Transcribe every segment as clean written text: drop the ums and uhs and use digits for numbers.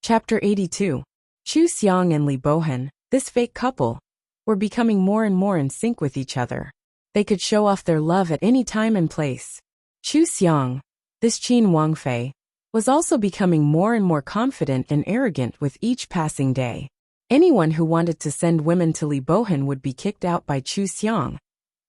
Chapter 82. Chu Xiang and Li Bohan, this fake couple, were becoming more and more in sync with each other. They could show off their love at any time and place. Chu Xiang, this Qin Wangfei, was also becoming more and more confident and arrogant with each passing day. Anyone who wanted to send women to Li Bohan would be kicked out by Chu Xiang,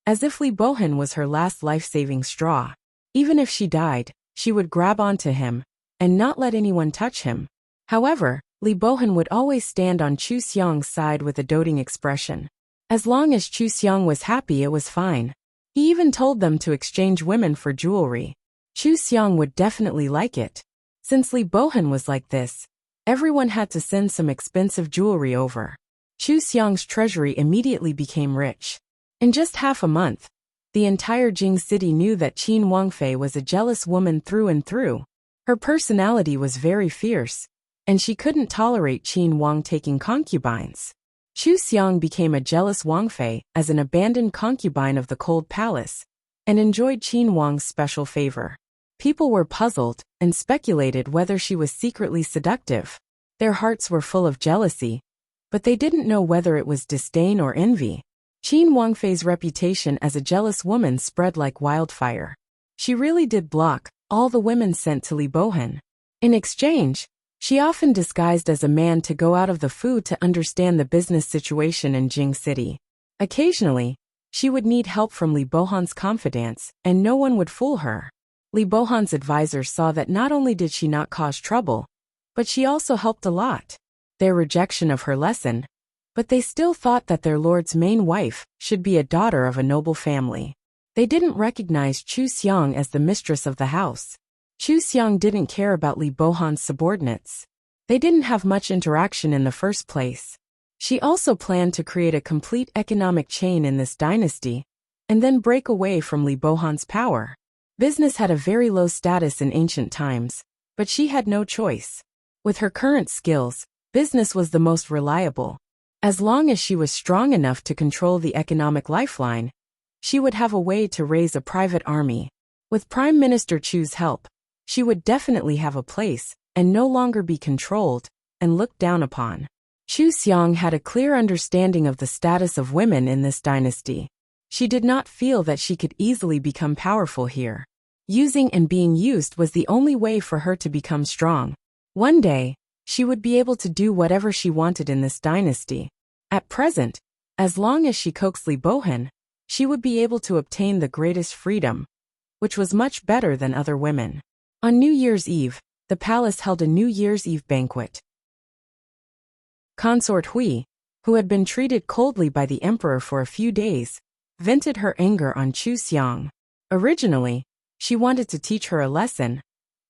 as if Li Bohan was her last life-saving straw. Even if she died, she would grab onto him and not let anyone touch him. However, Li Bohan would always stand on Chu Xiang's side with a doting expression. As long as Chu Xiang was happy, it was fine. He even told them to exchange women for jewelry. Chu Xiang would definitely like it. Since Li Bohan was like this, everyone had to send some expensive jewelry over. Chu Xiang's treasury immediately became rich. In just half a month, the entire Jing city knew that Qin Wangfei was a jealous woman through and through. Her personality was very fierce, and she couldn't tolerate Qin Wang taking concubines. Chu Xiang became a jealous Wangfei as an abandoned concubine of the Cold Palace, and enjoyed Qin Wang's special favor. People were puzzled and speculated whether she was secretly seductive. Their hearts were full of jealousy, but they didn't know whether it was disdain or envy. Qin Wangfei's reputation as a jealous woman spread like wildfire. She really did block all the women sent to Li Bohan. In exchange, she often disguised as a man to go out of the food to understand the business situation in Jing City. Occasionally, she would need help from Li Bohan's confidants, and no one would fool her. Li Bohan's advisors saw that not only did she not cause trouble, but she also helped a lot. Their rejection of her lesson, but they still thought that their lord's main wife should be a daughter of a noble family. They didn't recognize Chu Xiang as the mistress of the house. Chu Xiang didn't care about Li Bohan's subordinates. They didn't have much interaction in the first place. She also planned to create a complete economic chain in this dynasty, and then break away from Li Bohan's power. Business had a very low status in ancient times, but she had no choice. With her current skills, business was the most reliable. As long as she was strong enough to control the economic lifeline, she would have a way to raise a private army. With Prime Minister Chu's help, she would definitely have a place and no longer be controlled and looked down upon. Chu Xiang had a clear understanding of the status of women in this dynasty. She did not feel that she could easily become powerful here. Using and being used was the only way for her to become strong. One day, she would be able to do whatever she wanted in this dynasty. At present, as long as she coaxed Li Bohan, she would be able to obtain the greatest freedom, which was much better than other women. On New Year's Eve, the palace held a New Year's Eve banquet. Consort Hui, who had been treated coldly by the emperor for a few days, vented her anger on Chu Xiang. Originally, she wanted to teach her a lesson,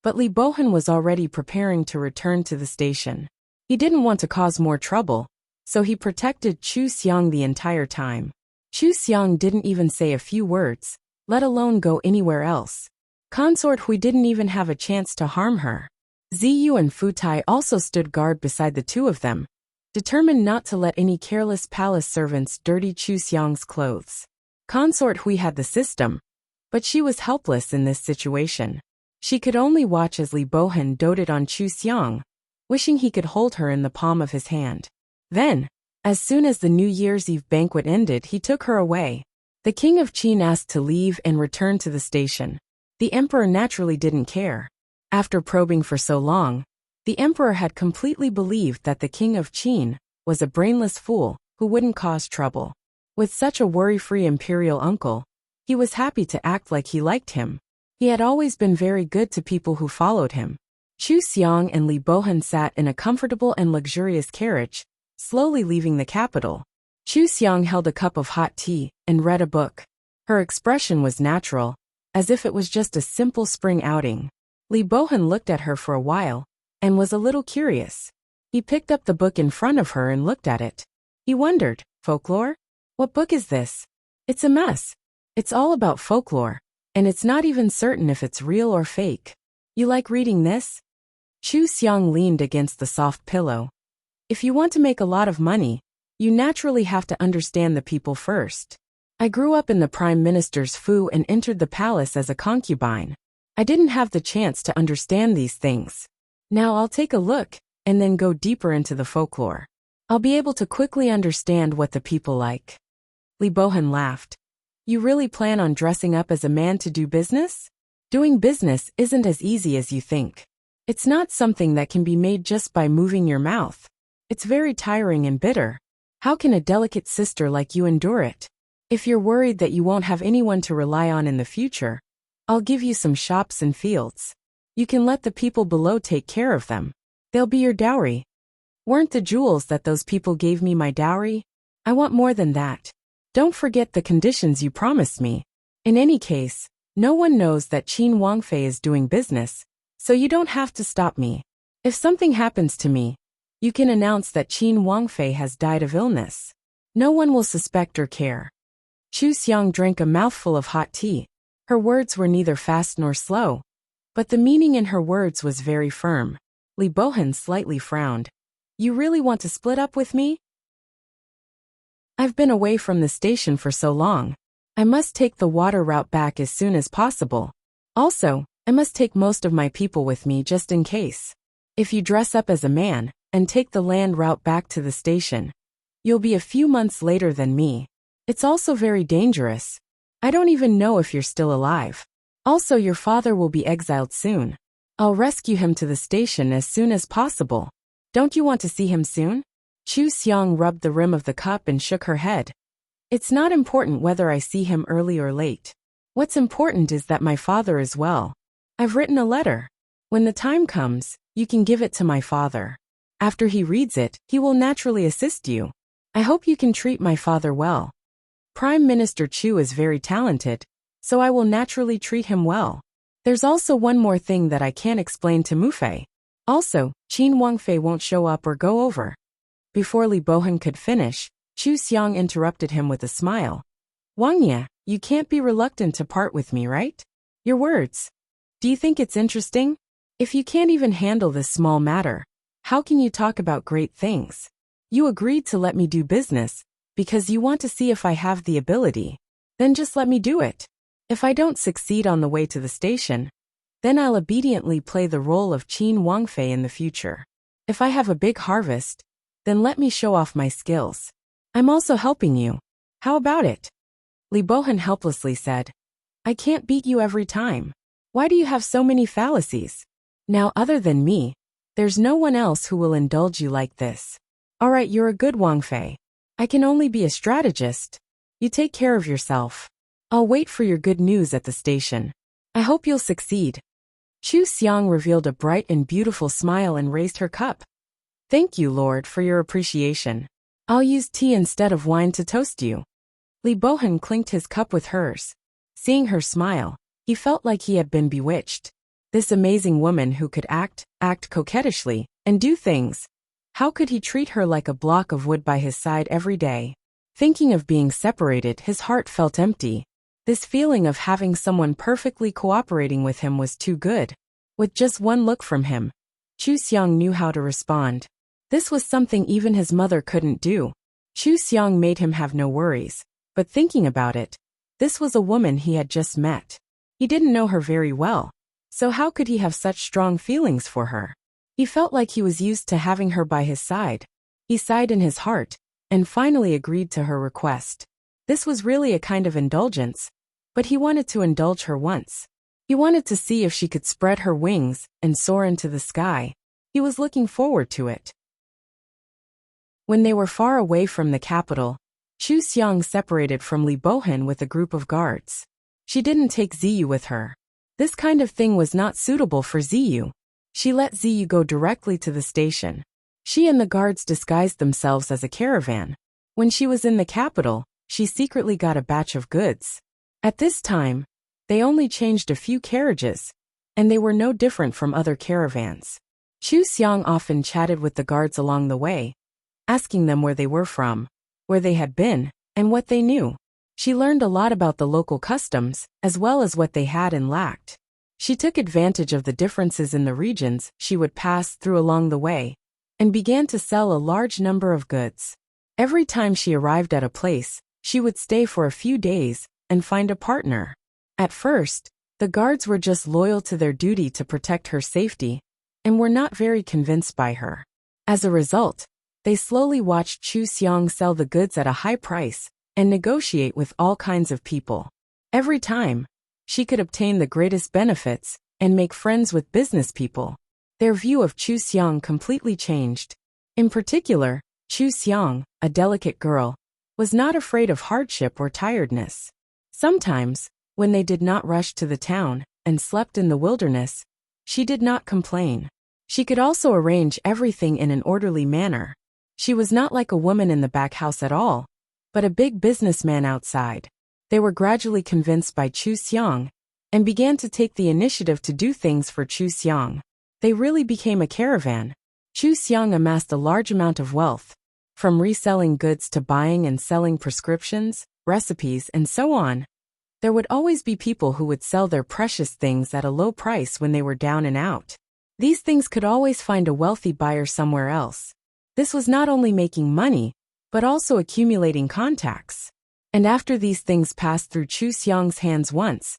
but Li Bohan was already preparing to return to the station. He didn't want to cause more trouble, so he protected Chu Xiang the entire time. Chu Xiang didn't even say a few words, let alone go anywhere else. Consort Hui didn't even have a chance to harm her. Ziyu and Fu Tai also stood guard beside the two of them, determined not to let any careless palace servants dirty Chu Xiang's clothes. Consort Hui had the system, but she was helpless in this situation. She could only watch as Li Bohan doted on Chu Xiang, wishing he could hold her in the palm of his hand. Then, as soon as the New Year's Eve banquet ended, he took her away. The king of Qin asked to leave and return to the station. The emperor naturally didn't care. After probing for so long, the emperor had completely believed that the king of Qin was a brainless fool who wouldn't cause trouble. With such a worry-free imperial uncle, he was happy to act like he liked him. He had always been very good to people who followed him. Chu Xiang and Li Bohan sat in a comfortable and luxurious carriage, slowly leaving the capital. Chu Xiang held a cup of hot tea and read a book. Her expression was natural, as if it was just a simple spring outing. Li Bohan looked at her for a while, and was a little curious. He picked up the book in front of her and looked at it. He wondered, folklore? What book is this? It's a mess. It's all about folklore, and it's not even certain if it's real or fake. You like reading this? Chu Xiang leaned against the soft pillow. If you want to make a lot of money, you naturally have to understand the people first. I grew up in the Prime Minister's fu and entered the palace as a concubine. I didn't have the chance to understand these things. Now I'll take a look and then go deeper into the folklore. I'll be able to quickly understand what the people like. Li Bohan laughed. You really plan on dressing up as a man to do business? Doing business isn't as easy as you think. It's not something that can be made just by moving your mouth. It's very tiring and bitter. How can a delicate sister like you endure it? If you're worried that you won't have anyone to rely on in the future, I'll give you some shops and fields. You can let the people below take care of them. They'll be your dowry. Weren't the jewels that those people gave me my dowry? I want more than that. Don't forget the conditions you promised me. In any case, no one knows that Qin Wangfei is doing business, so you don't have to stop me. If something happens to me, you can announce that Qin Wangfei has died of illness. No one will suspect or care. Chu Xiang drank a mouthful of hot tea. Her words were neither fast nor slow, but the meaning in her words was very firm. Li Bohan slightly frowned. You really want to split up with me? I've been away from the station for so long. I must take the water route back as soon as possible. Also, I must take most of my people with me just in case. If you dress up as a man and take the land route back to the station, you'll be a few months later than me. It's also very dangerous. I don't even know if you're still alive. Also, your father will be exiled soon. I'll rescue him to the station as soon as possible. Don't you want to see him soon? Chu Xiang rubbed the rim of the cup and shook her head. It's not important whether I see him early or late. What's important is that my father is well. I've written a letter. When the time comes, you can give it to my father. After he reads it, he will naturally assist you. I hope you can treat my father well. Prime Minister Chu is very talented, so I will naturally treat him well. There's also one more thing that I can't explain to Mufei. Also, Qin Wangfei won't show up or go over. Before Li Bohan could finish, Chu Xiang interrupted him with a smile. Wangya, you can't be reluctant to part with me, right? Your words. Do you think it's interesting? If you can't even handle this small matter, how can you talk about great things? You agreed to let me do business because you want to see if I have the ability. Then just let me do it. If I don't succeed on the way to the station, then I'll obediently play the role of Qin Wangfei in the future. If I have a big harvest, then let me show off my skills. I'm also helping you. How about it? Li Bohan helplessly said. I can't beat you every time. Why do you have so many fallacies? Now, other than me, there's no one else who will indulge you like this. Alright, you're a good Wangfei. I can only be a strategist. You take care of yourself. I'll wait for your good news at the station. I hope you'll succeed. Chu Xiang revealed a bright and beautiful smile and raised her cup. Thank you, Lord, for your appreciation. I'll use tea instead of wine to toast you. Li Bohan clinked his cup with hers. Seeing her smile, he felt like he had been bewitched. This amazing woman who could act coquettishly, and do things. How could he treat her like a block of wood by his side every day? Thinking of being separated, his heart felt empty. This feeling of having someone perfectly cooperating with him was too good. With just one look from him, Chu Xiang knew how to respond. This was something even his mother couldn't do. Chu Xiang made him have no worries, but thinking about it, this was a woman he had just met. He didn't know her very well, so how could he have such strong feelings for her? He felt like he was used to having her by his side. He sighed in his heart, and finally agreed to her request. This was really a kind of indulgence, but he wanted to indulge her once. He wanted to see if she could spread her wings and soar into the sky. He was looking forward to it. When they were far away from the capital, Chu Xiang separated from Li Bohan with a group of guards. She didn't take Ziyu with her. This kind of thing was not suitable for Ziyu. She let Ziyu go directly to the station. She and the guards disguised themselves as a caravan. When she was in the capital, she secretly got a batch of goods. At this time, they only changed a few carriages, and they were no different from other caravans. Chu Xiang often chatted with the guards along the way, asking them where they were from, where they had been, and what they knew. She learned a lot about the local customs, as well as what they had and lacked. She took advantage of the differences in the regions she would pass through along the way, and began to sell a large number of goods. Every time she arrived at a place, she would stay for a few days and find a partner. At first, the guards were just loyal to their duty to protect her safety, and were not very convinced by her. As a result, they slowly watched Chu Xiang sell the goods at a high price and negotiate with all kinds of people. Every time, she could obtain the greatest benefits and make friends with business people. Their view of Chu Xiang completely changed. In particular, Chu Xiang, a delicate girl, was not afraid of hardship or tiredness. Sometimes, when they did not rush to the town and slept in the wilderness, she did not complain. She could also arrange everything in an orderly manner. She was not like a woman in the back house at all, but a big businessman outside. They were gradually convinced by Chu Xiang and began to take the initiative to do things for Chu Xiang. They really became a caravan. Chu Xiang amassed a large amount of wealth, from reselling goods to buying and selling prescriptions, recipes, and so on. There would always be people who would sell their precious things at a low price when they were down and out. These things could always find a wealthy buyer somewhere else. This was not only making money, but also accumulating contacts. And after these things passed through Chu Xiang's hands once,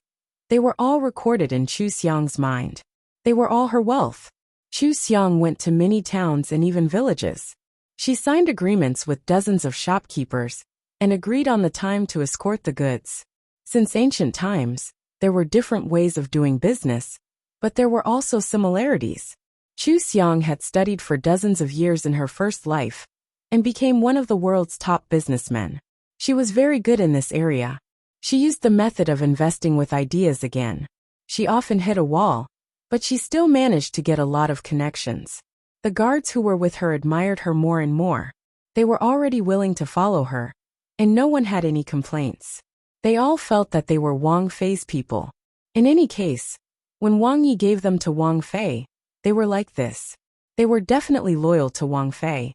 they were all recorded in Chu Xiang's mind. They were all her wealth. Chu Xiang went to many towns and even villages. She signed agreements with dozens of shopkeepers and agreed on the time to escort the goods. Since ancient times, there were different ways of doing business, but there were also similarities. Chu Xiang had studied for dozens of years in her first life and became one of the world's top businessmen. She was very good in this area. She used the method of investing with ideas again. She often hit a wall, but she still managed to get a lot of connections. The guards who were with her admired her more and more. They were already willing to follow her, and no one had any complaints. They all felt that they were Wang Fei's people. In any case, when Wang Yi gave them to Wang Fei, they were like this. They were definitely loyal to Wang Fei.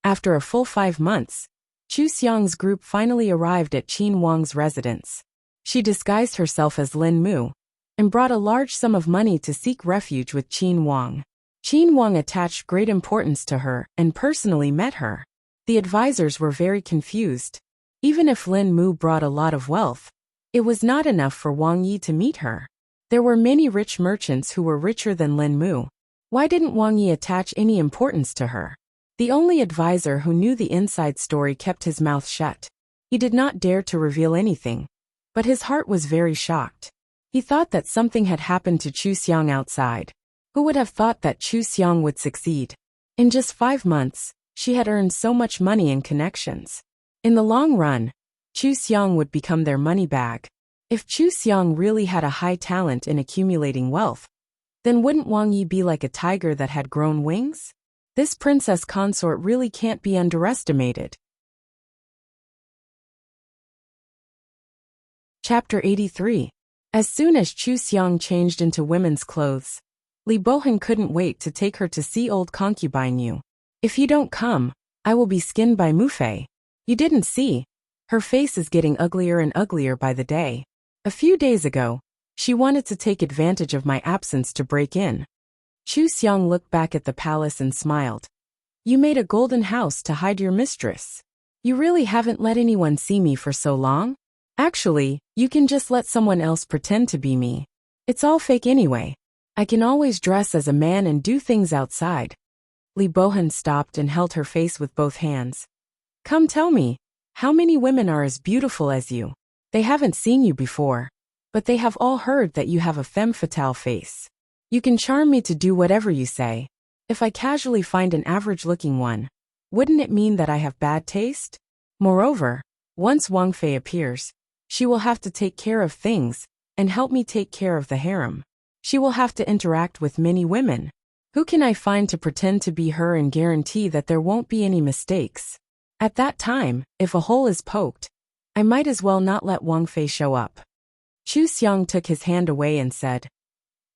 After a full 5 months, Chu Xiang's group finally arrived at Qin Wang's residence. She disguised herself as Lin Mu and brought a large sum of money to seek refuge with Qin Wang. Qin Wang attached great importance to her and personally met her. The advisors were very confused. Even if Lin Mu brought a lot of wealth, it was not enough for Wang Yi to meet her. There were many rich merchants who were richer than Lin Mu. Why didn't Wang Yi attach any importance to her? The only advisor who knew the inside story kept his mouth shut. He did not dare to reveal anything, but his heart was very shocked. He thought that something had happened to Chu Xiang outside. Who would have thought that Chu Xiang would succeed? In just 5 months, she had earned so much money and connections. In the long run, Chu Xiang would become their money bag. If Chu Xiang really had a high talent in accumulating wealth, then wouldn't Wang Yi be like a tiger that had grown wings? This princess consort really can't be underestimated. Chapter 83. As soon as Chu Xiang changed into women's clothes, Li Bohan couldn't wait to take her to see old concubine Yu. If you don't come, I will be skinned by Mu Fei. You didn't see. Her face is getting uglier and uglier by the day. A few days ago, she wanted to take advantage of my absence to break in. Chu Xiang looked back at the palace and smiled. You made a golden house to hide your mistress. You really haven't let anyone see me for so long? Actually, you can just let someone else pretend to be me. It's all fake anyway. I can always dress as a man and do things outside. Li Bohan stopped and held her face with both hands. Come tell me, how many women are as beautiful as you? They haven't seen you before, but they have all heard that you have a femme fatale face. You can charm me to do whatever you say. If I casually find an average-looking one, wouldn't it mean that I have bad taste? Moreover, once Wang Fei appears, she will have to take care of things and help me take care of the harem. She will have to interact with many women. Who can I find to pretend to be her and guarantee that there won't be any mistakes? At that time, if a hole is poked, I might as well not let Wang Fei show up. Chu Xiang took his hand away and said,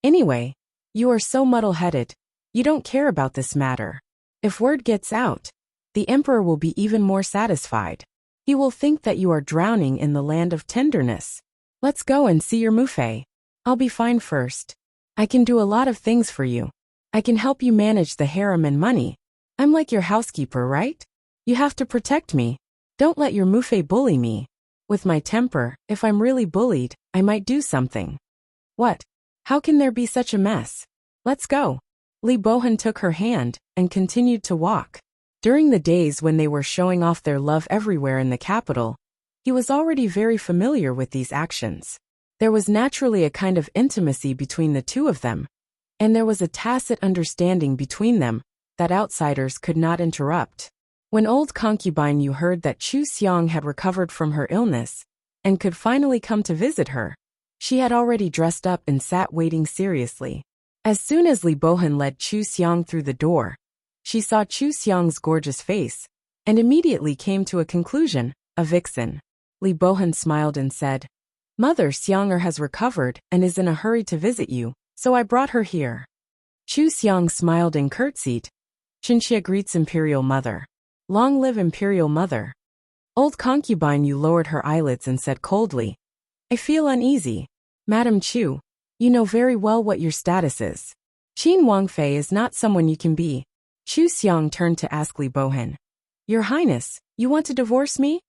Anyway, you are so muddle-headed. You don't care about this matter. If word gets out, the emperor will be even more satisfied. He will think that you are drowning in the land of tenderness. Let's go and see your Mu Fei. I'll be fine first. I can do a lot of things for you. I can help you manage the harem and money. I'm like your housekeeper, right? You have to protect me. Don't let your Mu Fei bully me. With my temper, if I'm really bullied, I might do something. What? How can there be such a mess? Let's go. Li Bohan took her hand and continued to walk. During the days when they were showing off their love everywhere in the capital, he was already very familiar with these actions. There was naturally a kind of intimacy between the two of them, and there was a tacit understanding between them that outsiders could not interrupt. When old concubine Yu heard that Chu Xiang had recovered from her illness and could finally come to visit her, she had already dressed up and sat waiting seriously. As soon as Li Bohan led Chu Xiang through the door, she saw Chu Xiang's gorgeous face and immediately came to a conclusion: a vixen. Li Bohan smiled and said, "Mother Xianger has recovered and is in a hurry to visit you, so I brought her here." Chu Xiang smiled and curtsied. Chinxia greets Imperial Mother. Long live Imperial Mother. Old concubine Yu lowered her eyelids and said coldly, "I feel uneasy. Madam Chu, you know very well what your status is. Qin Wangfei is not someone you can be." Chu Xiang turned to ask Li Bohan, "Your Highness, you want to divorce me?"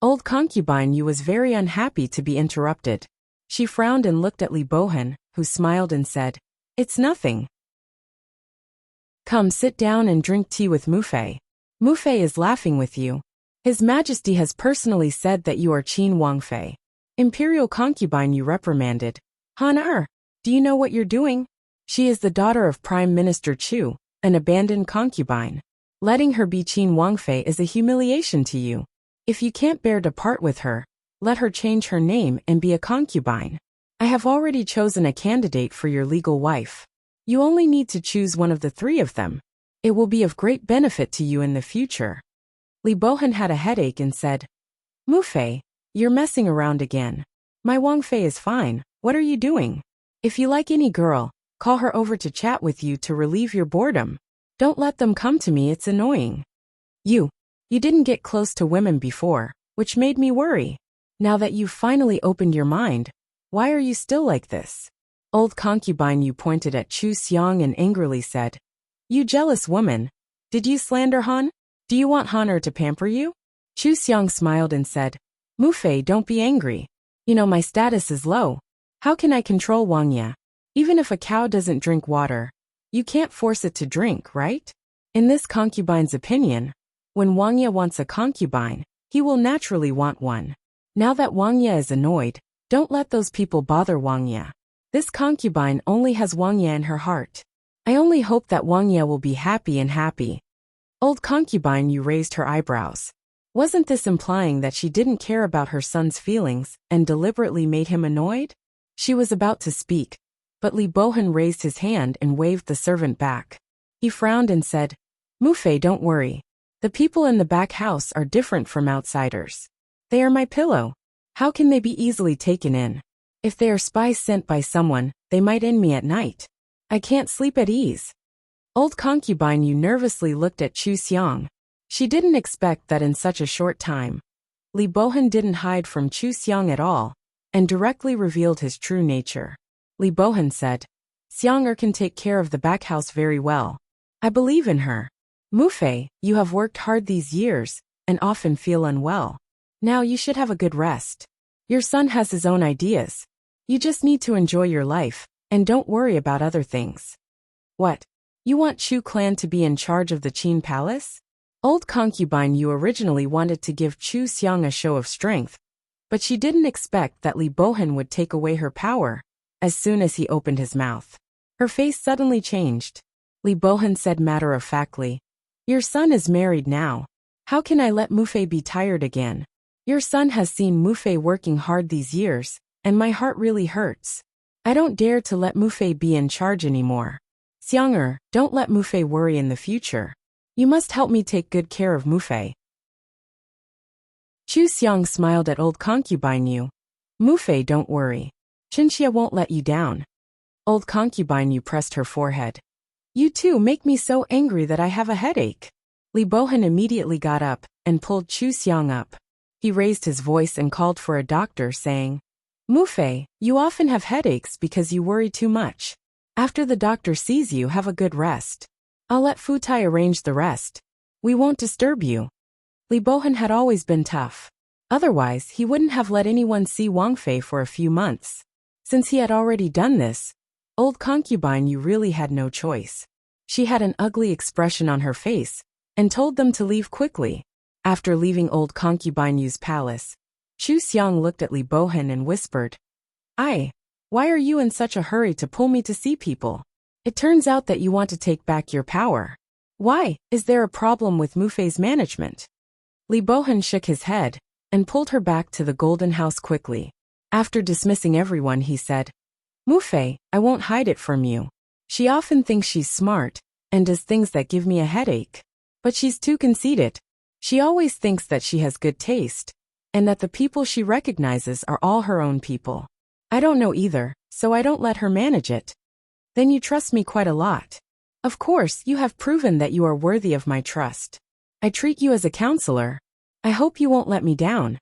Old concubine Yu was very unhappy to be interrupted. She frowned and looked at Li Bohan, who smiled and said, "It's nothing. Come sit down and drink tea with Mufei. Mufei is laughing with you. His Majesty has personally said that you are Qin Wangfei." Imperial concubine Yu reprimanded, "Han do you know what you're doing? She is the daughter of Prime Minister Chu, an abandoned concubine. Letting her be Qin Wangfei is a humiliation to you. If you can't bear to part with her, let her change her name and be a concubine. I have already chosen a candidate for your legal wife. You only need to choose one of the three of them. It will be of great benefit to you in the future." Li Bohan had a headache and said, "Mufei, you're messing around again. My Wangfei is fine. What are you doing? If you like any girl, call her over to chat with you to relieve your boredom. Don't let them come to me, it's annoying. You didn't get close to women before, which made me worry. Now that you've finally opened your mind, why are you still like this?" Old concubine Yu pointed at Chu Xiang and angrily said, "You jealous woman, did you slander Han? Do you want Han to pamper you?" Chu Xiang smiled and said, "Mufei, don't be angry. You know my status is low. How can I control Wangya? Even if a cow doesn't drink water, you can't force it to drink, right? In this concubine's opinion, when Wangya wants a concubine, he will naturally want one. Now that Wangya is annoyed, don't let those people bother Wangya. This concubine only has Wangya in her heart. I only hope that Wangya will be happy." Old concubine Yu raised her eyebrows. Wasn't this implying that she didn't care about her son's feelings and deliberately made him annoyed? She was about to speak, but Li Bohan raised his hand and waved the servant back. He frowned and said, "Mufei, don't worry. The people in the back house are different from outsiders. They are my pillow. How can they be easily taken in? If they are spies sent by someone, they might end me at night. I can't sleep at ease." Old concubine Yu nervously looked at Chu Xiang. She didn't expect that in such a short time. Li Bohan didn't hide from Chu Xiang at all, and directly revealed his true nature. Li Bohan said, "Xiang can take care of the back house very well. I believe in her. Mufei, you have worked hard these years, and often feel unwell. Now you should have a good rest. Your son has his own ideas. You just need to enjoy your life, and don't worry about other things." "What? You want Chu clan to be in charge of the Qin palace?" Old concubine Yu originally wanted to give Chu Xiang a show of strength, but she didn't expect that Li Bohan would take away her power as soon as he opened his mouth. Her face suddenly changed. Li Bohan said matter-of-factly, "Your son is married now. How can I let Mufei be tired again? Your son has seen Mufei working hard these years, and my heart really hurts. I don't dare to let Mufei be in charge anymore. Xiang, don't let Mufei worry in the future. You must help me take good care of Mufei." Chu Xiang smiled at old concubine Yu. "Mufei, don't worry. Chinxia won't let you down." Old concubine Yu pressed her forehead. "You two make me so angry that I have a headache." Li Bohan immediately got up and pulled Chu Xiang up. He raised his voice and called for a doctor, saying, "Mufei, you often have headaches because you worry too much. After the doctor sees you, have a good rest. I'll let Futai arrange the rest. We won't disturb you." Li Bohan had always been tough. Otherwise, he wouldn't have let anyone see Wangfei for a few months. Since he had already done this, old concubine Yu really had no choice. She had an ugly expression on her face, and told them to leave quickly. After leaving old concubine Yu's palace, Chu Xiang looked at Li Bohan and whispered, why are you in such a hurry to pull me to see people? It turns out that you want to take back your power. Why, is there a problem with Mufei's management? Li Bohan shook his head, and pulled her back to the golden house quickly. After dismissing everyone, he said, Mufei, I won't hide it from you. She often thinks she's smart, and does things that give me a headache. But she's too conceited. She always thinks that she has good taste, and that the people she recognizes are all her own people. I don't know either, so I don't let her manage it. Then you trust me quite a lot. Of course, you have proven that you are worthy of my trust. I treat you as a counselor. I hope you won't let me down.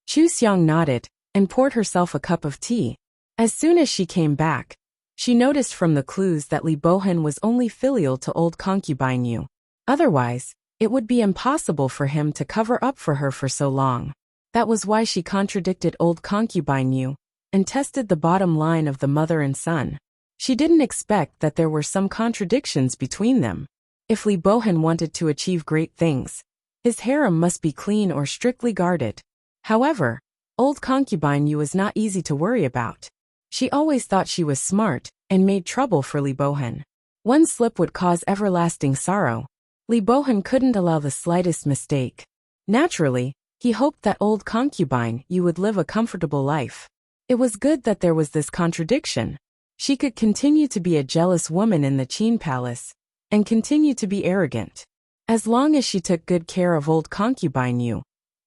Chu Xiang nodded, and poured herself a cup of tea. As soon as she came back, she noticed from the clues that Li Bohan was only filial to old concubine Yu. Otherwise, it would be impossible for him to cover up for her for so long. That was why she contradicted old concubine Yu, and tested the bottom line of the mother and son. She didn't expect that there were some contradictions between them. If Li Bohan wanted to achieve great things, his harem must be clean or strictly guarded. However, old concubine Yu was not easy to worry about. She always thought she was smart, and made trouble for Li Bohan. One slip would cause everlasting sorrow. Li Bohan couldn't allow the slightest mistake. Naturally, he hoped that old concubine Yu would live a comfortable life. It was good that there was this contradiction. She could continue to be a jealous woman in the Qin palace, and continue to be arrogant. As long as she took good care of old concubine Yu,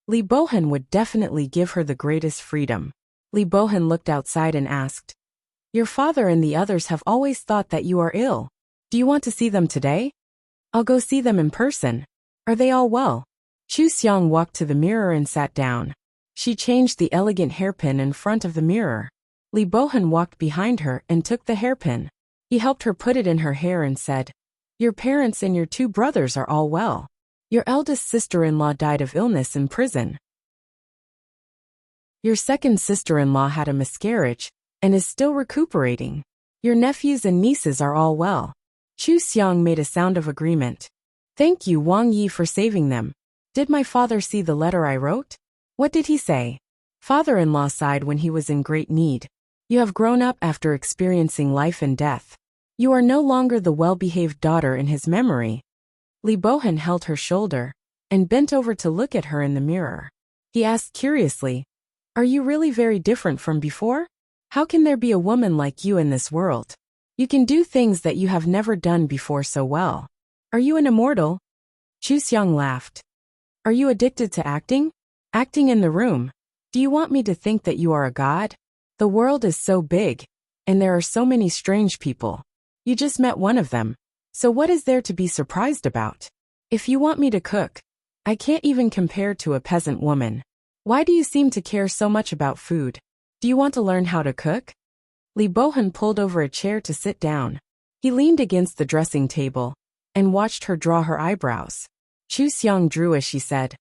Li Bohan would definitely give her the greatest freedom. Li Bohan looked outside and asked, Your father and the others have always thought that you are ill. Do you want to see them today? I'll go see them in person. Are they all well? Chu Xiang walked to the mirror and sat down. She changed the elegant hairpin in front of the mirror. Li Bohan walked behind her and took the hairpin. He helped her put it in her hair and said, Your parents and your 2 brothers are all well. Your eldest sister-in-law died of illness in prison. Your second sister-in-law had a miscarriage, and is still recuperating. Your nephews and nieces are all well. Chu Xiang made a sound of agreement. Thank you, Wang Yi, for saving them. Did my father see the letter I wrote? What did he say? Father-in-law sighed when he was in great need. You have grown up after experiencing life and death. You are no longer the well-behaved daughter in his memory. Li Bohan held her shoulder, and bent over to look at her in the mirror. He asked curiously, Are you really very different from before? How can there be a woman like you in this world? You can do things that you have never done before so well. Are you an immortal? Chu Xiang laughed. Are you addicted to acting? Acting in the room. Do you want me to think that you are a god? The world is so big, and there are so many strange people. You just met one of them. So what is there to be surprised about? If you want me to cook, I can't even compare to a peasant woman. Why do you seem to care so much about food? Do you want to learn how to cook? Li Bohan pulled over a chair to sit down. He leaned against the dressing table, and watched her draw her eyebrows. Chu Xiang drew as she said,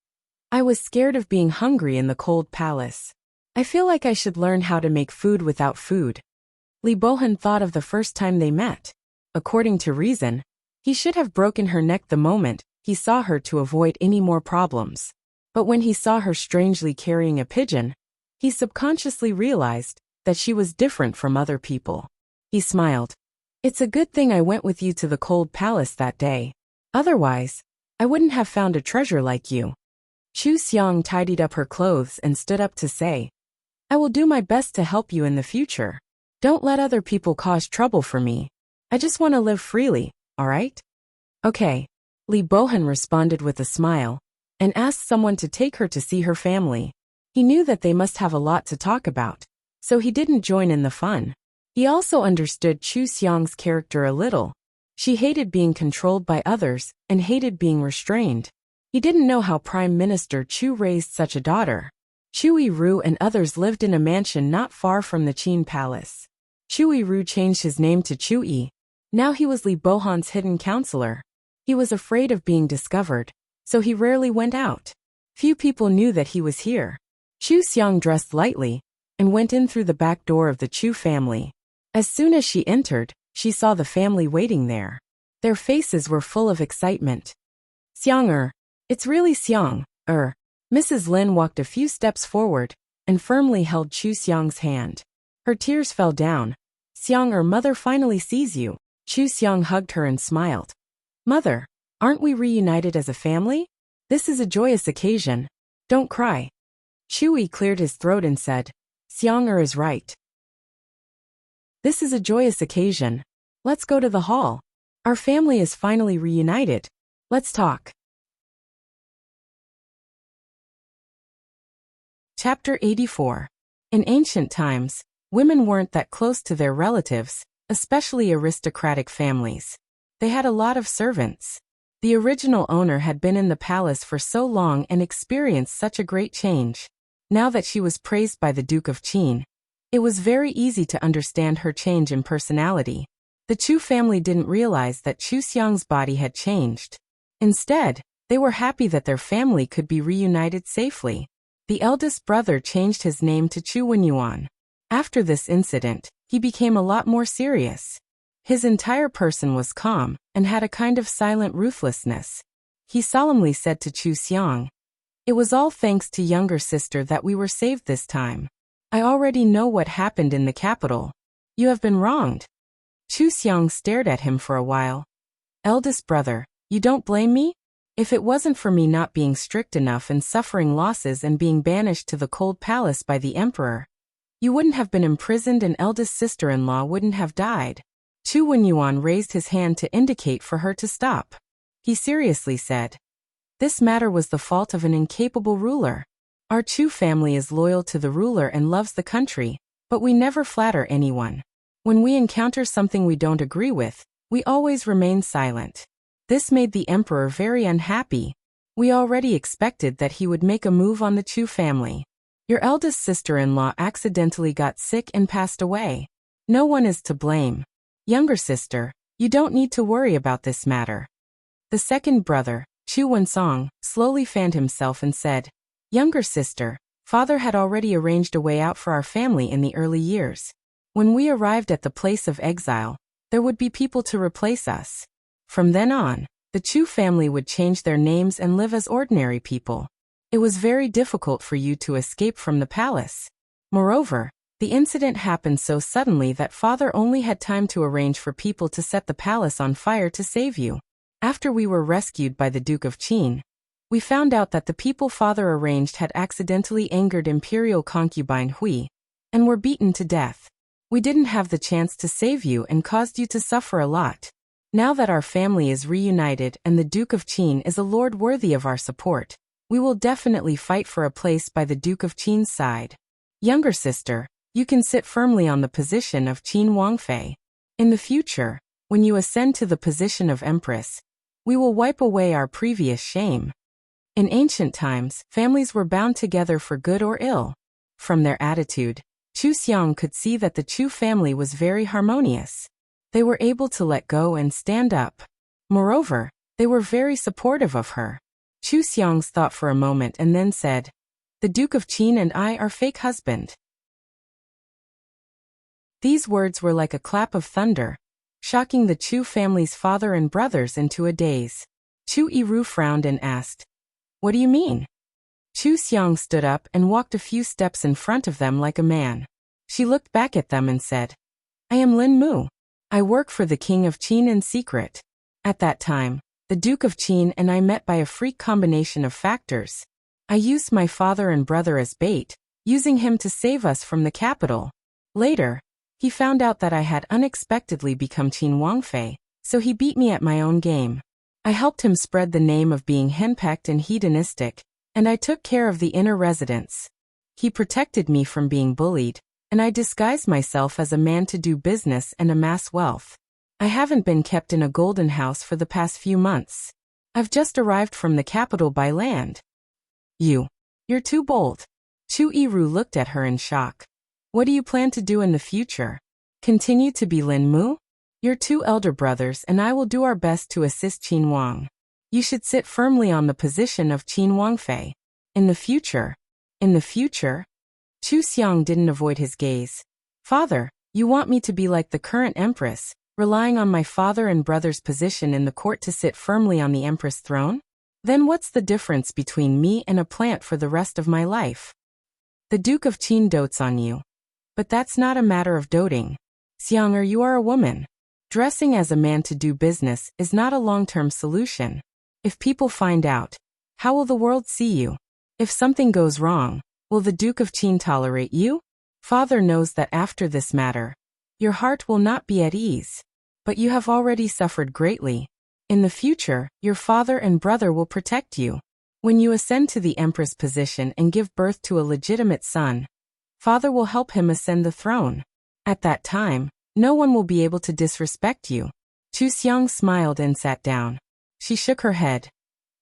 I was scared of being hungry in the cold palace. I feel like I should learn how to make food without food. Li Bohan thought of the first time they met. According to reason, he should have broken her neck the moment he saw her to avoid any more problems. But when he saw her strangely carrying a pigeon, he subconsciously realized that she was different from other people. He smiled. It's a good thing I went with you to the cold palace that day. Otherwise, I wouldn't have found a treasure like you. Chu Xiang tidied up her clothes and stood up to say, I will do my best to help you in the future. Don't let other people cause trouble for me. I just want to live freely, all right? Okay. Li Bohan responded with a smile, and asked someone to take her to see her family. He knew that they must have a lot to talk about, so he didn't join in the fun. He also understood Chu Xiang's character a little. She hated being controlled by others, and hated being restrained. He didn't know how Prime Minister Chu raised such a daughter. Chu Yiru and others lived in a mansion not far from the Qin palace. Chu Yiru changed his name to Chu Yi. Now he was Li Bohan's hidden counselor. He was afraid of being discovered, so he rarely went out. Few people knew that he was here. Chu Xiang dressed lightly, and went in through the back door of the Chu family. As soon as she entered, she saw the family waiting there. Their faces were full of excitement. Xiang. It's really Xiang. Mrs. Lin walked a few steps forward and firmly held Chu Xiang's hand. Her tears fell down. Xiang, mother finally sees you. Chu Xiang hugged her and smiled. Mother, aren't we reunited as a family? This is a joyous occasion. Don't cry. Chu cleared his throat and said, Xiang is right. This is a joyous occasion. Let's go to the hall. Our family is finally reunited. Let's talk. Chapter 84. In ancient times, women weren't that close to their relatives, especially aristocratic families. They had a lot of servants. The original owner had been in the palace for so long and experienced such a great change. Now that she was praised by the Duke of Qin, it was very easy to understand her change in personality. The Chu family didn't realize that Chu Xiang's body had changed. Instead, they were happy that their family could be reunited safely. The eldest brother changed his name to Chu Wenyuan. After this incident, he became a lot more serious. His entire person was calm and had a kind of silent ruthlessness. He solemnly said to Chu Xiang, "It was all thanks to younger sister that we were saved this time. I already know what happened in the capital. You have been wronged." Chu Xiang stared at him for a while. "Eldest brother, you don't blame me? If it wasn't for me not being strict enough and suffering losses and being banished to the cold palace by the emperor, you wouldn't have been imprisoned and eldest sister-in-law wouldn't have died." Chu Wenyuan raised his hand to indicate for her to stop. He seriously said, "This matter was the fault of an incapable ruler. Our Chu family is loyal to the ruler and loves the country, but we never flatter anyone. When we encounter something we don't agree with, we always remain silent. This made the emperor very unhappy. We already expected that he would make a move on the Chu family. Your eldest sister-in-law accidentally got sick and passed away. No one is to blame. Younger sister, you don't need to worry about this matter." The second brother, Chu Wensong, slowly fanned himself and said, "Younger sister, father had already arranged a way out for our family in the early years. When we arrived at the place of exile, there would be people to replace us. From then on, the Chu family would change their names and live as ordinary people. It was very difficult for you to escape from the palace. Moreover, the incident happened so suddenly that father only had time to arrange for people to set the palace on fire to save you. After we were rescued by the Duke of Qin, we found out that the people father arranged had accidentally angered imperial concubine Hui and were beaten to death. We didn't have the chance to save you and caused you to suffer a lot. Now that our family is reunited and the Duke of Qin is a lord worthy of our support, we will definitely fight for a place by the Duke of Qin's side. Younger sister, you can sit firmly on the position of Qin Wangfei. In the future, when you ascend to the position of empress, we will wipe away our previous shame." In ancient times, families were bound together for good or ill. From their attitude, Chu Xiang could see that the Chu family was very harmonious. They were able to let go and stand up. Moreover, they were very supportive of her. Chu Xiang thought for a moment and then said, "The Duke of Qin and I are fake husband." These words were like a clap of thunder, shocking the Chu family's father and brothers into a daze. Chu Yiru frowned and asked, "What do you mean?" Chu Xiang stood up and walked a few steps in front of them like a man. She looked back at them and said, "I am Lin Mu. I work for the King of Qin in secret. At that time, the Duke of Qin and I met by a freak combination of factors. I used my father and brother as bait, using him to save us from the capital. Later, he found out that I had unexpectedly become Qin Wangfei, so he beat me at my own game. I helped him spread the name of being henpecked and hedonistic, and I took care of the inner residents. He protected me from being bullied, and I disguised myself as a man to do business and amass wealth. I haven't been kept in a golden house for the past few months. I've just arrived from the capital by land." You're too bold." Chu Yiru looked at her in shock. "What do you plan to do in the future? Continue to be Lin Mu? Your two elder brothers and I will do our best to assist Qin Wang. You should sit firmly on the position of Qin Wangfei. In the future? Chu Xiang didn't avoid his gaze. "Father, you want me to be like the current empress, relying on my father and brother's position in the court to sit firmly on the empress throne? Then what's the difference between me and a plant for the rest of my life? The Duke of Qin dotes on you. But that's not a matter of doting. Xiang, you are a woman. Dressing as a man to do business is not a long-term solution. If people find out, how will the world see you? If something goes wrong, will the Duke of Qin tolerate you? Father knows that after this matter, your heart will not be at ease. But you have already suffered greatly. In the future, your father and brother will protect you. When you ascend to the empress position and give birth to a legitimate son, father will help him ascend the throne. At that time, no one will be able to disrespect you. Chu Xiang smiled and sat down. She shook her head.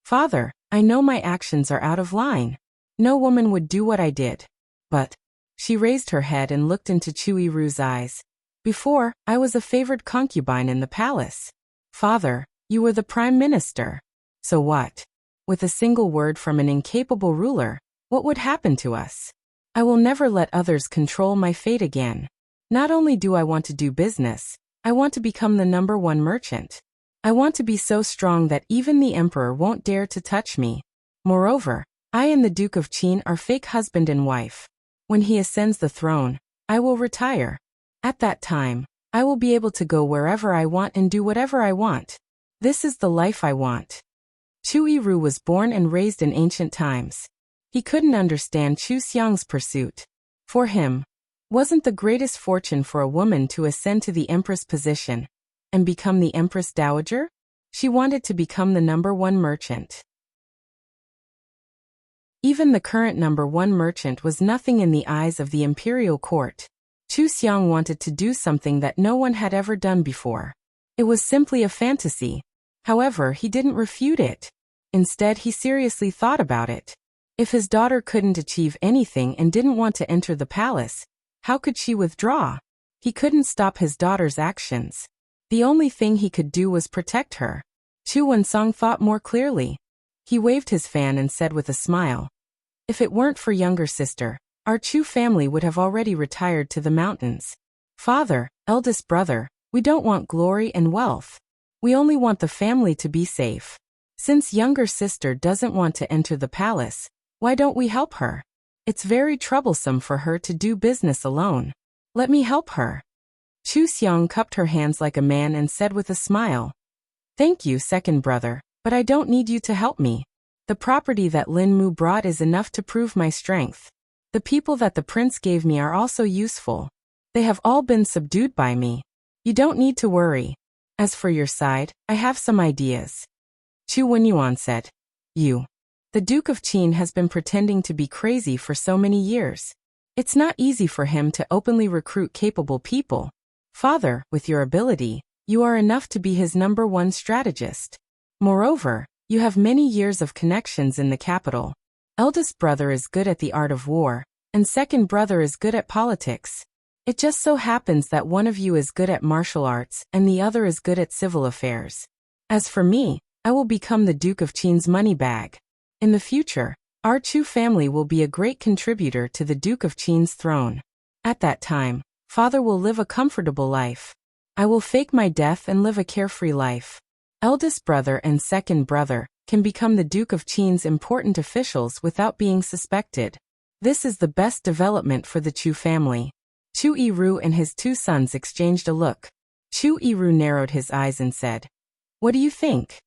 Father, I know my actions are out of line. No woman would do what I did. But, she raised her head and looked into Chu Yiru's eyes. Before, I was a favored concubine in the palace. Father, you were the prime minister. So what? With a single word from an incapable ruler, what would happen to us? I will never let others control my fate again. Not only do I want to do business, I want to become the #1 merchant. I want to be so strong that even the emperor won't dare to touch me. Moreover, I and the Duke of Qin are fake husband and wife. When he ascends the throne, I will retire. At that time, I will be able to go wherever I want and do whatever I want. This is the life I want. Chu Yiru was born and raised in ancient times. He couldn't understand Chu Xiang's pursuit. For him, wasn't the greatest fortune for a woman to ascend to the empress position and become the empress dowager? She wanted to become the #1 merchant. Even the current #1 merchant was nothing in the eyes of the imperial court. Chu Xiang wanted to do something that no one had ever done before. It was simply a fantasy. However, he didn't refute it. Instead, he seriously thought about it. If his daughter couldn't achieve anything and didn't want to enter the palace, how could she withdraw? He couldn't stop his daughter's actions. The only thing he could do was protect her. Chu Wensong thought more clearly. He waved his fan and said with a smile, "If it weren't for younger sister, our Chu family would have already retired to the mountains. Father, eldest brother, we don't want glory and wealth. We only want the family to be safe. Since younger sister doesn't want to enter the palace, why don't we help her? It's very troublesome for her to do business alone. Let me help her." Chu Xiang cupped her hands like a man and said with a smile, "Thank you, second brother, but I don't need you to help me. The property that Lin Mu brought is enough to prove my strength. The people that the prince gave me are also useful. They have all been subdued by me. You don't need to worry. As for your side, I have some ideas." Chu Wenyuan said, "You. The Duke of Qin has been pretending to be crazy for so many years. It's not easy for him to openly recruit capable people. Father, with your ability, you are enough to be his #1 strategist. Moreover, you have many years of connections in the capital. Eldest brother is good at the art of war, and second brother is good at politics. It just so happens that one of you is good at martial arts and the other is good at civil affairs. As for me, I will become the Duke of Qin's money bag. In the future, our Chu family will be a great contributor to the Duke of Qin's throne. At that time, father will live a comfortable life. I will fake my death and live a carefree life. Eldest brother and second brother can become the Duke of Qin's important officials without being suspected. This is the best development for the Chu family." Chu Yiru and his 2 sons exchanged a look. Chu Yiru narrowed his eyes and said, "What do you think?"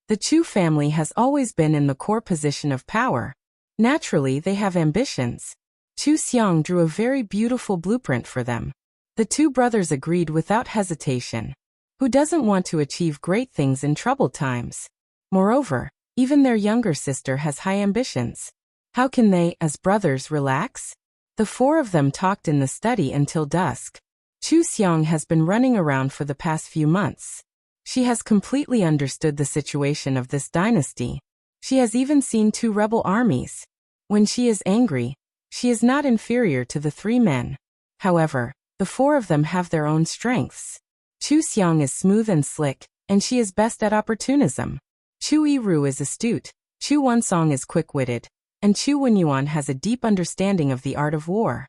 The Chu family has always been in the core position of power. Naturally, they have ambitions. Chu Xiang drew a very beautiful blueprint for them. The 2 brothers agreed without hesitation. Who doesn't want to achieve great things in troubled times? Moreover, even their younger sister has high ambitions. How can they, as brothers, relax? The 4 of them talked in the study until dusk. Chu Xiang has been running around for the past few months. She has completely understood the situation of this dynasty. She has even seen 2 rebel armies. When she is angry, she is not inferior to the 3 men. However, the 4 of them have their own strengths. Chu Xiang is smooth and slick, and she is best at opportunism. Chu Yiru is astute, Chu Wensong is quick-witted, and Chu Wenyuan has a deep understanding of the art of war.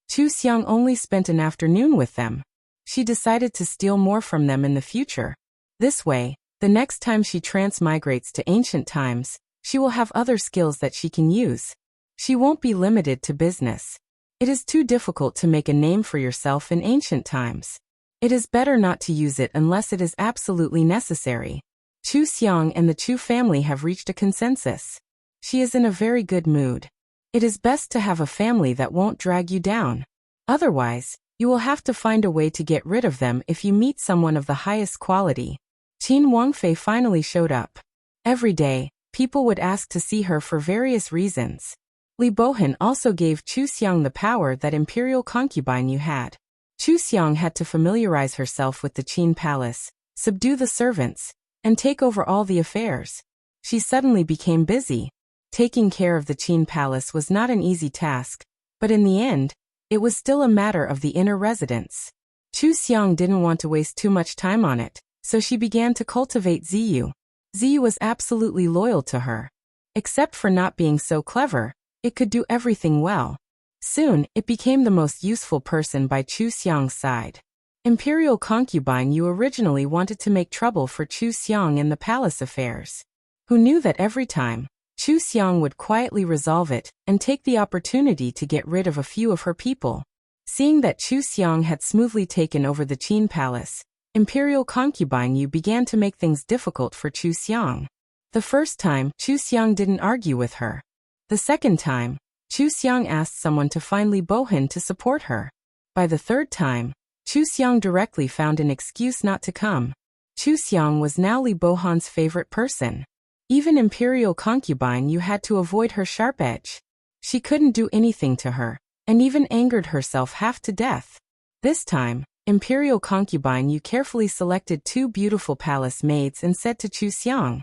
Chu Xiang only spent an afternoon with them. She decided to steal more from them in the future. This way, the next time she transmigrates to ancient times, she will have other skills that she can use. She won't be limited to business. It is too difficult to make a name for yourself in ancient times. It is better not to use it unless it is absolutely necessary. Chu Xiang and the Chu family have reached a consensus. She is in a very good mood. It is best to have a family that won't drag you down. Otherwise, you will have to find a way to get rid of them if you meet someone of the highest quality. Qin Wangfei finally showed up. Every day, people would ask to see her for various reasons. Li Bohan also gave Chu Xiang the power that imperial concubine Yu had. Chu Xiang had to familiarize herself with the Qin palace, subdue the servants, and take over all the affairs. She suddenly became busy. Taking care of the Qin palace was not an easy task, but in the end, it was still a matter of the inner residence. Chu Xiang didn't want to waste too much time on it, so she began to cultivate Ziyu. Ziyu was absolutely loyal to her. Except for not being so clever, it could do everything well. Soon, it became the most useful person by Chu Xiang's side. Imperial concubine Yu originally wanted to make trouble for Chu Xiang in the palace affairs. Who knew that every time, Chu Xiang would quietly resolve it and take the opportunity to get rid of a few of her people. Seeing that Chu Xiang had smoothly taken over the Qin palace, Imperial concubine Yu began to make things difficult for Chu Xiang. The first time, Chu Xiang didn't argue with her. The second time, Chu Xiang asked someone to find Li Bohan to support her. By the third time, Chu Xiang directly found an excuse not to come. Chu Xiang was now Li Bohan's favorite person. Even Imperial concubine Yu had to avoid her sharp edge. She couldn't do anything to her, and even angered herself half to death. This time, Imperial concubine Yu carefully selected 2 beautiful palace maids and said to Chu Xiang,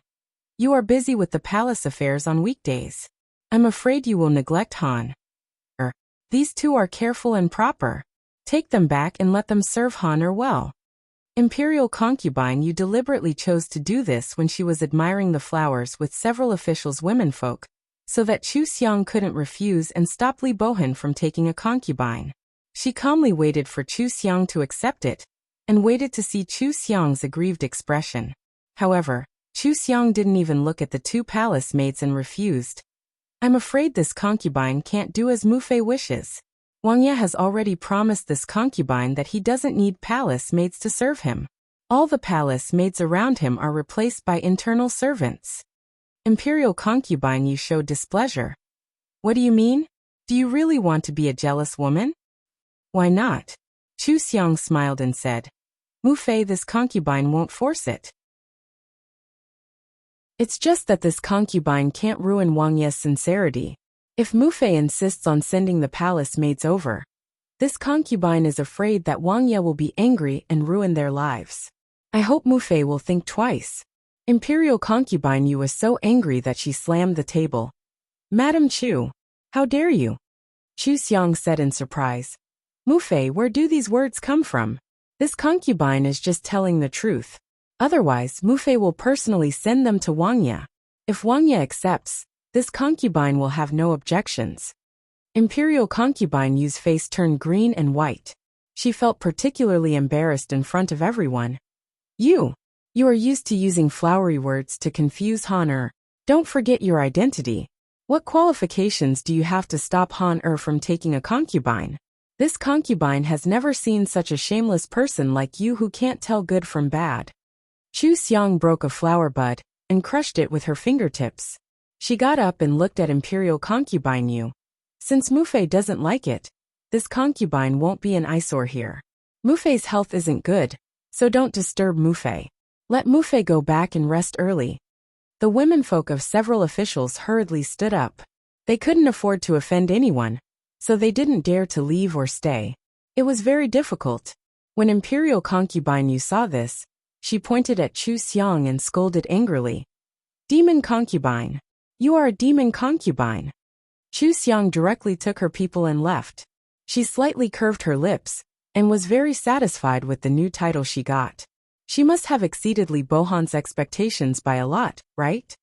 "You are busy with the palace affairs on weekdays. I'm afraid you will neglect Han. These 2 are careful and proper. Take them back and let them serve Han well." Imperial concubine Yu deliberately chose to do this when she was admiring the flowers with several officials' womenfolk, so that Chu Xiang couldn't refuse and stop Li Bohan from taking a concubine. She calmly waited for Chu Xiang to accept it, and waited to see Chu Xiang's aggrieved expression. However, Chu Xiang didn't even look at the 2 palace maids and refused. "I'm afraid this concubine can't do as Mu Fei wishes. Wang Ye has already promised this concubine that he doesn't need palace maids to serve him. All the palace maids around him are replaced by internal servants." Imperial concubine Yu showed displeasure. "What do you mean? Do you really want to be a jealous woman?" "Why not?" Chu Xiang smiled and said, "Mu Fei, this concubine won't force it. It's just that this concubine can't ruin Wang Ye's sincerity. If Mu Fei insists on sending the palace maids over, this concubine is afraid that Wang Ye will be angry and ruin their lives. I hope Mu Fei will think twice." Imperial concubine Yu was so angry that she slammed the table. "Madam Chu, how dare you?" Chu Xiang said in surprise. "Mu Fei, where do these words come from? This concubine is just telling the truth. Otherwise, Mu Fei will personally send them to Wang Ye. If Wang Ye accepts, this concubine will have no objections." Imperial concubine Yu's face turned green and white. She felt particularly embarrassed in front of everyone. You are used to using flowery words to confuse Han. Don't forget your identity. What qualifications do you have to stop Han from taking a concubine? This concubine has never seen such a shameless person like you who can't tell good from bad." Chu Xiang broke a flower bud and crushed it with her fingertips. She got up and looked at Imperial concubine Yu. "Since Mu Fei doesn't like it, this concubine won't be an eyesore here. Mu Fei's health isn't good, so don't disturb Mu Fei. Let Mu Fei go back and rest early." The womenfolk of several officials hurriedly stood up. They couldn't afford to offend anyone, so they didn't dare to leave or stay. It was very difficult. When Imperial concubine Yu saw this, she pointed at Chu Xiang and scolded angrily. "Demon concubine! You are a demon concubine." Chu Xiang directly took her people and left. She slightly curved her lips, and was very satisfied with the new title she got. She must have exceeded Li Bohan's expectations by a lot, right?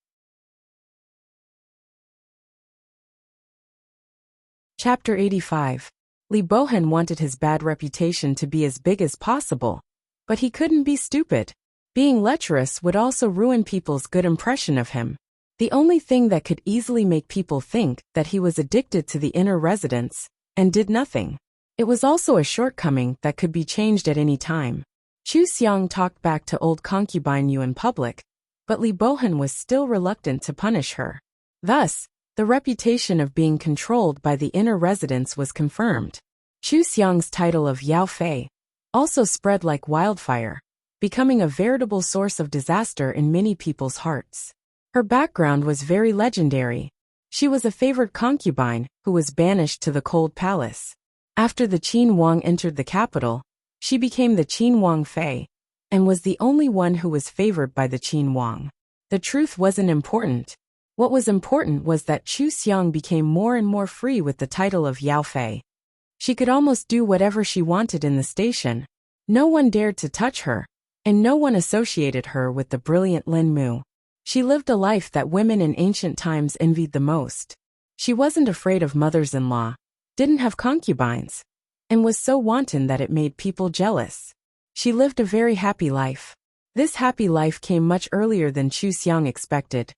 Chapter 85. Li Bohan wanted his bad reputation to be as big as possible, but he couldn't be stupid. Being lecherous would also ruin people's good impression of him. The only thing that could easily make people think that he was addicted to the inner residence and did nothing. It was also a shortcoming that could be changed at any time. Chu Xiang talked back to old concubine Yu in public, but Li Bohan was still reluctant to punish her. Thus, the reputation of being controlled by the inner residence was confirmed. Chu Xiang's title of Yao Fei also spread like wildfire, becoming a veritable source of disaster in many people's hearts. Her background was very legendary. She was a favored concubine who was banished to the cold palace. After the Qin Wang entered the capital, she became the Qin Wang Fei, and was the only one who was favored by the Qin Wang. The truth wasn't important. What was important was that Chu Xiang became more and more free with the title of Yao Fei. She could almost do whatever she wanted in the station. No one dared to touch her, and no one associated her with the brilliant Lin Mu. She lived a life that women in ancient times envied the most. She wasn't afraid of mothers-in-law, didn't have concubines, and was so wanton that it made people jealous. She lived a very happy life. This happy life came much earlier than Chu Xiang expected,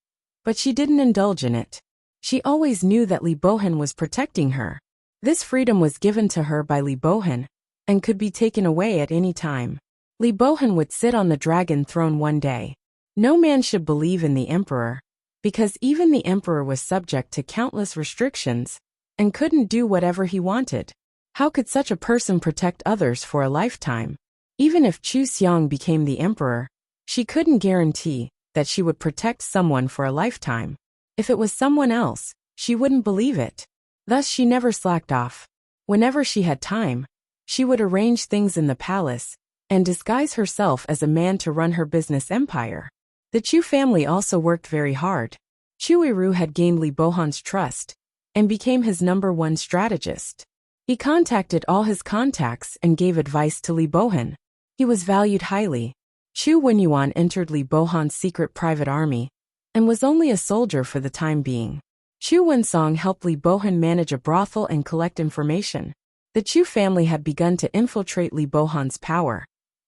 but she didn't indulge in it. She always knew that Li Bohan was protecting her. This freedom was given to her by Li Bohan, and could be taken away at any time. Li Bohan would sit on the dragon throne one day. No man should believe in the emperor, because even the emperor was subject to countless restrictions, and couldn't do whatever he wanted. How could such a person protect others for a lifetime? Even if Chu Xiang became the emperor, she couldn't guarantee that she would protect someone for a lifetime. If it was someone else, she wouldn't believe it. Thus she never slacked off. Whenever she had time, she would arrange things in the palace, and disguise herself as a man to run her business empire. The Chu family also worked very hard. Chu Yiru had gained Li Bohan's trust, and became his #1 strategist. He contacted all his contacts and gave advice to Li Bohan. He was valued highly. Chu Wenyuan entered Li Bohan's secret private army, and was only a soldier for the time being. Chu Wensong helped Li Bohan manage a brothel and collect information. The Chu family had begun to infiltrate Li Bohan's power,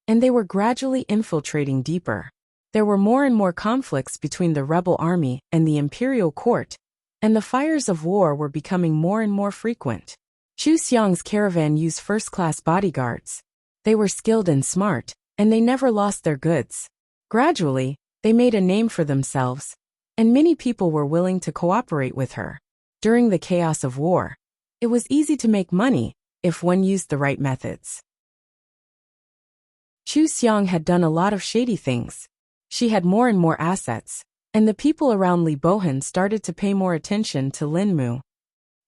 and they were gradually infiltrating deeper. There were more and more conflicts between the rebel army and the imperial court, and the fires of war were becoming more and more frequent. Chu Xiang's caravan used first-class bodyguards. They were skilled and smart, and they never lost their goods. Gradually, they made a name for themselves, and many people were willing to cooperate with her. During the chaos of war, it was easy to make money if one used the right methods. Chu Xiang had done a lot of shady things. She had more and more assets, and the people around Li Bohan started to pay more attention to Lin Mu.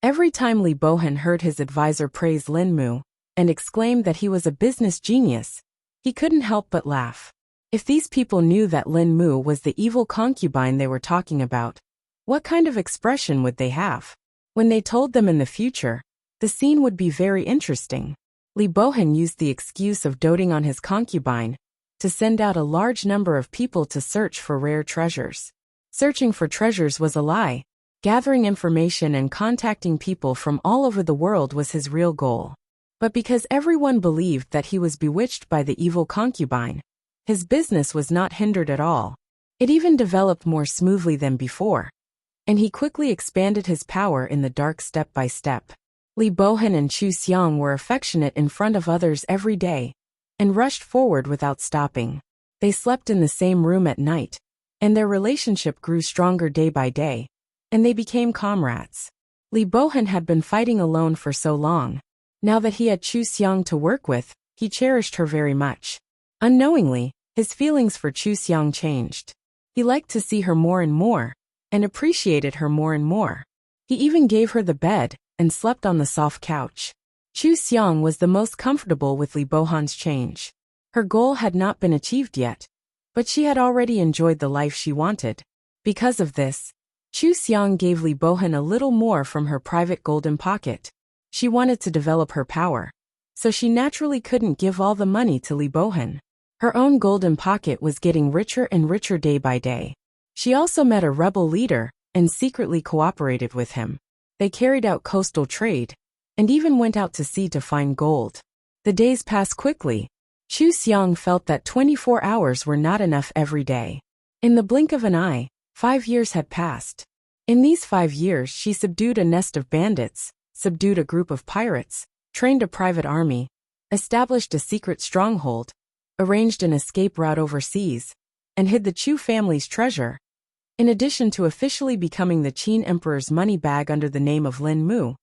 Every time Li Bohan heard his advisor praise Lin Mu and exclaimed that he was a business genius, he couldn't help but laugh. If these people knew that Lin Mu was the evil concubine they were talking about, what kind of expression would they have? When they told them in the future, the scene would be very interesting. Li Bohan used the excuse of doting on his concubine to send out a large number of people to search for rare treasures. Searching for treasures was a lie. Gathering information and contacting people from all over the world was his real goal. But because everyone believed that he was bewitched by the evil concubine, his business was not hindered at all. It even developed more smoothly than before, and he quickly expanded his power in the dark step by step. Li Bohan and Chu Xiang were affectionate in front of others every day, and rushed forward without stopping. They slept in the same room at night, and their relationship grew stronger day by day, and they became comrades. Li Bohan had been fighting alone for so long. Now that he had Chu Xiang to work with, he cherished her very much. Unknowingly, his feelings for Chu Xiang changed. He liked to see her more and more, and appreciated her more and more. He even gave her the bed, and slept on the soft couch. Chu Xiang was the most comfortable with Li Bohan's change. Her goal had not been achieved yet, but she had already enjoyed the life she wanted. Because of this, Chu Xiang gave Li Bohan a little more from her private golden pocket. She wanted to develop her power, so she naturally couldn't give all the money to Li Bohan. Her own golden pocket was getting richer and richer day by day. She also met a rebel leader and secretly cooperated with him. They carried out coastal trade, and even went out to sea to find gold. The days passed quickly. Chu Xiang felt that 24 hours were not enough every day. In the blink of an eye, 5 years had passed. In these 5 years she subdued a nest of bandits, subdued a group of pirates, trained a private army, established a secret stronghold, arranged an escape route overseas, and hid the Chu family's treasure. In addition to officially becoming the Qin Emperor's money bag under the name of Lin Mu,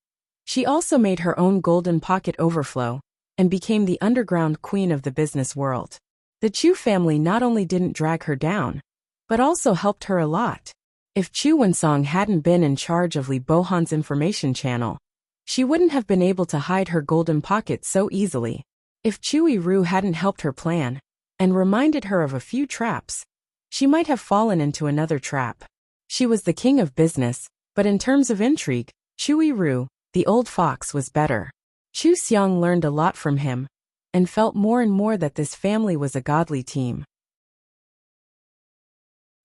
she also made her own golden pocket overflow and became the underground queen of the business world. The Chu family not only didn't drag her down, but also helped her a lot. If Chu Wensong hadn't been in charge of Li Bohan's information channel, she wouldn't have been able to hide her golden pocket so easily. If Chu Yiru hadn't helped her plan and reminded her of a few traps, she might have fallen into another trap. She was the king of business, but in terms of intrigue, Chu Yiru, the old fox, was better. Chu Xiang learned a lot from him and felt more and more that this family was a godly team.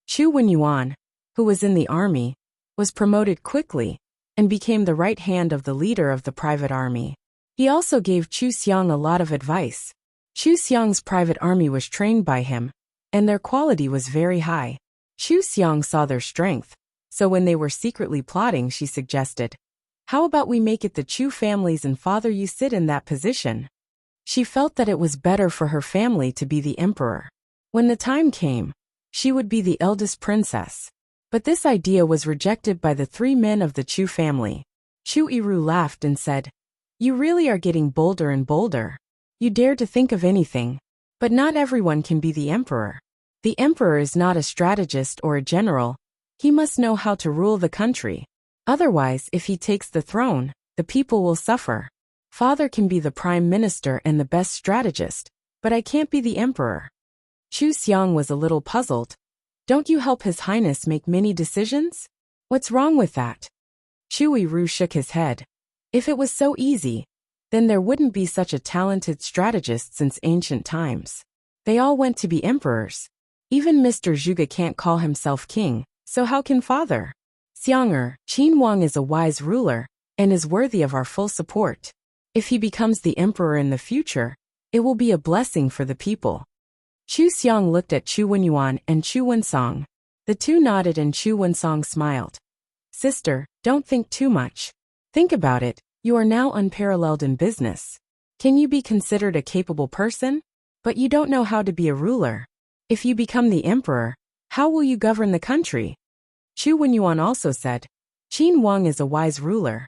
Chu Wenyuan, who was in the army, was promoted quickly and became the right hand of the leader of the private army. He also gave Chu Xiang a lot of advice. Chu Xiang's private army was trained by him, and their quality was very high. Chu Xiang saw their strength, so when they were secretly plotting, she suggested, "How about we make it the Chu families and father you sit in that position?" She felt that it was better for her family to be the emperor. When the time came, she would be the eldest princess. But this idea was rejected by the 3 men of the Chu family. Chu Yiru laughed and said, "You really are getting bolder and bolder. You dare to think of anything. But not everyone can be the emperor. The emperor is not a strategist or a general. He must know how to rule the country. Otherwise, if he takes the throne, the people will suffer. Father can be the prime minister and the best strategist, but I can't be the emperor." Chu Xiang was a little puzzled. "Don't you help His Highness make many decisions? What's wrong with that?" Chu Yiru shook his head. "If it was so easy, then there wouldn't be such a talented strategist since ancient times. They all went to be emperors. Even Mr. Zhuge can't call himself king, so how can father? Xiang'er, Qin Wang is a wise ruler and is worthy of our full support. If he becomes the emperor in the future, it will be a blessing for the people." Chu Xiang looked at Chu Wenyuan and Chu Wensong. The two nodded and Chu Wensong smiled. "Sister, don't think too much. Think about it, you are now unparalleled in business. Can you be considered a capable person? But you don't know how to be a ruler. If you become the emperor, how will you govern the country?" Chu Wenyuan also said, "Qin Wang is a wise ruler.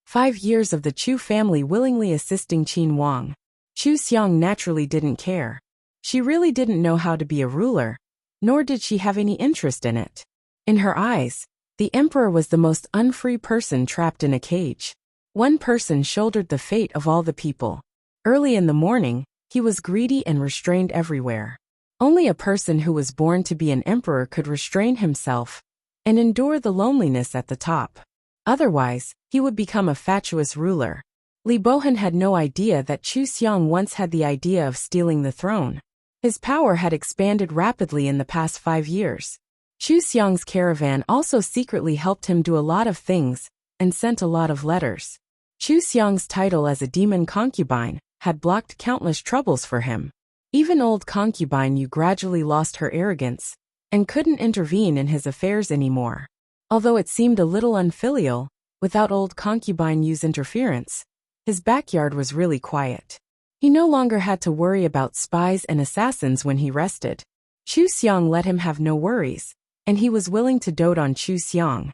5 years of the Chu family willingly assisting Qin Wang." Chu Xiang naturally didn't care. She really didn't know how to be a ruler, nor did she have any interest in it. In her eyes, the emperor was the most unfree person trapped in a cage. One person shouldered the fate of all the people. Early in the morning, he was greedy and restrained everywhere. Only a person who was born to be an emperor could restrain himself and endure the loneliness at the top. Otherwise, he would become a fatuous ruler. Li Bohan had no idea that Chu Xiang once had the idea of stealing the throne. His power had expanded rapidly in the past 5 years. Chu Xiang's caravan also secretly helped him do a lot of things and sent a lot of letters. Chu Xiang's title as a demon concubine had blocked countless troubles for him. Even old concubine Yu gradually lost her arrogance and couldn't intervene in his affairs anymore. Although it seemed a little unfilial, without old concubine Yu's interference, his backyard was really quiet. He no longer had to worry about spies and assassins when he rested. Chu Xiang let him have no worries, and he was willing to dote on Chu Xiang.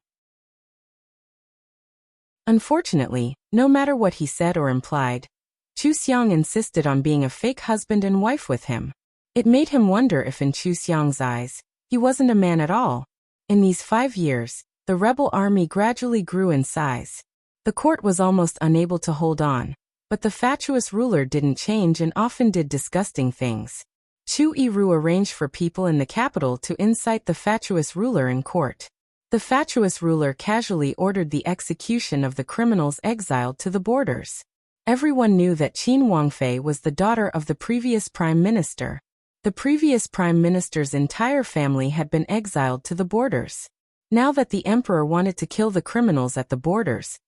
Unfortunately, no matter what he said or implied, Chu Xiang insisted on being a fake husband and wife with him. It made him wonder if in Chu Xiang's eyes, he wasn't a man at all. In these 5 years, the rebel army gradually grew in size. The court was almost unable to hold on, but the fatuous ruler didn't change and often did disgusting things. Chu Yiru arranged for people in the capital to incite the fatuous ruler in court. The fatuous ruler casually ordered the execution of the criminals exiled to the borders. Everyone knew that Qin Wangfei was the daughter of the previous prime minister. The previous prime minister's entire family had been exiled to the borders. Now that the emperor wanted to kill the criminals at the borders,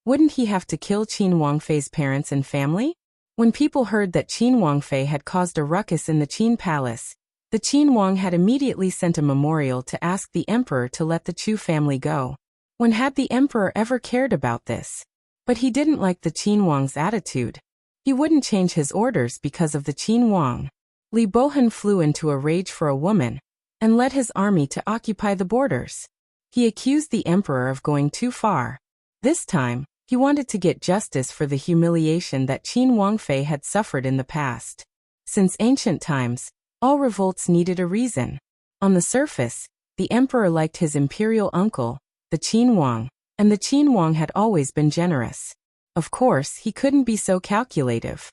Wouldn't he have to kill Qin Wangfei's parents and family? When people heard that Qin Wangfei had caused a ruckus in the Qin palace, the Qin Wang had immediately sent a memorial to ask the emperor to let the Chu family go. When had the emperor ever cared about this? But he didn't like the Qin Wang's attitude. He wouldn't change his orders because of the Qin Wang. Li Bohan flew into a rage for a woman and led his army to occupy the borders. He accused the emperor of going too far. This time, he wanted to get justice for the humiliation that Qin Wangfei had suffered in the past. Since ancient times, all revolts needed a reason. On the surface, the emperor liked his imperial uncle, the Qin Wang, and the Qin Wang had always been generous. Of course, he couldn't be so calculative.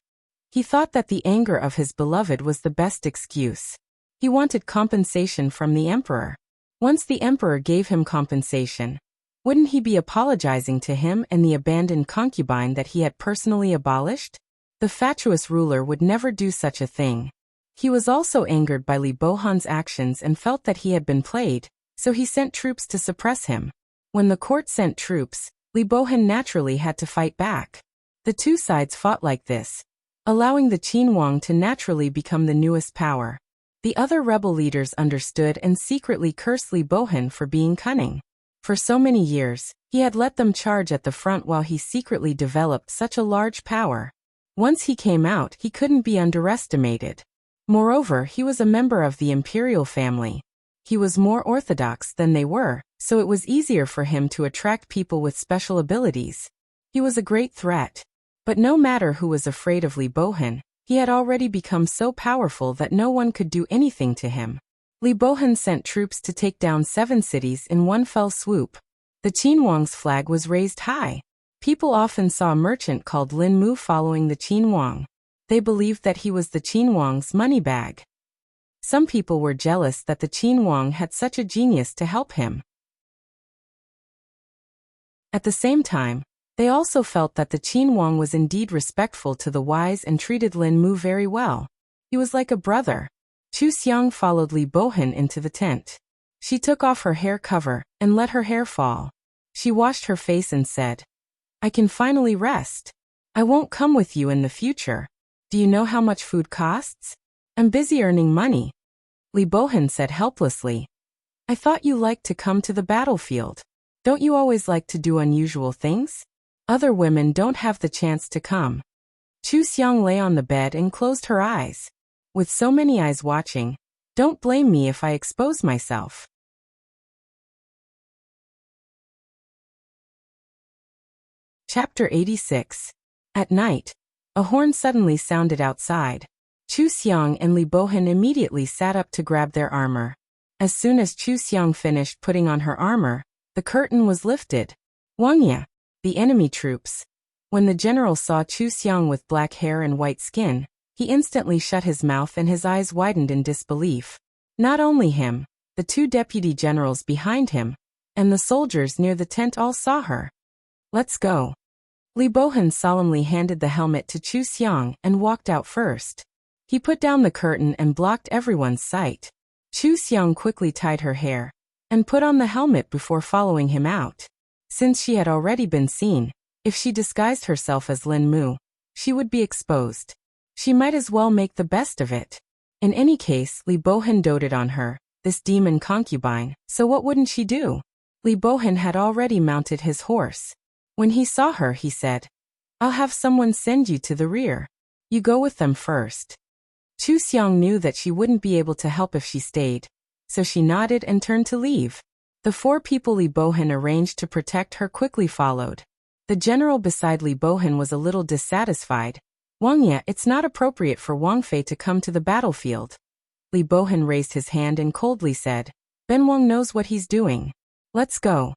He thought that the anger of his beloved was the best excuse. He wanted compensation from the emperor. Once the emperor gave him compensation, wouldn't he be apologizing to him and the abandoned concubine that he had personally abolished? The fatuous ruler would never do such a thing. He was also angered by Li Bohan's actions and felt that he had been played, so he sent troops to suppress him. When the court sent troops, Li Bohan naturally had to fight back. The two sides fought like this, allowing the Qin Wang to naturally become the newest power. The other rebel leaders understood and secretly cursed Li Bohan for being cunning. For so many years, he had let them charge at the front while he secretly developed such a large power. Once he came out, he couldn't be underestimated. Moreover, he was a member of the imperial family. He was more orthodox than they were, so it was easier for him to attract people with special abilities. He was a great threat. But no matter who was afraid of Li Bohan, he had already become so powerful that no one could do anything to him. Li Bohan sent troops to take down 7 cities in one fell swoop. The Qin Wang's flag was raised high. People often saw a merchant called Lin Mu following the Qin Wang. They believed that he was the Qin Wang's money bag. Some people were jealous that the Qin Wang had such a genius to help him. At the same time, they also felt that the Qin Wang was indeed respectful to the wise and treated Lin Mu very well. He was like a brother. Chu Xiang followed Li Bohan into the tent. She took off her hair cover and let her hair fall. She washed her face and said, "I can finally rest. I won't come with you in the future. Do you know how much food costs? I'm busy earning money." Li Bohan said helplessly, "I thought you liked to come to the battlefield. Don't you always like to do unusual things? Other women don't have the chance to come." Chu Xiang lay on the bed and closed her eyes. With so many eyes watching, don't blame me if I expose myself. Chapter 86. At night, a horn suddenly sounded outside. Chu Xiang and Li Bohan immediately sat up to grab their armor. As soon as Chu Xiang finished putting on her armor, the curtain was lifted. Wangya, the enemy troops. When the general saw Chu Xiang with black hair and white skin, he instantly shut his mouth and his eyes widened in disbelief. Not only him, the 2 deputy generals behind him, and the soldiers near the tent all saw her. "Let's go." Li Bohan solemnly handed the helmet to Chu Xiang and walked out first. He put down the curtain and blocked everyone's sight. Chu Xiang quickly tied her hair and put on the helmet before following him out. Since she had already been seen, if she disguised herself as Lin Mu, she would be exposed. She might as well make the best of it. In any case, Li Bohan doted on her, this demon concubine, so what wouldn't she do? Li Bohan had already mounted his horse. When he saw her, he said, "I'll have someone send you to the rear. You go with them first." Chu Xiang knew that she wouldn't be able to help if she stayed, so she nodded and turned to leave. The 4 people Li Bohan arranged to protect her quickly followed. The general beside Li Bohan was a little dissatisfied. "Wangya, it's not appropriate for Wangfei to come to the battlefield." Li Bohan raised his hand and coldly said, "Ben Wang knows what he's doing. Let's go."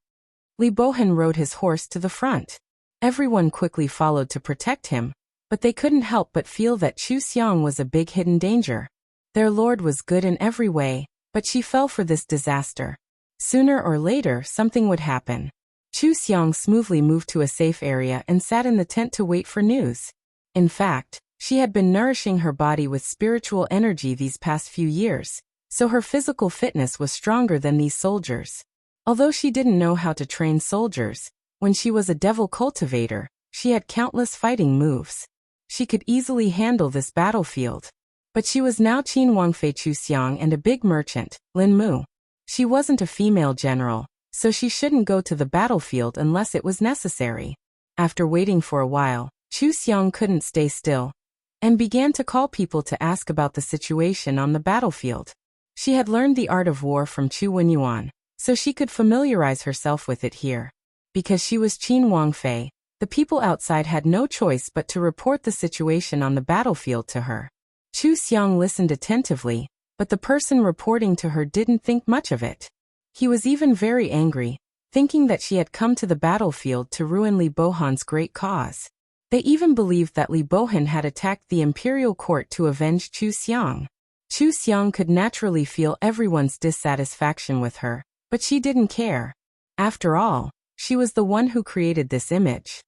Li Bohan rode his horse to the front. Everyone quickly followed to protect him, but they couldn't help but feel that Chu Xiang was a big hidden danger. Their lord was good in every way, but she fell for this disaster. Sooner or later, something would happen. Chu Xiang smoothly moved to a safe area and sat in the tent to wait for news. In fact, she had been nourishing her body with spiritual energy these past few years, so her physical fitness was stronger than these soldiers. Although she didn't know how to train soldiers, When she was a devil cultivator, she had countless fighting moves. She could easily handle this battlefield. But she was now Qin Wangfei Chu Xiang and a big merchant, Lin Mu. She wasn't a female general, so she shouldn't go to the battlefield unless it was necessary. After waiting for a while, Chu Xiang couldn't stay still and began to call people to ask about the situation on the battlefield. She had learned the art of war from Chu Wenyuan, so she could familiarize herself with it here. Because she was Qin Wangfei, the people outside had no choice but to report the situation on the battlefield to her. Chu Xiang listened attentively, but the person reporting to her didn't think much of it. He was even very angry, thinking that she had come to the battlefield to ruin Li Bohan's great cause. They even believed that Li Bohan had attacked the imperial court to avenge Chu Xiang. Chu Xiang could naturally feel everyone's dissatisfaction with her, but she didn't care. After all, she was the one who created this image.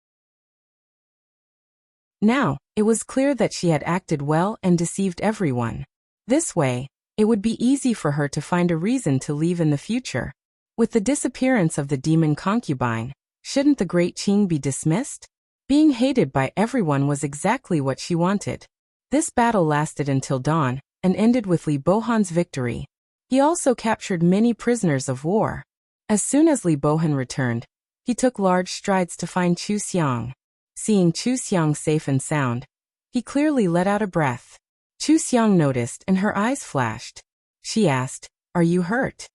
Now, it was clear that she had acted well and deceived everyone. This way, it would be easy for her to find a reason to leave in the future. With the disappearance of the demon concubine, shouldn't the great Qing be dismissed? Being hated by everyone was exactly what she wanted. This battle lasted until dawn, and ended with Li Bohan's victory. He also captured many prisoners of war. As soon as Li Bohan returned, he took large strides to find Chu Xiang. Seeing Chu Xiang safe and sound, he clearly let out a breath. Chu Xiang noticed and her eyes flashed. She asked, "Are you hurt?"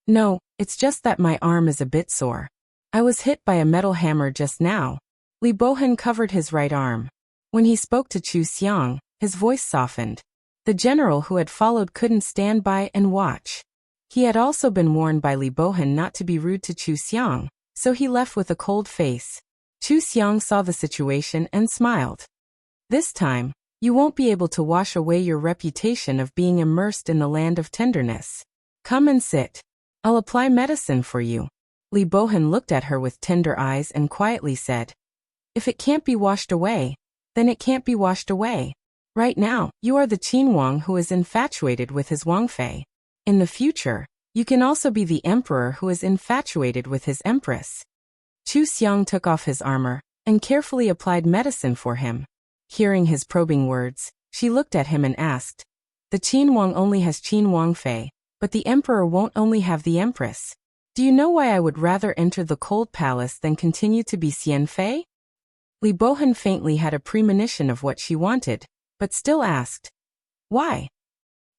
"No, it's just that my arm is a bit sore. I was hit by a metal hammer just now." Li Bohan covered his right arm. When he spoke to Chu Xiang, his voice softened. The general who had followed couldn't stand by and watch. He had also been warned by Li Bohan not to be rude to Chu Xiang, so he left with a cold face. Chu Xiang saw the situation and smiled. "This time, you won't be able to wash away your reputation of being immersed in the land of tenderness. Come and sit. I'll apply medicine for you." Li Bohan looked at her with tender eyes and quietly said, "If it can't be washed away, then it can't be washed away. Right now, you are the Qin Wang who is infatuated with his Wangfei. In the future, you can also be the emperor who is infatuated with his empress." Chu Xiang took off his armor and carefully applied medicine for him. Hearing his probing words, she looked at him and asked, "The Qin Wang only has Qin Wangfei, but the emperor won't only have the empress. Do you know why I would rather enter the cold palace than continue to be Xianfei?" Li Bohan faintly had a premonition of what she wanted, but still asked, "Why?"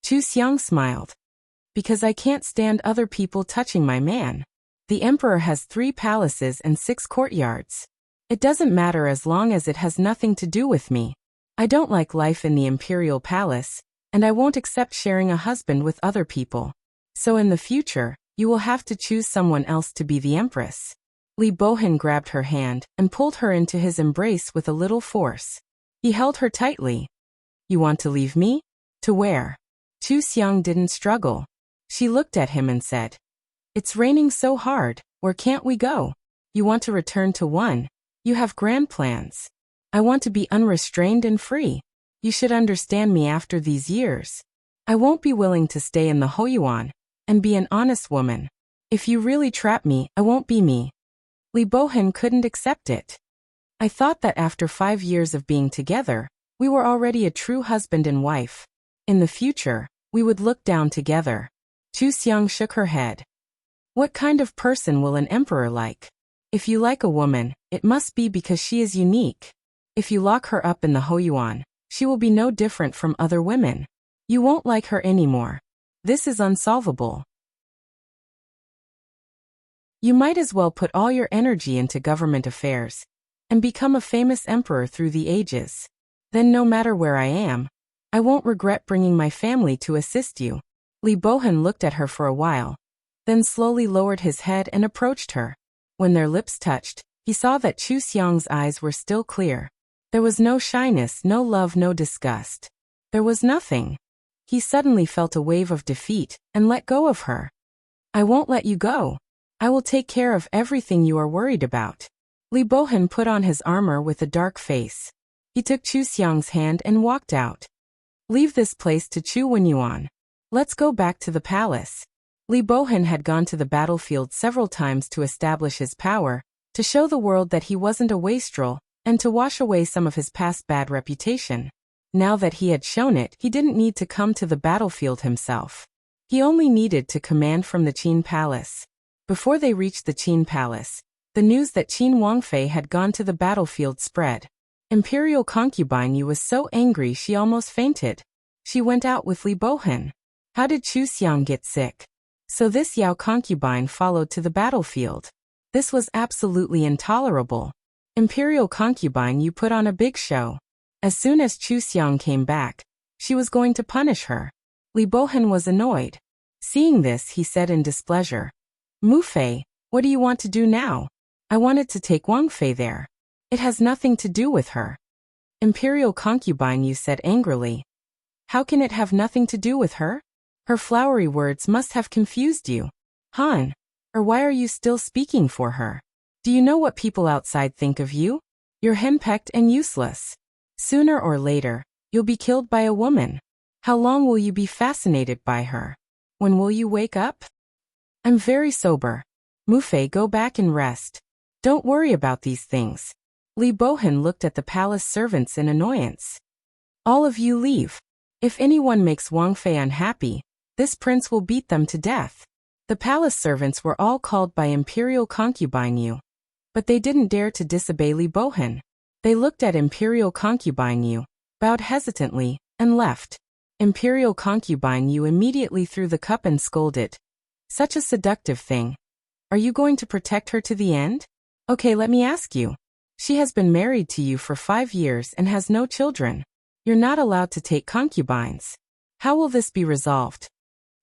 Chu Xiang smiled. "Because I can't stand other people touching my man. The emperor has 3 palaces and 6 courtyards. It doesn't matter as long as it has nothing to do with me. I don't like life in the imperial palace, and I won't accept sharing a husband with other people. So in the future, you will have to choose someone else to be the empress." Li Bohan grabbed her hand and pulled her into his embrace with a little force. He held her tightly. "You want to leave me? To where?" Chu Xiang didn't struggle. She looked at him and said, "It's raining so hard, where can't we go? You want to return to one. You have grand plans. I want to be unrestrained and free. You should understand me after these years. I won't be willing to stay in the Hoyuan and be an honest woman. If you really trap me, I won't be me." Li Bohan couldn't accept it. "I thought that after 5 years of being together, we were already a true husband and wife. In the future, we would look down together." Chu Xiang shook her head. "What kind of person will an emperor like? If you like a woman, it must be because she is unique. If you lock her up in the Hoyuan, she will be no different from other women. You won't like her anymore. This is unsolvable. You might as well put all your energy into government affairs and become a famous emperor through the ages. Then no matter where I am, I won't regret bringing my family to assist you." Li Bohan looked at her for a while, then slowly lowered his head and approached her. When their lips touched, he saw that Chu Xiang's eyes were still clear. There was no shyness, no love, no disgust. There was nothing. He suddenly felt a wave of defeat and let go of her. "I won't let you go. I will take care of everything you are worried about." Li Bohan put on his armor with a dark face. He took Chu Xiang's hand and walked out. "Leave this place to Chu Wenyuan. Let's go back to the palace." Li Bohan had gone to the battlefield several times to establish his power, to show the world that he wasn't a wastrel, and to wash away some of his past bad reputation. Now that he had shown it, he didn't need to come to the battlefield himself. He only needed to command from the Qin Palace. Before they reached the Qin Palace, the news that Qin Wangfei had gone to the battlefield spread. Imperial concubine Yu was so angry she almost fainted. She went out with Li Bohan. How did Chu Xiang get sick? So this Yao concubine followed to the battlefield. This was absolutely intolerable. Imperial concubine Yu put on a big show. As soon as Chu Xiang came back, she was going to punish her. Li Bohan was annoyed. Seeing this, he said in displeasure, "Mu Fei, what do you want to do now? I wanted to take Wang Fei there. It has nothing to do with her." Imperial concubine Yu said angrily, "How can it have nothing to do with her? Her flowery words must have confused you. Han, or why are you still speaking for her? Do you know what people outside think of you? You're henpecked and useless. Sooner or later, you'll be killed by a woman. How long will you be fascinated by her? When will you wake up? I'm very sober. Mu Fei, go back and rest. Don't worry about these things." Li Bohan looked at the palace servants in annoyance. "All of you leave. If anyone makes Wang Fei unhappy, this prince will beat them to death." The palace servants were all called by Imperial concubine Yu. But they didn't dare to disobey Li Bohan. They looked at Imperial concubine Yu, bowed hesitantly, and left. Imperial concubine Yu immediately threw the cup and scolded. "Such a seductive thing. Are you going to protect her to the end? Okay, let me ask you. She has been married to you for 5 years and has no children. You're not allowed to take concubines. How will this be resolved?"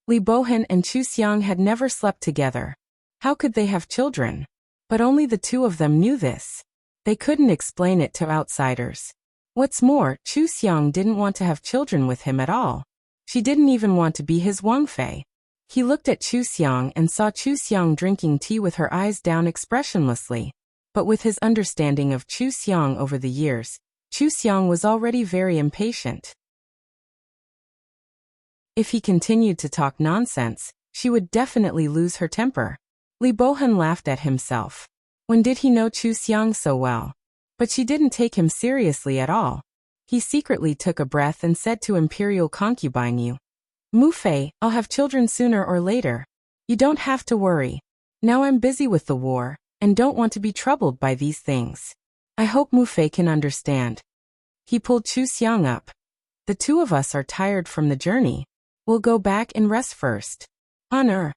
Li Bohan and Chu Xiang had never slept together. How could they have children? But only the two of them knew this. They couldn't explain it to outsiders. What's more, Chu Xiang didn't want to have children with him at all. She didn't even want to be his Wang Fei. He looked at Chu Xiang and saw Chu Xiang drinking tea with her eyes down expressionlessly. But with his understanding of Chu Xiang over the years, Chu Xiang was already very impatient. If he continued to talk nonsense, she would definitely lose her temper. Li Bohan laughed at himself. When did he know Chu Xiang so well? But she didn't take him seriously at all. He secretly took a breath and said to Imperial concubine Yu, "Mu Fei, I'll have children sooner or later. You don't have to worry. Now I'm busy with the war, and don't want to be troubled by these things. I hope Mu Fei can understand." He pulled Chu Xiang up. "The two of us are tired from the journey. We'll go back and rest first." "Honor."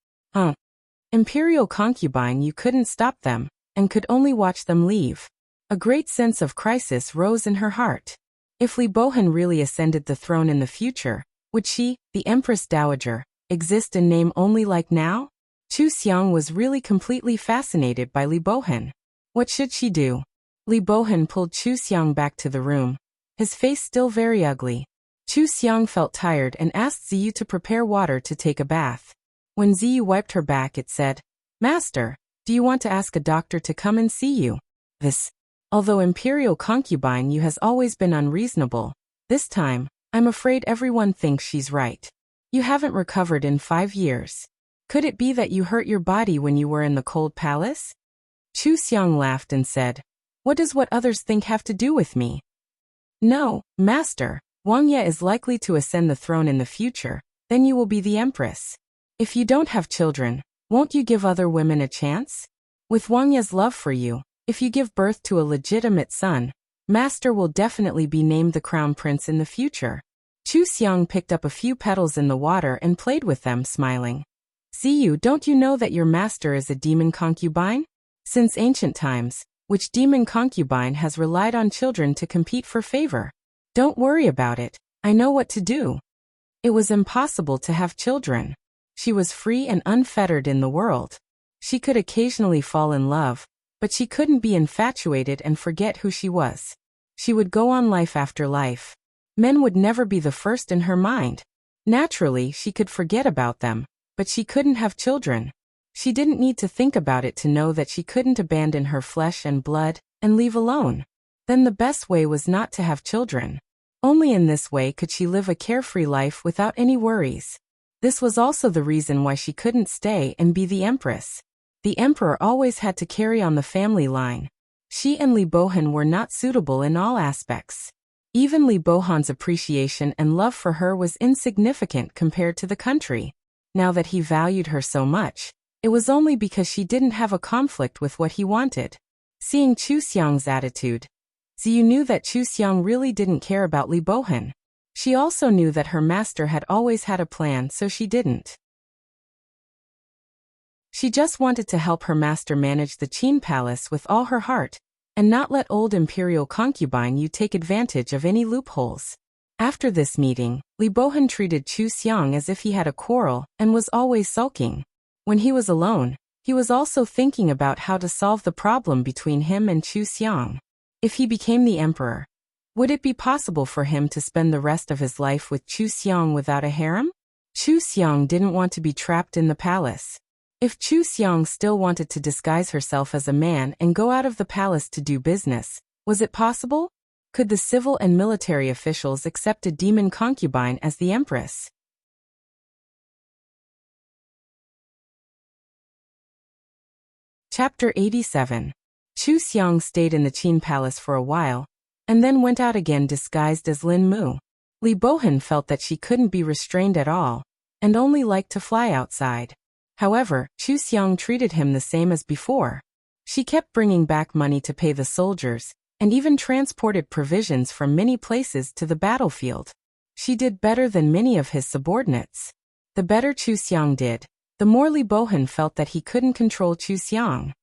Imperial concubine Yu couldn't stop them, and could only watch them leave. A great sense of crisis rose in her heart. If Li Bohan really ascended the throne in the future, would she, the Empress Dowager, exist in name only like now? Chu Xiang was really completely fascinated by Li Bohan. What should she do? Li Bohan pulled Chu Xiang back to the room, his face still very ugly. Chu Xiang felt tired and asked Ziyu to prepare water to take a bath. When Ziyu wiped her back, it said, "Master, do you want to ask a doctor to come and see you?" Although Imperial concubine Yu has always been unreasonable, this time, I'm afraid everyone thinks she's right. You haven't recovered in 5 years. Could it be that you hurt your body when you were in the cold palace? Chu Xiang laughed and said, "What does what others think have to do with me?" "No, Master, Wang Ye is likely to ascend the throne in the future, then you will be the empress. If you don't have children, won't you give other women a chance? With Wang Ye's love for you, if you give birth to a legitimate son, Master will definitely be named the crown prince in the future." Chu Xiang picked up a few petals in the water and played with them, smiling. "Ziyu, don't you know that your master is a demon concubine? Since ancient times, which demon concubine has relied on children to compete for favor? Don't worry about it, I know what to do." It was impossible to have children. She was free and unfettered in the world. She could occasionally fall in love, but she couldn't be infatuated and forget who she was. She would go on life after life. Men would never be the first in her mind. Naturally, she could forget about them, but she couldn't have children. She didn't need to think about it to know that she couldn't abandon her flesh and blood and leave alone. Then the best way was not to have children. Only in this way could she live a carefree life without any worries. This was also the reason why she couldn't stay and be the empress. The emperor always had to carry on the family line. She and Li Bohan were not suitable in all aspects. Even Li Bohan's appreciation and love for her was insignificant compared to the country. Now that he valued her so much, it was only because she didn't have a conflict with what he wanted. Seeing Chu Xiang's attitude, Ziyu knew that Chu Xiang really didn't care about Li Bohan. She also knew that her master had always had a plan, so she didn't. She just wanted to help her master manage the Qin palace with all her heart, and not let old imperial concubine Yu take advantage of any loopholes. After this meeting, Li Bohan treated Chu Xiang as if he had a quarrel and was always sulking. When he was alone, he was also thinking about how to solve the problem between him and Chu Xiang. If he became the emperor, would it be possible for him to spend the rest of his life with Chu Xiang without a harem? Chu Xiang didn't want to be trapped in the palace. If Chu Xiang still wanted to disguise herself as a man and go out of the palace to do business, was it possible? Could the civil and military officials accept a demon concubine as the empress? Chapter 87. Chu Xiang stayed in the Qin palace for a while, and then went out again disguised as Lin Mu. Li Bohan felt that she couldn't be restrained at all, and only liked to fly outside. However, Chu Xiang treated him the same as before. She kept bringing back money to pay the soldiers, and even transported provisions from many places to the battlefield. She did better than many of his subordinates. The better Chu Xiang did, the more Li Bohan felt that he couldn't control Chu Xiang.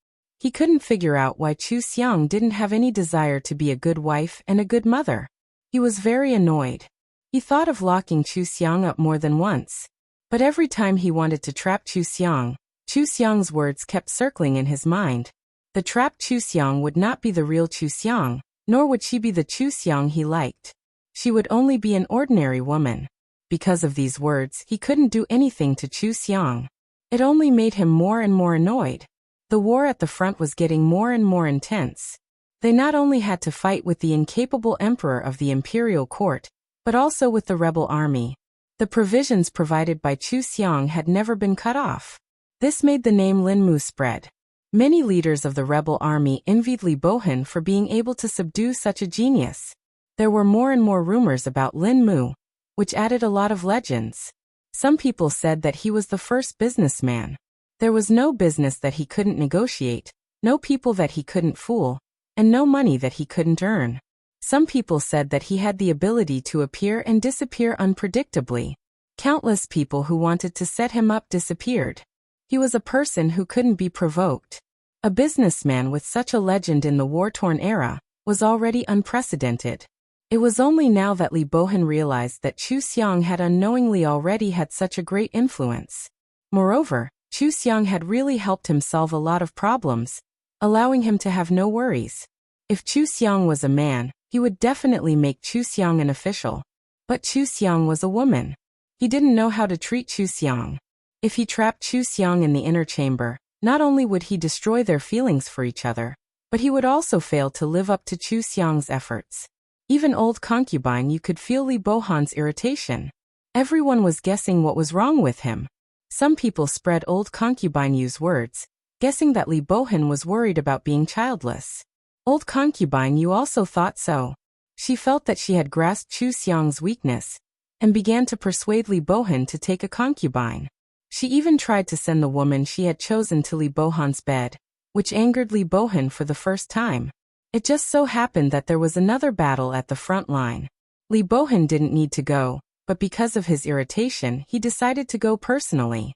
He couldn't figure out why Chu Xiang didn't have any desire to be a good wife and a good mother. He was very annoyed. He thought of locking Chu Xiang up more than once. But every time he wanted to trap Chu Xiang's words kept circling in his mind. The trapped Chu Xiang would not be the real Chu Xiang, nor would she be the Chu Xiang he liked. She would only be an ordinary woman. Because of these words, he couldn't do anything to Chu Xiang. It only made him more and more annoyed. The war at the front was getting more and more intense. They not only had to fight with the incapable emperor of the imperial court, but also with the rebel army. The provisions provided by Chu Xiang had never been cut off. This made the name Lin Mu spread. Many leaders of the rebel army envied Li Bohan for being able to subdue such a genius. There were more and more rumors about Lin Mu, which added a lot of legends. Some people said that he was the first businessman. There was no business that he couldn't negotiate, no people that he couldn't fool, and no money that he couldn't earn. Some people said that he had the ability to appear and disappear unpredictably. Countless people who wanted to set him up disappeared. He was a person who couldn't be provoked. A businessman with such a legend in the war-torn era was already unprecedented. It was only now that Li Bohan realized that Chu Xiang had unknowingly already had such a great influence. Moreover, Chu Xiang had really helped him solve a lot of problems, allowing him to have no worries. If Chu Xiang was a man, he would definitely make Chu Xiang an official. But Chu Xiang was a woman. He didn't know how to treat Chu Xiang. If he trapped Chu Xiang in the inner chamber, not only would he destroy their feelings for each other, but he would also fail to live up to Chu Xiang's efforts. Even old concubine Yu could feel Li Bohan's irritation. Everyone was guessing what was wrong with him. Some people spread old concubine Yu's words, guessing that Li Bohan was worried about being childless. Old concubine Yu also thought so. She felt that she had grasped Chu Xiang's weakness, and began to persuade Li Bohan to take a concubine. She even tried to send the woman she had chosen to Li Bohan's bed, which angered Li Bohan for the first time. It just so happened that there was another battle at the front line. Li Bohan didn't need to go, but because of his irritation, he decided to go personally.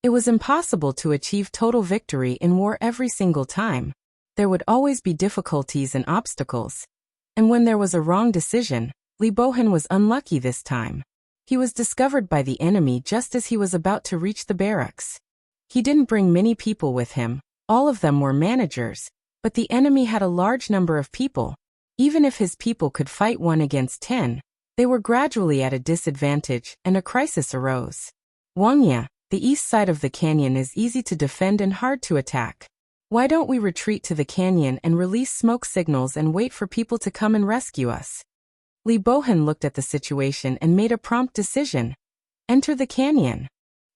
It was impossible to achieve total victory in war every single time. There would always be difficulties and obstacles. And when there was a wrong decision, Li Bohan was unlucky this time. He was discovered by the enemy just as he was about to reach the barracks. He didn't bring many people with him. All of them were managers, but the enemy had a large number of people. Even if his people could fight 1 against 10, they were gradually at a disadvantage, and a crisis arose. Wangya, the east side of the canyon is easy to defend and hard to attack. Why don't we retreat to the canyon and release smoke signals and wait for people to come and rescue us? Li Bohan looked at the situation and made a prompt decision. Enter the canyon.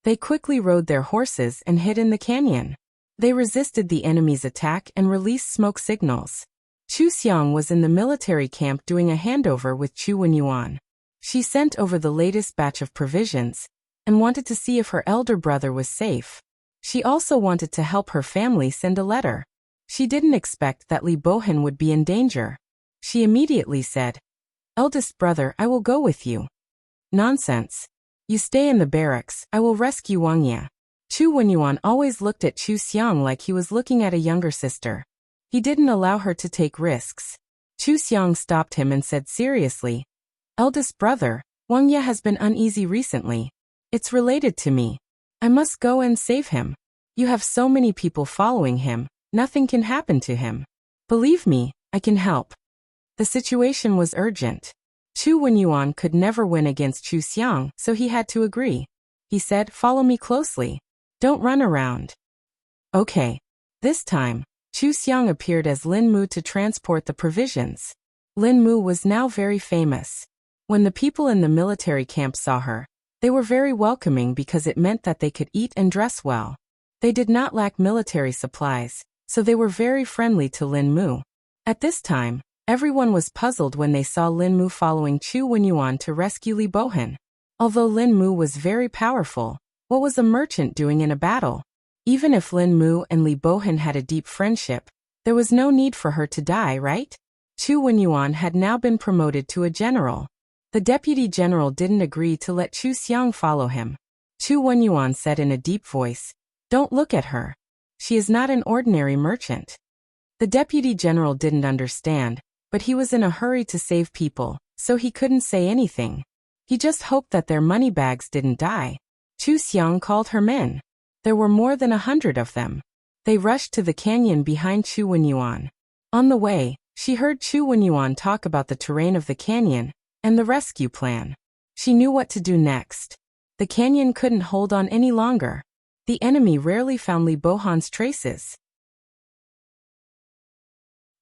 They quickly rode their horses and hid in the canyon. They resisted the enemy's attack and released smoke signals. Chu Xiang was in the military camp doing a handover with Chu Wenyuan. She sent over the latest batch of provisions and wanted to see if her elder brother was safe. She also wanted to help her family send a letter. She didn't expect that Li Bohan would be in danger. She immediately said, "Eldest brother, I will go with you." "Nonsense. You stay in the barracks, I will rescue Wang Ye." Chu Wenyuan always looked at Chu Xiang like he was looking at a younger sister. He didn't allow her to take risks. Chu Xiang stopped him and said seriously, "Eldest brother, Wang Ye has been uneasy recently. It's related to me. I must go and save him. You have so many people following him, nothing can happen to him. Believe me, I can help." The situation was urgent. Chu Wenyuan could never win against Chu Xiang, so he had to agree. He said, "Follow me closely. Don't run around." Okay. This time, Chu Xiang appeared as Lin Mu to transport the provisions. Lin Mu was now very famous. When the people in the military camp saw her, they were very welcoming because it meant that they could eat and dress well. They did not lack military supplies, so they were very friendly to Lin Mu. At this time, everyone was puzzled when they saw Lin Mu following Chu Wenyuan to rescue Li Bohan. Although Lin Mu was very powerful, what was a merchant doing in a battle? Even if Lin Mu and Li Bohan had a deep friendship, there was no need for her to die, right? Chu Wenyuan had now been promoted to a general. The deputy general didn't agree to let Chu Xiang follow him. Chu Wenyuan said in a deep voice, "Don't look at her. She is not an ordinary merchant." The deputy general didn't understand, but he was in a hurry to save people, so he couldn't say anything. He just hoped that their money bags didn't die. Chu Xiang called her men. There were more than 100 of them. They rushed to the canyon behind Chu Wenyuan. On the way, she heard Chu Wenyuan talk about the terrain of the canyon and the rescue plan. She knew what to do next. The canyon couldn't hold on any longer. The enemy rarely found Li Bohan's traces.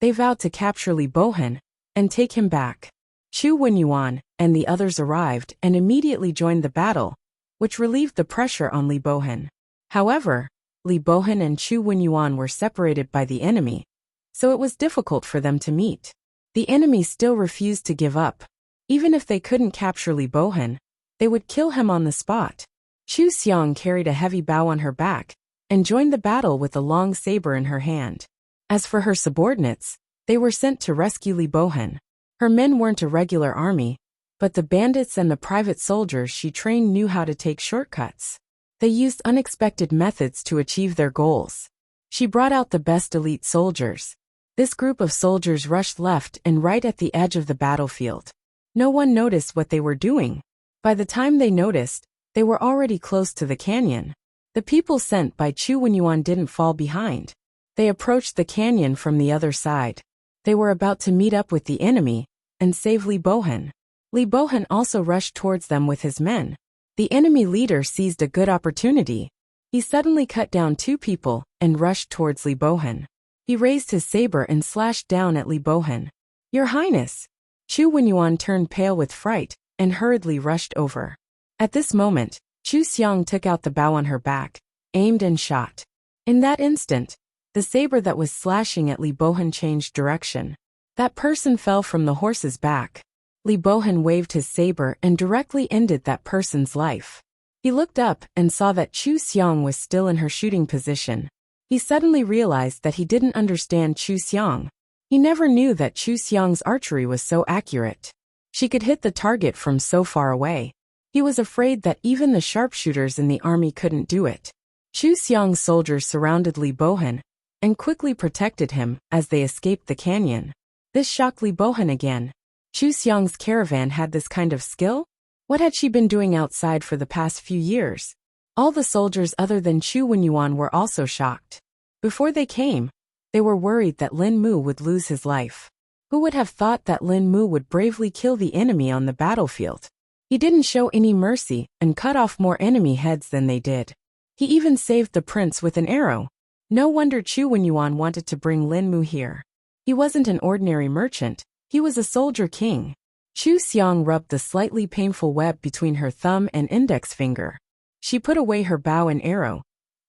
They vowed to capture Li Bohan and take him back. Chu Wenyuan and the others arrived and immediately joined the battle, which relieved the pressure on Li Bohan. However, Li Bohan and Chu Wenyuan were separated by the enemy, so it was difficult for them to meet. The enemy still refused to give up. Even if they couldn't capture Li Bohan, they would kill him on the spot. Chu Xiang carried a heavy bow on her back and joined the battle with a long saber in her hand. As for her subordinates, they were sent to rescue Li Bohan. Her men weren't a regular army, but the bandits and the private soldiers she trained knew how to take shortcuts. They used unexpected methods to achieve their goals. She brought out the best elite soldiers. This group of soldiers rushed left and right at the edge of the battlefield. No one noticed what they were doing. By the time they noticed, they were already close to the canyon. The people sent by Chu Wenyuan didn't fall behind. They approached the canyon from the other side. They were about to meet up with the enemy and save Li Bohan. Li Bohan also rushed towards them with his men. The enemy leader seized a good opportunity. He suddenly cut down 2 people and rushed towards Li Bohan. He raised his saber and slashed down at Li Bohan. "Your Highness!" Chu Wenyuan turned pale with fright and hurriedly rushed over. At this moment, Chu Xiang took out the bow on her back, aimed and shot. In that instant, the saber that was slashing at Li Bohan changed direction. That person fell from the horse's back. Li Bohan waved his saber and directly ended that person's life. He looked up and saw that Chu Xiang was still in her shooting position. He suddenly realized that he didn't understand Chu Xiang. He never knew that Chu Xiang's archery was so accurate. She could hit the target from so far away. He was afraid that even the sharpshooters in the army couldn't do it. Chu Xiang's soldiers surrounded Li Bohan and quickly protected him as they escaped the canyon. This shocked Li Bohan again. Chu Xiang's caravan had this kind of skill? What had she been doing outside for the past few years? All the soldiers other than Chu Wenyuan were also shocked. Before they came, they were worried that Lin Mu would lose his life. Who would have thought that Lin Mu would bravely kill the enemy on the battlefield? He didn't show any mercy and cut off more enemy heads than they did. He even saved the prince with an arrow. No wonder Chu Wenyuan wanted to bring Lin Mu here. He wasn't an ordinary merchant. He was a soldier king. Chu Xiang rubbed the slightly painful web between her thumb and index finger. She put away her bow and arrow,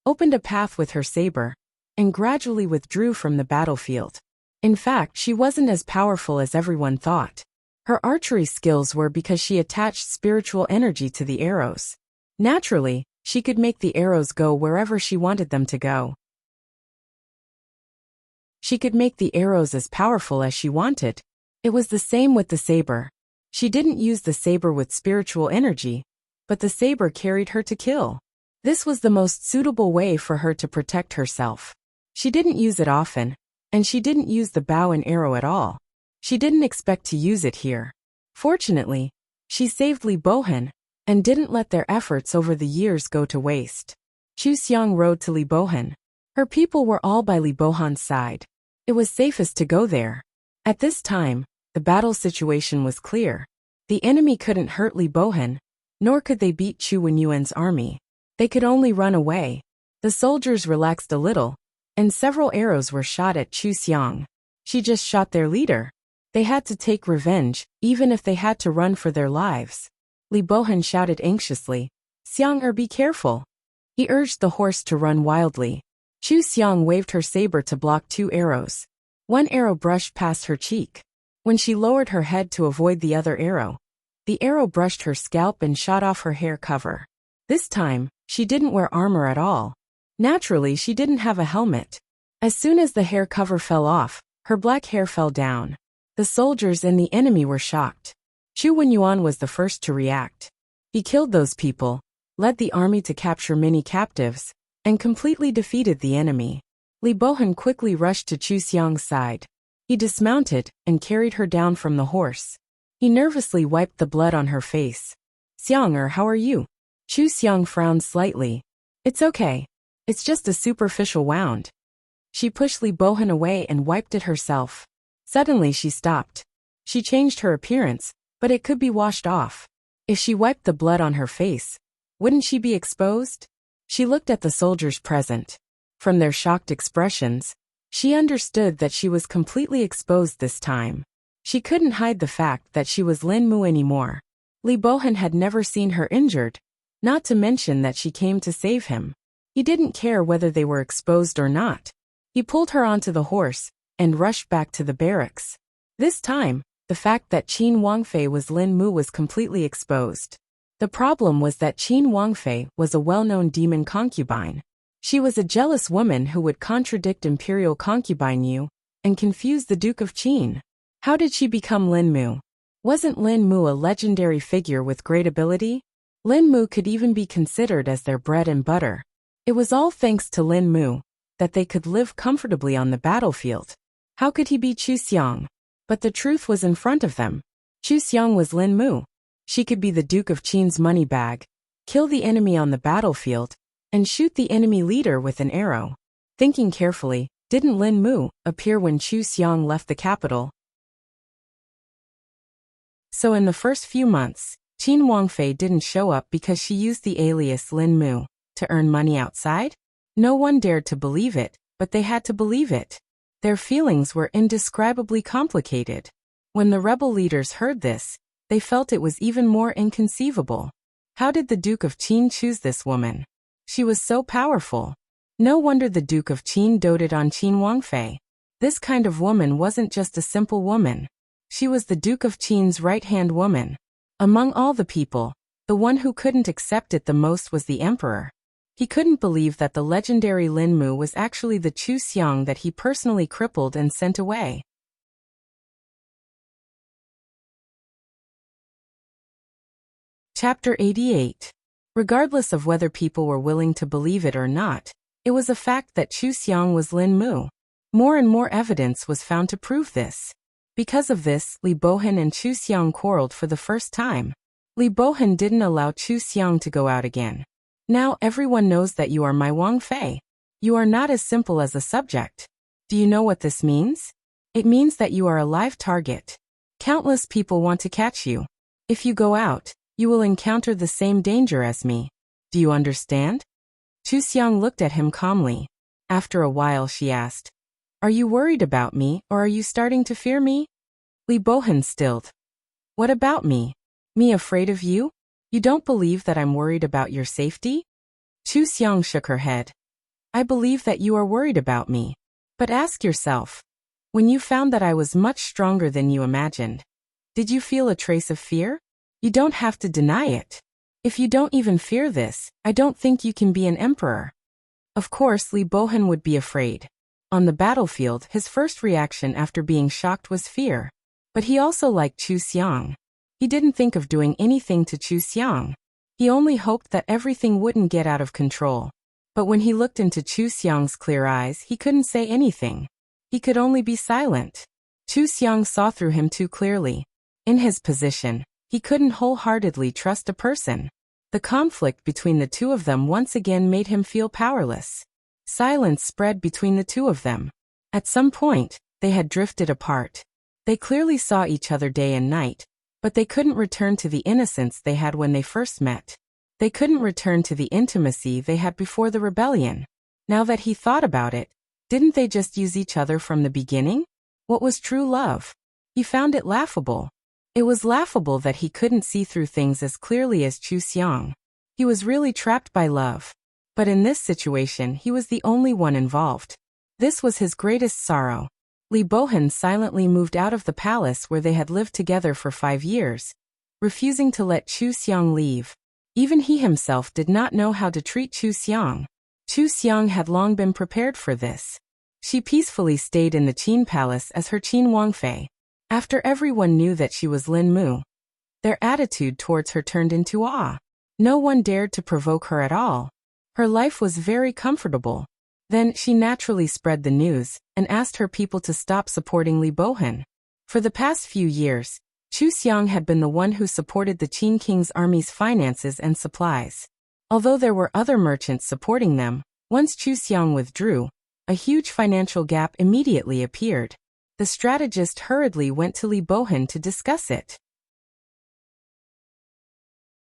opened a path with her saber, and gradually withdrew from the battlefield. In fact, she wasn't as powerful as everyone thought. Her archery skills were because she attached spiritual energy to the arrows. Naturally, she could make the arrows go wherever she wanted them to go. She could make the arrows as powerful as she wanted. It was the same with the saber. She didn't use the saber with spiritual energy, but the saber carried her to kill. This was the most suitable way for her to protect herself. She didn't use it often, and she didn't use the bow and arrow at all. She didn't expect to use it here. Fortunately, she saved Li Bohan, and didn't let their efforts over the years go to waste. Chu Xiang rode to Li Bohan. Her people were all by Li Bohan's side. It was safest to go there. At this time, the battle situation was clear. The enemy couldn't hurt Li Bohan, nor could they beat Chu Wenyuan's army. They could only run away. The soldiers relaxed a little, and several arrows were shot at Chu Xiang. She just shot their leader. They had to take revenge, even if they had to run for their lives. Li Bohan shouted anxiously, "Xiang, be careful." He urged the horse to run wildly. Chu Xiang waved her saber to block 2 arrows. One arrow brushed past her cheek. When she lowered her head to avoid the other arrow, the arrow brushed her scalp and shot off her hair cover. This time, she didn't wear armor at all. Naturally, she didn't have a helmet. As soon as the hair cover fell off, her black hair fell down. The soldiers and the enemy were shocked. Chu Wenyuan was the first to react. He killed those people, led the army to capture many captives, and completely defeated the enemy. Li Bohan quickly rushed to Chu Xiang's side. He dismounted and carried her down from the horse. He nervously wiped the blood on her face. "Xiang, how are you?" Chu Xiang frowned slightly. "It's okay. It's just a superficial wound." She pushed Li Bohan away and wiped it herself. Suddenly she stopped. She changed her appearance, but it could be washed off. If she wiped the blood on her face, wouldn't she be exposed? She looked at the soldiers present. From their shocked expressions, she understood that she was completely exposed this time. She couldn't hide the fact that she was Lin Mu anymore. Li Bohan had never seen her injured, not to mention that she came to save him. He didn't care whether they were exposed or not. He pulled her onto the horse and rushed back to the barracks. This time, the fact that Qin Wangfei was Lin Mu was completely exposed. The problem was that Qin Wangfei was a well-known demon concubine. She was a jealous woman who would contradict imperial concubine Yu and confuse the Duke of Qin. How did she become Lin Mu? Wasn't Lin Mu a legendary figure with great ability? Lin Mu could even be considered as their bread and butter. It was all thanks to Lin Mu that they could live comfortably on the battlefield. How could he be Chu Xiang? But the truth was in front of them. Chu Xiang was Lin Mu. She could be the Duke of Qin's money bag, kill the enemy on the battlefield, and shoot the enemy leader with an arrow. Thinking carefully, didn't Lin Mu appear when Chu Xiang left the capital? So in the first few months, Qin Wangfei didn't show up because she used the alias Lin Mu to earn money outside? No one dared to believe it, but they had to believe it. Their feelings were indescribably complicated. When the rebel leaders heard this, they felt it was even more inconceivable. How did the Duke of Qin choose this woman? She was so powerful. No wonder the Duke of Qin doted on Qin Wangfei. This kind of woman wasn't just a simple woman. She was the Duke of Qin's right-hand woman. Among all the people, the one who couldn't accept it the most was the emperor. He couldn't believe that the legendary Lin Mu was actually the Chu Xiang that he personally crippled and sent away. Chapter 88. Regardless of whether people were willing to believe it or not, it was a fact that Chu Xiang was Lin Mu. More and more evidence was found to prove this. Because of this, Li Bohan and Chu Xiang quarreled for the first time. Li Bohan didn't allow Chu Xiang to go out again. "Now everyone knows that you are my Wang Fei. You are not as simple as a subject. Do you know what this means? It means that you are a live target. Countless people want to catch you. If you go out, you will encounter the same danger as me. Do you understand?" Chu Xiang looked at him calmly. After a while she asked, "Are you worried about me or are you starting to fear me?" Li Bohan stilled. "What about me? Me afraid of you?" You don't believe that I'm worried about your safety? Chu Xiang shook her head. I believe that you are worried about me. But ask yourself, when you found that I was much stronger than you imagined, did you feel a trace of fear? You don't have to deny it. If you don't even fear this, I don't think you can be an emperor. Of course, Li Bohan would be afraid. On the battlefield, his first reaction after being shocked was fear. But he also liked Chu Xiang. He didn't think of doing anything to Chu Xiang. He only hoped that everything wouldn't get out of control. But when he looked into Chu Xiang's clear eyes, he couldn't say anything. He could only be silent. Chu Xiang saw through him too clearly. In his position, he couldn't wholeheartedly trust a person. The conflict between the two of them once again made him feel powerless. Silence spread between the two of them. At some point, they had drifted apart. They clearly saw each other day and night, but they couldn't return to the innocence they had when they first met. They couldn't return to the intimacy they had before the rebellion. Now that he thought about it, didn't they just use each other from the beginning? What was true love? He found it laughable. It was laughable that he couldn't see through things as clearly as Chu Xiang. He was really trapped by love. But in this situation, he was the only one involved. This was his greatest sorrow. Li Bohan silently moved out of the palace where they had lived together for 5 years, refusing to let Chu Xiang leave. Even he himself did not know how to treat Chu Xiang. Chu Xiang had long been prepared for this. She peacefully stayed in the Qin palace as her Qin Wangfei. After everyone knew that she was Lin Mu, their attitude towards her turned into awe. No one dared to provoke her at all. Her life was very comfortable. Then she naturally spread the news and asked her people to stop supporting Li Bohan. For the past few years, Chu Xiang had been the one who supported the Qin King's army's finances and supplies. Although there were other merchants supporting them, once Chu Xiang withdrew, a huge financial gap immediately appeared. The strategist hurriedly went to Li Bohan to discuss it.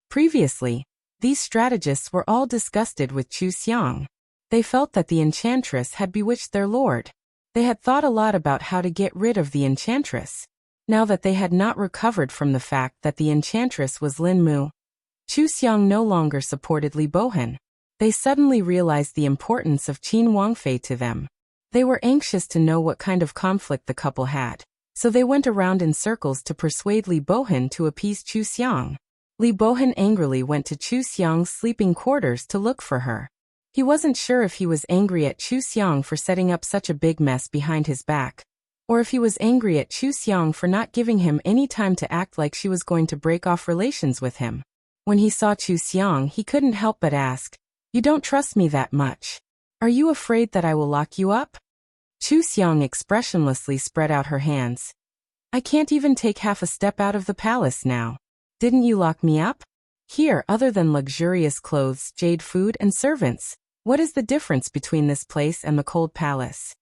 Previously, these strategists were all disgusted with Chu Xiang. They felt that the enchantress had bewitched their lord. They had thought a lot about how to get rid of the enchantress. Now that they had not recovered from the fact that the enchantress was Lin Mu, Chu Xiang no longer supported Li Bohan. They suddenly realized the importance of Qin Wangfei to them. They were anxious to know what kind of conflict the couple had, so they went around in circles to persuade Li Bohan to appease Chu Xiang. Li Bohan angrily went to Chu Xiang's sleeping quarters to look for her. He wasn't sure if he was angry at Chu Xiang for setting up such a big mess behind his back, or if he was angry at Chu Xiang for not giving him any time to act like she was going to break off relations with him. When he saw Chu Xiang, he couldn't help but ask, "You don't trust me that much. Are you afraid that I will lock you up?" Chu Xiang expressionlessly spread out her hands. "I can't even take half a step out of the palace now. Didn't you lock me up? Here, other than luxurious clothes, jade food, and servants, what is the difference between this place and the cold palace?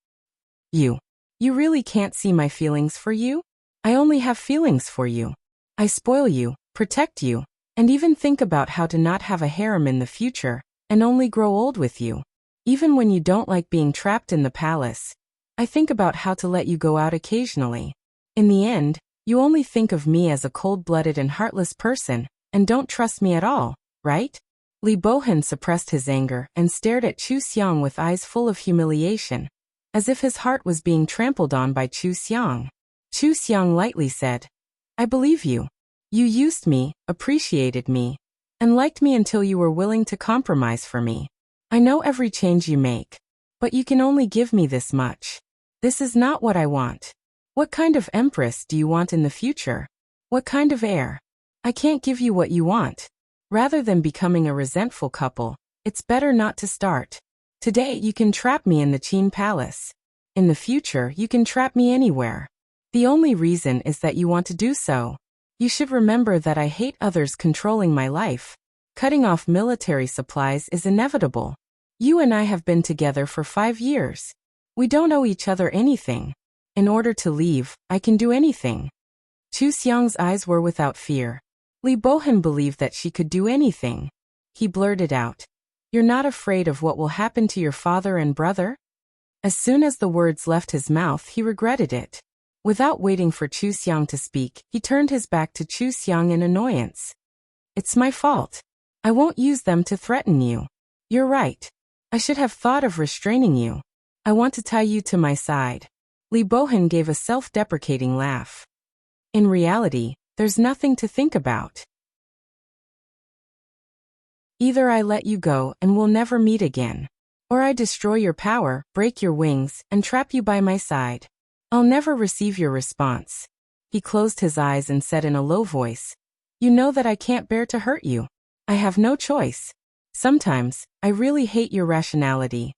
You really can't see my feelings for you? I only have feelings for you. I spoil you, protect you, and even think about how to not have a harem in the future, and only grow old with you. Even when you don't like being trapped in the palace, I think about how to let you go out occasionally. In the end, you only think of me as a cold-blooded and heartless person, and don't trust me at all, right?" Li Bohan suppressed his anger and stared at Chu Xiang with eyes full of humiliation, as if his heart was being trampled on by Chu Xiang. Chu Xiang lightly said, "I believe you. You used me, appreciated me, and liked me until you were willing to compromise for me. I know every change you make, but you can only give me this much. This is not what I want. What kind of empress do you want in the future? What kind of heir? I can't give you what you want. Rather than becoming a resentful couple, it's better not to start. Today you can trap me in the Qin palace. In the future you can trap me anywhere. The only reason is that you want to do so. You should remember that I hate others controlling my life. Cutting off military supplies is inevitable. You and I have been together for 5 years. We don't owe each other anything. In order to leave, I can do anything." Chu Xiang's eyes were without fear. Li Bohan believed that she could do anything. He blurted out, "You're not afraid of what will happen to your father and brother?" As soon as the words left his mouth, he regretted it. Without waiting for Chu Xiang to speak, he turned his back to Chu Xiang in annoyance. It's my fault. I won't use them to threaten you. You're right. I should have thought of restraining you. I want to tie you to my side. Li Bohan gave a self-deprecating laugh. In reality, there's nothing to think about. Either I let you go and we'll never meet again, or I destroy your power, break your wings, and trap you by my side. I'll never receive your response. He closed his eyes and said in a low voice, You know that I can't bear to hurt you. I have no choice. Sometimes, I really hate your rationality.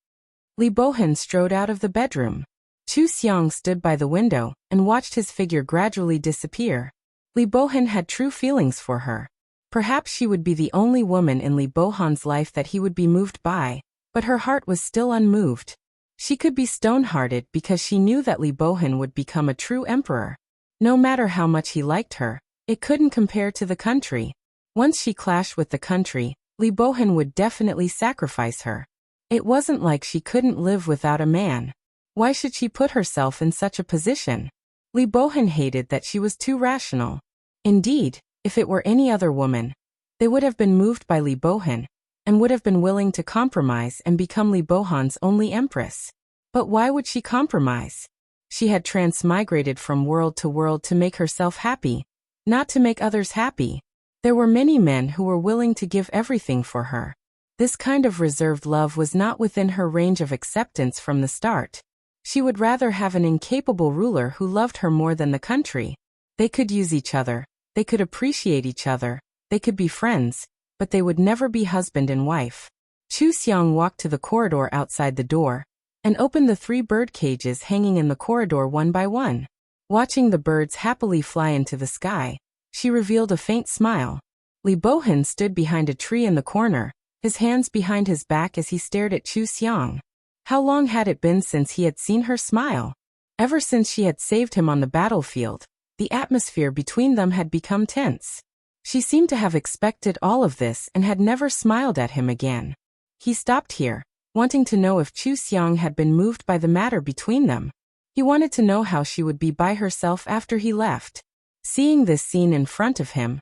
Li Bohan strode out of the bedroom. Chu Xiang stood by the window and watched his figure gradually disappear. Li Bohan had true feelings for her. Perhaps she would be the only woman in Li Bohan's life that he would be moved by, but her heart was still unmoved. She could be stone-hearted because she knew that Li Bohan would become a true emperor. No matter how much he liked her, it couldn't compare to the country. Once she clashed with the country, Li Bohan would definitely sacrifice her. It wasn't like she couldn't live without a man. Why should she put herself in such a position? Li Bohan hated that she was too rational. Indeed, if it were any other woman, they would have been moved by Li Bohan, and would have been willing to compromise and become Li Bohan's only empress. But why would she compromise? She had transmigrated from world to make herself happy, not to make others happy. There were many men who were willing to give everything for her. This kind of reserved love was not within her range of acceptance from the start. She would rather have an incapable ruler who loved her more than the country. They could use each other, they could appreciate each other, they could be friends, but they would never be husband and wife. Chu Xiang walked to the corridor outside the door, and opened the 3 bird cages hanging in the corridor one by one. Watching the birds happily fly into the sky, she revealed a faint smile. Li Bohan stood behind a tree in the corner, his hands behind his back as he stared at Chu Xiang. How long had it been since he had seen her smile? Ever since she had saved him on the battlefield, the atmosphere between them had become tense. She seemed to have expected all of this and had never smiled at him again. He stopped here, wanting to know if Chu Xiang had been moved by the matter between them. He wanted to know how she would be by herself after he left. Seeing this scene in front of him,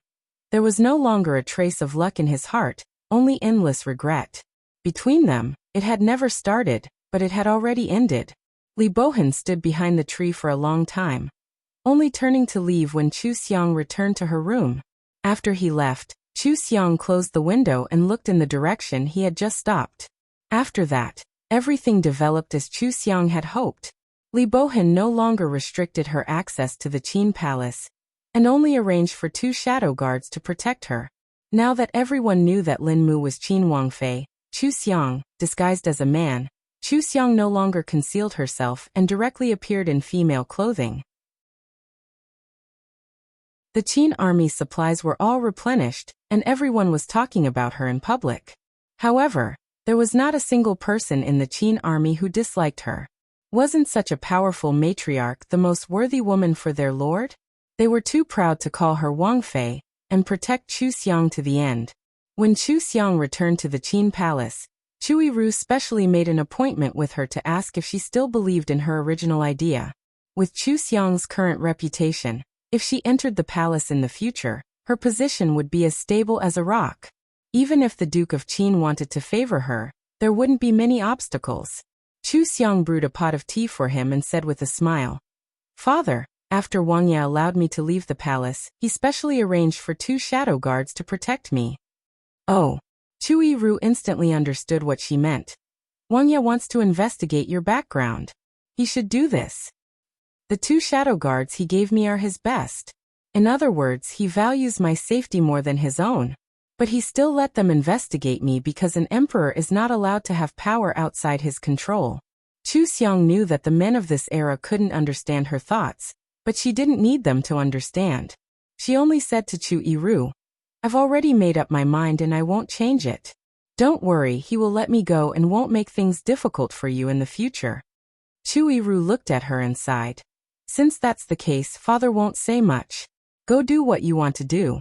there was no longer a trace of luck in his heart, only endless regret. Between them, it had never started, but it had already ended. Li Bohan stood behind the tree for a long time, only turning to leave when Chu Xiang returned to her room. After he left, Chu Xiang closed the window and looked in the direction he had just stopped. After that, everything developed as Chu Xiang had hoped. Li Bohan no longer restricted her access to the Qin Palace, and only arranged for 2 shadow guards to protect her. Now that everyone knew that Lin Mu was Qin Wangfei, Chu Xiang, disguised as a man, Chu Xiang no longer concealed herself and directly appeared in female clothing. The Qin army supplies were all replenished, and everyone was talking about her in public. However, there was not a single person in the Qin army who disliked her. Wasn't such a powerful matriarch the most worthy woman for their lord? They were too proud to call her Wangfei, and protect Chu Xiang to the end. When Chu Xiang returned to the Qin palace, Chu Yiru specially made an appointment with her to ask if she still believed in her original idea. With Chu Xiang's current reputation, if she entered the palace in the future, her position would be as stable as a rock. Even if the Duke of Qin wanted to favor her, there wouldn't be many obstacles. Chu Xiang brewed a pot of tea for him and said with a smile, "Father, after Wang Ya allowed me to leave the palace, he specially arranged for 2 shadow guards to protect me." Oh. Chu Yiru instantly understood what she meant. Wang Ya wants to investigate your background. He should do this. The 2 shadow guards he gave me are his best. In other words, he values my safety more than his own. But he still let them investigate me because an emperor is not allowed to have power outside his control. Chu Xiang knew that the men of this era couldn't understand her thoughts, but she didn't need them to understand. She only said to Chu Yiru, "I've already made up my mind and I won't change it. Don't worry, he will let me go and won't make things difficult for you in the future." Chu Yiru looked at her and sighed. "Since that's the case, father won't say much. Go do what you want to do."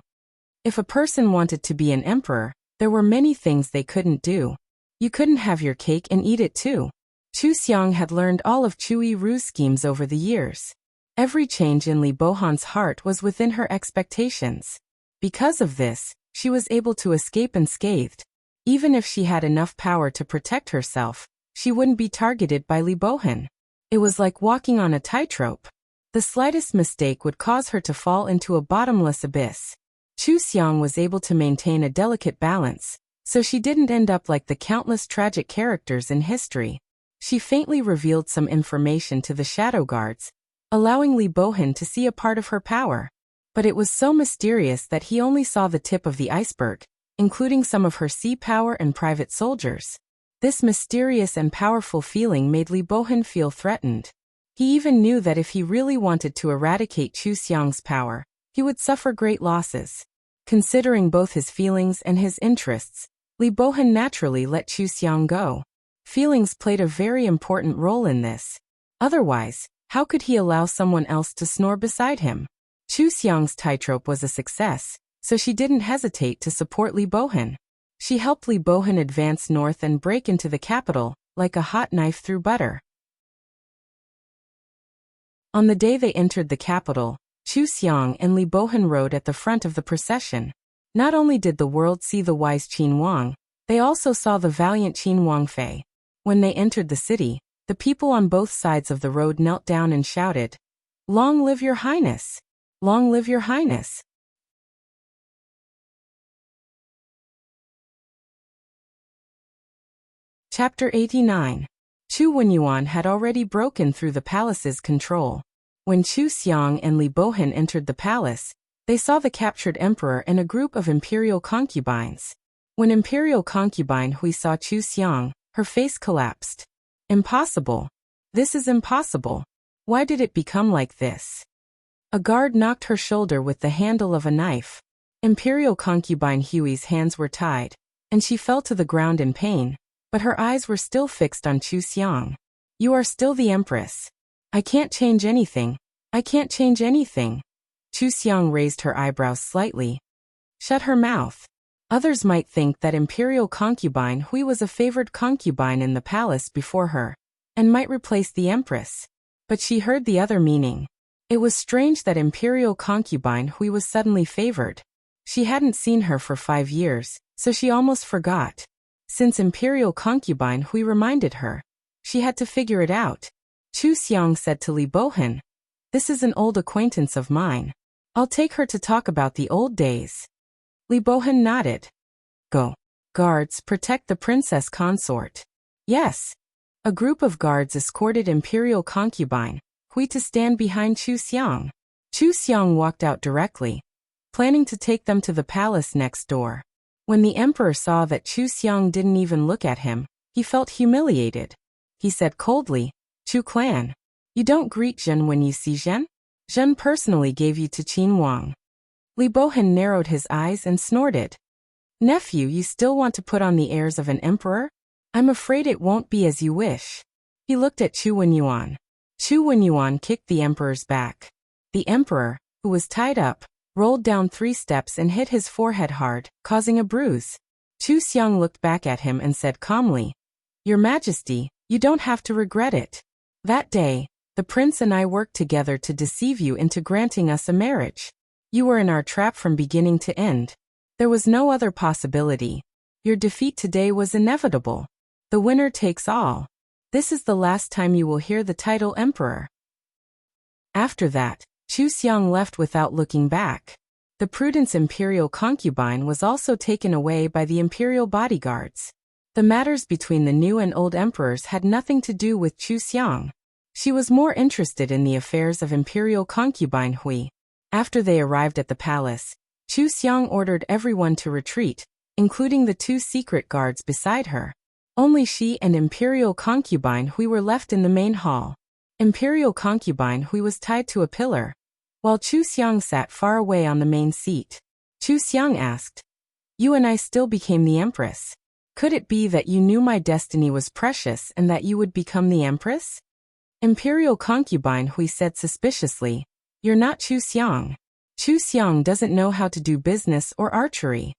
If a person wanted to be an emperor, there were many things they couldn't do. You couldn't have your cake and eat it too. Chu Xiang had learned all of Chu Yiru's schemes over the years. Every change in Li Bohan's heart was within her expectations. Because of this, she was able to escape unscathed. Even if she had enough power to protect herself, she wouldn't be targeted by Li Bohan. It was like walking on a tightrope. The slightest mistake would cause her to fall into a bottomless abyss. Chu Xiang was able to maintain a delicate balance, so she didn't end up like the countless tragic characters in history. She faintly revealed some information to the shadow guards, allowing Li Bohan to see a part of her power. But it was so mysterious that he only saw the tip of the iceberg, including some of her sea power and private soldiers. This mysterious and powerful feeling made Li Bohan feel threatened. He even knew that if he really wanted to eradicate Chu Xiang's power, he would suffer great losses. Considering both his feelings and his interests, Li Bohan naturally let Chu Xiang go. Feelings played a very important role in this. Otherwise, how could he allow someone else to snore beside him? Chu Xiang's tightrope was a success, so she didn't hesitate to support Li Bohan. She helped Li Bohan advance north and break into the capital, like a hot knife through butter. On the day they entered the capital, Chu Xiang and Li Bohan rode at the front of the procession. Not only did the world see the wise Qin Wang, they also saw the valiant Qin Wangfei. When they entered the city, the people on both sides of the road knelt down and shouted, "Long live your highness! Long live your highness!" Chapter 89. Chu Wenyuan had already broken through the palace's control. When Chu Xiang and Li Bohan entered the palace, they saw the captured emperor and a group of imperial concubines. When imperial concubine Hui saw Chu Xiang, her face collapsed. Impossible. This is impossible. Why did it become like this? A guard knocked her shoulder with the handle of a knife. Imperial concubine Hui's hands were tied, and she fell to the ground in pain, but her eyes were still fixed on Chu Xiang. "You are still the empress. I can't change anything. I can't change anything." Chu Xiang raised her eyebrows slightly. "Shut her mouth." Others might think that imperial concubine Hui was a favored concubine in the palace before her, and might replace the empress. But she heard the other meaning. It was strange that imperial concubine Hui was suddenly favored. She hadn't seen her for 5 years, so she almost forgot. Since imperial concubine Hui reminded her, she had to figure it out. Chu Xiang said to Li Bohan, "This is an old acquaintance of mine. I'll take her to talk about the old days." Li Bohan nodded. "Go. Guards, protect the princess consort." "Yes." A group of guards escorted imperial concubine Hui to stand behind Chu Xiang. Chu Xiang walked out directly, planning to take them to the palace next door. When the emperor saw that Chu Xiang didn't even look at him, he felt humiliated. He said coldly, "Chu clan, you don't greet Zhen when you see Zhen? Zhen personally gave you to Qin Wang." Li Bohan narrowed his eyes and snorted. "Nephew, you still want to put on the airs of an emperor? I'm afraid it won't be as you wish." He looked at Chu Wenyuan. Chu Wenyuan kicked the emperor's back. The emperor, who was tied up, rolled down 3 steps and hit his forehead hard, causing a bruise. Chu Xiang looked back at him and said calmly, "Your Majesty, you don't have to regret it. That day, the prince and I worked together to deceive you into granting us a marriage. You were in our trap from beginning to end. There was no other possibility. Your defeat today was inevitable. The winner takes all. This is the last time you will hear the title emperor." After that, Chu Xiang left without looking back. The prudence imperial concubine was also taken away by the imperial bodyguards. The matters between the new and old emperors had nothing to do with Chu Xiang. She was more interested in the affairs of imperial concubine Hui. After they arrived at the palace, Chu Xiang ordered everyone to retreat, including the 2 secret guards beside her. Only she and imperial concubine Hui were left in the main hall. Imperial concubine Hui was tied to a pillar, while Chu Xiang sat far away on the main seat. Chu Xiang asked, "You and I still became the empress. Could it be that you knew my destiny was precious and that you would become the empress?" Imperial concubine Hui said suspiciously, "You're not Chu Xiang. Chu Xiang doesn't know how to do business or archery."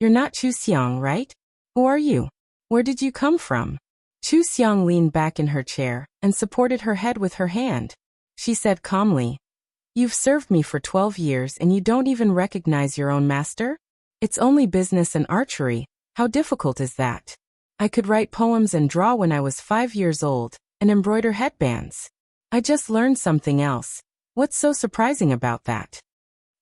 "You're not Chu Xiang, right? Who are you? Where did you come from?" Chu Xiang leaned back in her chair and supported her head with her hand. She said calmly, You've served me for 12 years and you don't even recognize your own master? It's only business and archery. How difficult is that? I could write poems and draw when I was 5 years old, and embroider headbands. I just learned something else. What's so surprising about that?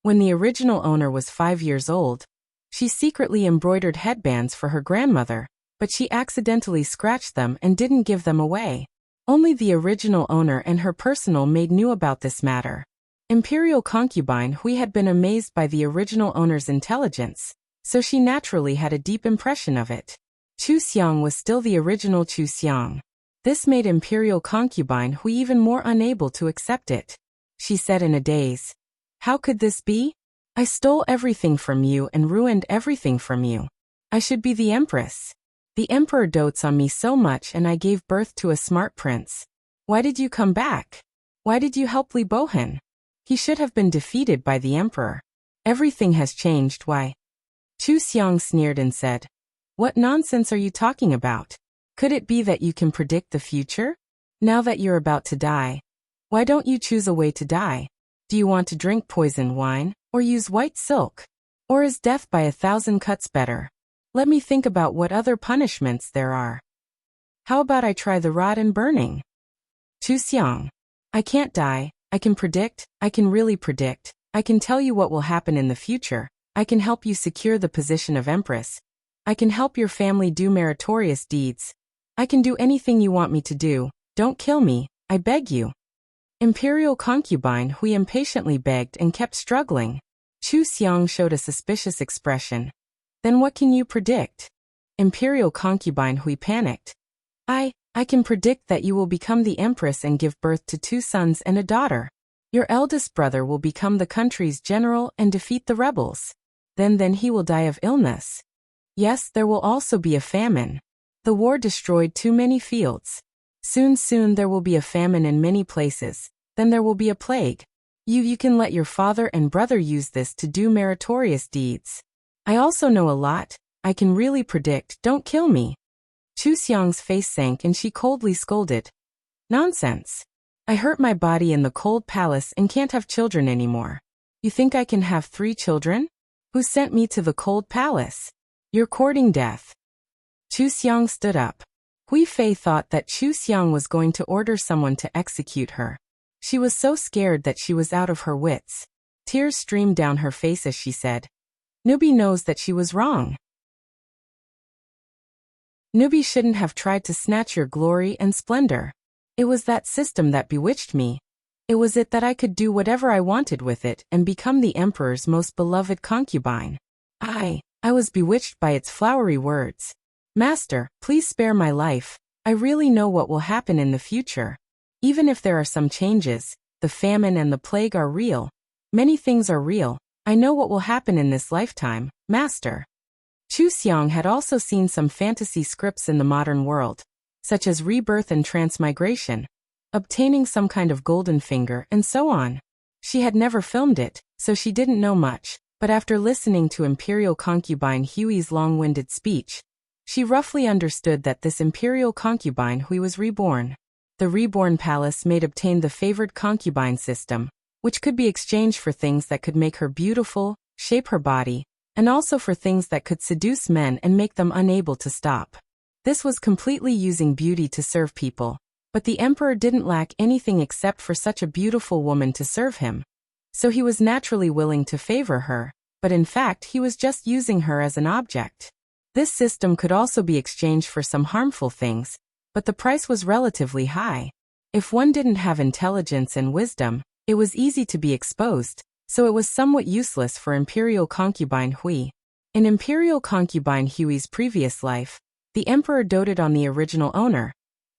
When the original owner was 5 years old, she secretly embroidered headbands for her grandmother, but she accidentally scratched them and didn't give them away. Only the original owner and her personal maid knew about this matter. Imperial concubine Hui had been amazed by the original owner's intelligence, so she naturally had a deep impression of it. Chu Xiang was still the original Chu Xiang. This made Imperial concubine Hui even more unable to accept it. She said in a daze, "How could this be? I stole everything from you and ruined everything from you. I should be the empress. The emperor dotes on me so much and I gave birth to a smart prince. Why did you come back? Why did you help Li Bohan? He should have been defeated by the emperor. Everything has changed, why?" Chu Xiang sneered and said, "What nonsense are you talking about? Could it be that you can predict the future? Now that you're about to die, why don't you choose a way to die? Do you want to drink poisoned wine, or use white silk? Or is death by 1,000 cuts better? Let me think about what other punishments there are. How about I try the rod and burning?" Chu Xiang, "I can't die. I can predict, I can really predict. I can tell you what will happen in the future. I can help you secure the position of empress. I can help your family do meritorious deeds. I can do anything you want me to do. Don't kill me, I beg you." Imperial concubine Hui impatiently begged and kept struggling. Chu Xiang showed a suspicious expression. "Then what can you predict?" Imperial concubine Hui panicked. I can predict that you will become the empress and give birth to 2 sons and a daughter. Your eldest brother will become the country's general and defeat the rebels. Then he will die of illness. Yes, there will also be a famine. The war destroyed too many fields. Soon there will be a famine in many places. Then there will be a plague. You can let your father and brother use this to do meritorious deeds. I also know a lot. I can really predict. Don't kill me." Chu Xiang's face sank and she coldly scolded. "Nonsense. I hurt my body in the cold palace and can't have children anymore. You think I can have 3 children? Who sent me to the cold palace? You're courting death." Chu Xiang stood up. Hui Fei thought that Chu Xiang was going to order someone to execute her. She was so scared that she was out of her wits. Tears streamed down her face as she said, "Newbie knows that she was wrong. Newbie shouldn't have tried to snatch your glory and splendor. It was that system that bewitched me. It was it that I could do whatever I wanted with it and become the emperor's most beloved concubine. I was bewitched by its flowery words. Master, please spare my life. I really know what will happen in the future. Even if there are some changes, the famine and the plague are real. Many things are real. I know what will happen in this lifetime, Master." Chu Xiang had also seen some fantasy scripts in the modern world, such as rebirth and transmigration, obtaining some kind of golden finger, and so on. She had never filmed it, so she didn't know much, but after listening to Imperial concubine Hui's long-winded speech, she roughly understood that this Imperial concubine Hui was reborn. The reborn palace made obtain the favored concubine system, which could be exchanged for things that could make her beautiful, shape her body, and also for things that could seduce men and make them unable to stop. This was completely using beauty to serve people, but the emperor didn't lack anything except for such a beautiful woman to serve him. So he was naturally willing to favor her, but in fact he was just using her as an object. This system could also be exchanged for some harmful things, but the price was relatively high. If one didn't have intelligence and wisdom, it was easy to be exposed, so it was somewhat useless for Imperial concubine Hui. In Imperial concubine Hui's previous life, the emperor doted on the original owner,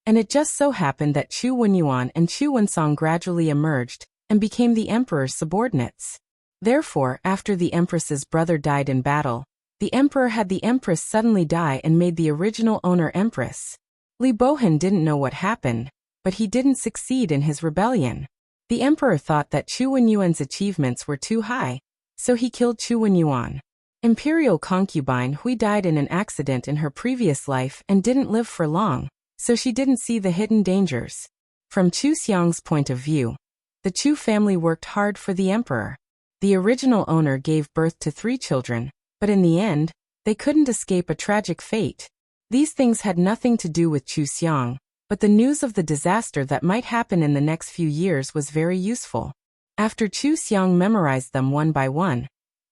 and it just so happened that Chu Wenyuan and Chu Wensong gradually emerged and became the emperor's subordinates. Therefore, after the empress's brother died in battle, the emperor had the empress suddenly die and made the original owner empress. Li Bohan didn't know what happened, but he didn't succeed in his rebellion. The emperor thought that Chu Wenyuan's achievements were too high, so he killed Chu Wenyuan. Imperial concubine Hui died in an accident in her previous life and didn't live for long, so she didn't see the hidden dangers. From Chu Xiang's point of view, The Chu family worked hard for the emperor. The original owner gave birth to 3 children, but in the end, they couldn't escape a tragic fate. These things had nothing to do with Chu Xiang, but the news of the disaster that might happen in the next few years was very useful. After Chu Xiang memorized them one by one,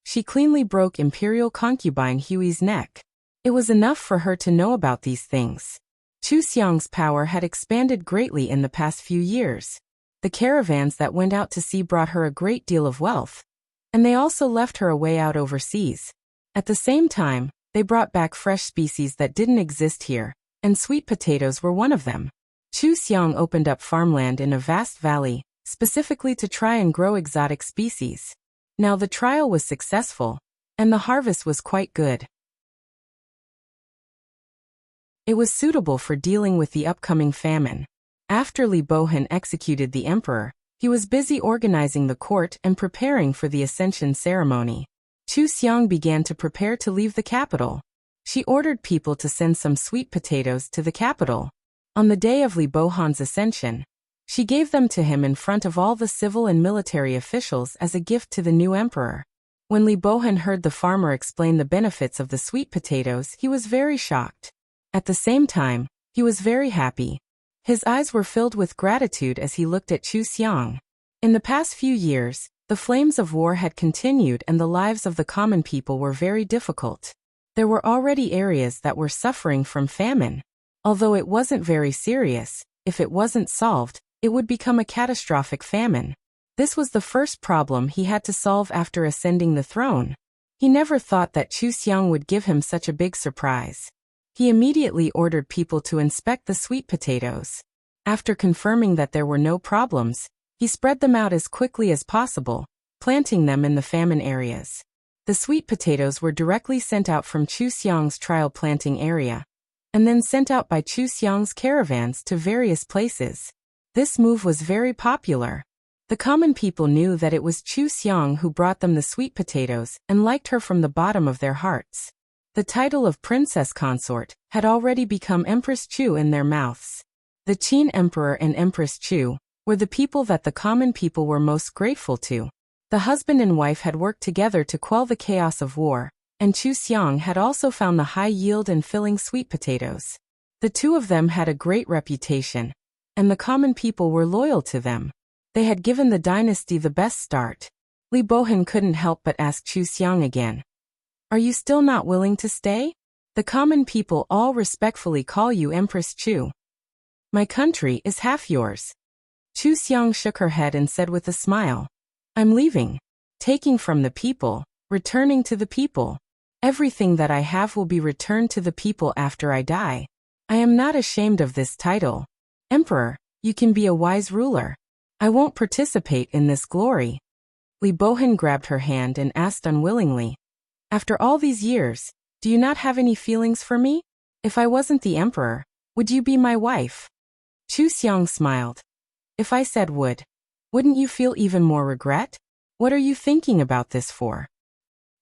she cleanly broke imperial concubine Hui's neck. It was enough for her to know about these things. Chu Xiang's power had expanded greatly in the past few years. The caravans that went out to sea brought her a great deal of wealth, and they also left her a way out overseas. At the same time, they brought back fresh species that didn't exist here, and sweet potatoes were one of them. Chu Xiang opened up farmland in a vast valley, specifically to try and grow exotic species. Now the trial was successful, and the harvest was quite good. It was suitable for dealing with the upcoming famine. After Li Bohan executed the emperor, he was busy organizing the court and preparing for the ascension ceremony. Chu Xiang began to prepare to leave the capital. She ordered people to send some sweet potatoes to the capital. On the day of Li Bohan's ascension, she gave them to him in front of all the civil and military officials as a gift to the new emperor. When Li Bohan heard the farmer explain the benefits of the sweet potatoes, he was very shocked. At the same time, he was very happy. His eyes were filled with gratitude as he looked at Chu Xiang. In the past few years, the flames of war had continued and the lives of the common people were very difficult. There were already areas that were suffering from famine. Although it wasn't very serious, if it wasn't solved, it would become a catastrophic famine. This was the first problem he had to solve after ascending the throne. He never thought that Chu Xiang would give him such a big surprise. He immediately ordered people to inspect the sweet potatoes. After confirming that there were no problems, he spread them out as quickly as possible, planting them in the famine areas. The sweet potatoes were directly sent out from Chu Xiang's trial planting area, and then sent out by Chu Xiang's caravans to various places. This move was very popular. The common people knew that it was Chu Xiang who brought them the sweet potatoes and liked her from the bottom of their hearts. The title of princess consort had already become Empress Chu in their mouths. The Qin Emperor and Empress Chu were the people that the common people were most grateful to. The husband and wife had worked together to quell the chaos of war, and Chu Xiang had also found the high yield and filling sweet potatoes. The two of them had a great reputation, and the common people were loyal to them. They had given the dynasty the best start. Li Bohan couldn't help but ask Chu Xiang again, "Are you still not willing to stay? The common people all respectfully call you Empress Chu. My country is half yours." Chu Xiang shook her head and said with a smile, "I'm leaving. Taking from the people, returning to the people. Everything that I have will be returned to the people after I die. I am not ashamed of this title. Emperor, you can be a wise ruler. I won't participate in this glory." Li Bohan grabbed her hand and asked unwillingly, "After all these years, do you not have any feelings for me? If I wasn't the emperor, would you be my wife?" Chu Xiang smiled. "If I said wouldn't you feel even more regret? What are you thinking about this for?"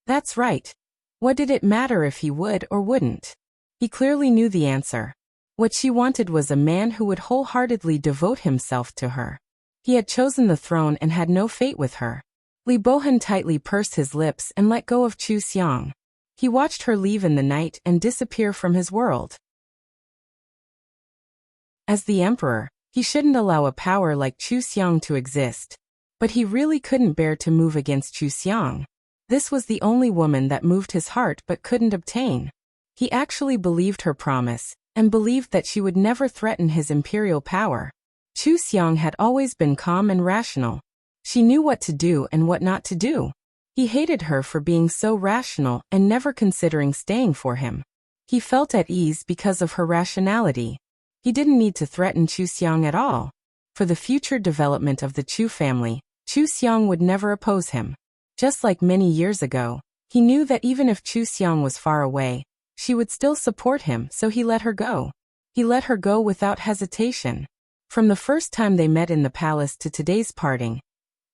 That's right. What did it matter if he would or wouldn't? He clearly knew the answer. What she wanted was a man who would wholeheartedly devote himself to her. He had chosen the throne and had no fate with her. Li Bohan tightly pursed his lips and let go of Chu Xiang. He watched her leave in the night and disappear from his world. As the emperor, he shouldn't allow a power like Chu Xiang to exist. But he really couldn't bear to move against Chu Xiang. This was the only woman that moved his heart but couldn't obtain. He actually believed her promise, and believed that she would never threaten his imperial power. Chu Xiang had always been calm and rational. She knew what to do and what not to do. He hated her for being so rational and never considering staying for him. He felt at ease because of her rationality. He didn't need to threaten Chu Xiang at all. For the future development of the Chu family, Chu Xiang would never oppose him. Just like many years ago, he knew that even if Chu Xiang was far away, she would still support him, so he let her go. He let her go without hesitation. From the first time they met in the palace to today's parting,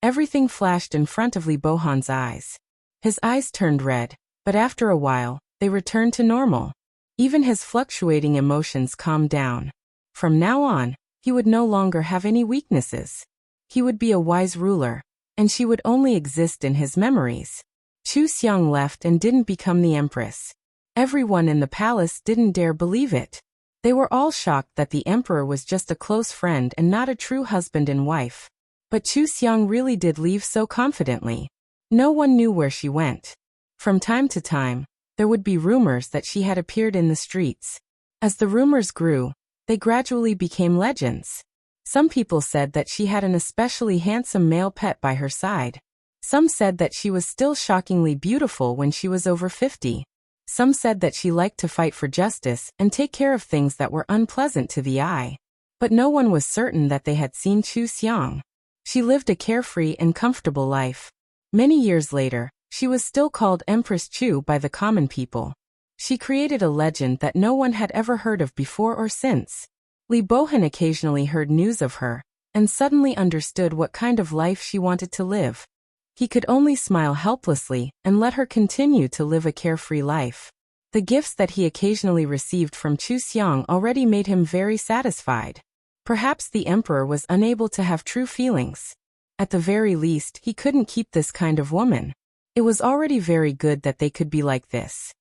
everything flashed in front of Li Bohan's eyes. His eyes turned red, but after a while, they returned to normal. Even his fluctuating emotions calmed down. From now on, he would no longer have any weaknesses. He would be a wise ruler, and she would only exist in his memories. Chu Xiang left and didn't become the empress. Everyone in the palace didn't dare believe it. They were all shocked that the emperor was just a close friend and not a true husband and wife. But Chu Xiang really did leave so confidently. No one knew where she went. From time to time, there would be rumors that she had appeared in the streets. As the rumors grew, they gradually became legends. Some people said that she had an especially handsome male pet by her side. Some said that she was still shockingly beautiful when she was over 50. Some said that she liked to fight for justice and take care of things that were unpleasant to the eye. But no one was certain that they had seen Chu Xiang. She lived a carefree and comfortable life. Many years later, she was still called Empress Chu by the common people. She created a legend that no one had ever heard of before or since. Li Bohan occasionally heard news of her, and suddenly understood what kind of life she wanted to live. He could only smile helplessly and let her continue to live a carefree life. The gifts that he occasionally received from Chu Xiang already made him very satisfied. Perhaps the emperor was unable to have true feelings. At the very least, he couldn't keep this kind of woman. It was already very good that they could be like this.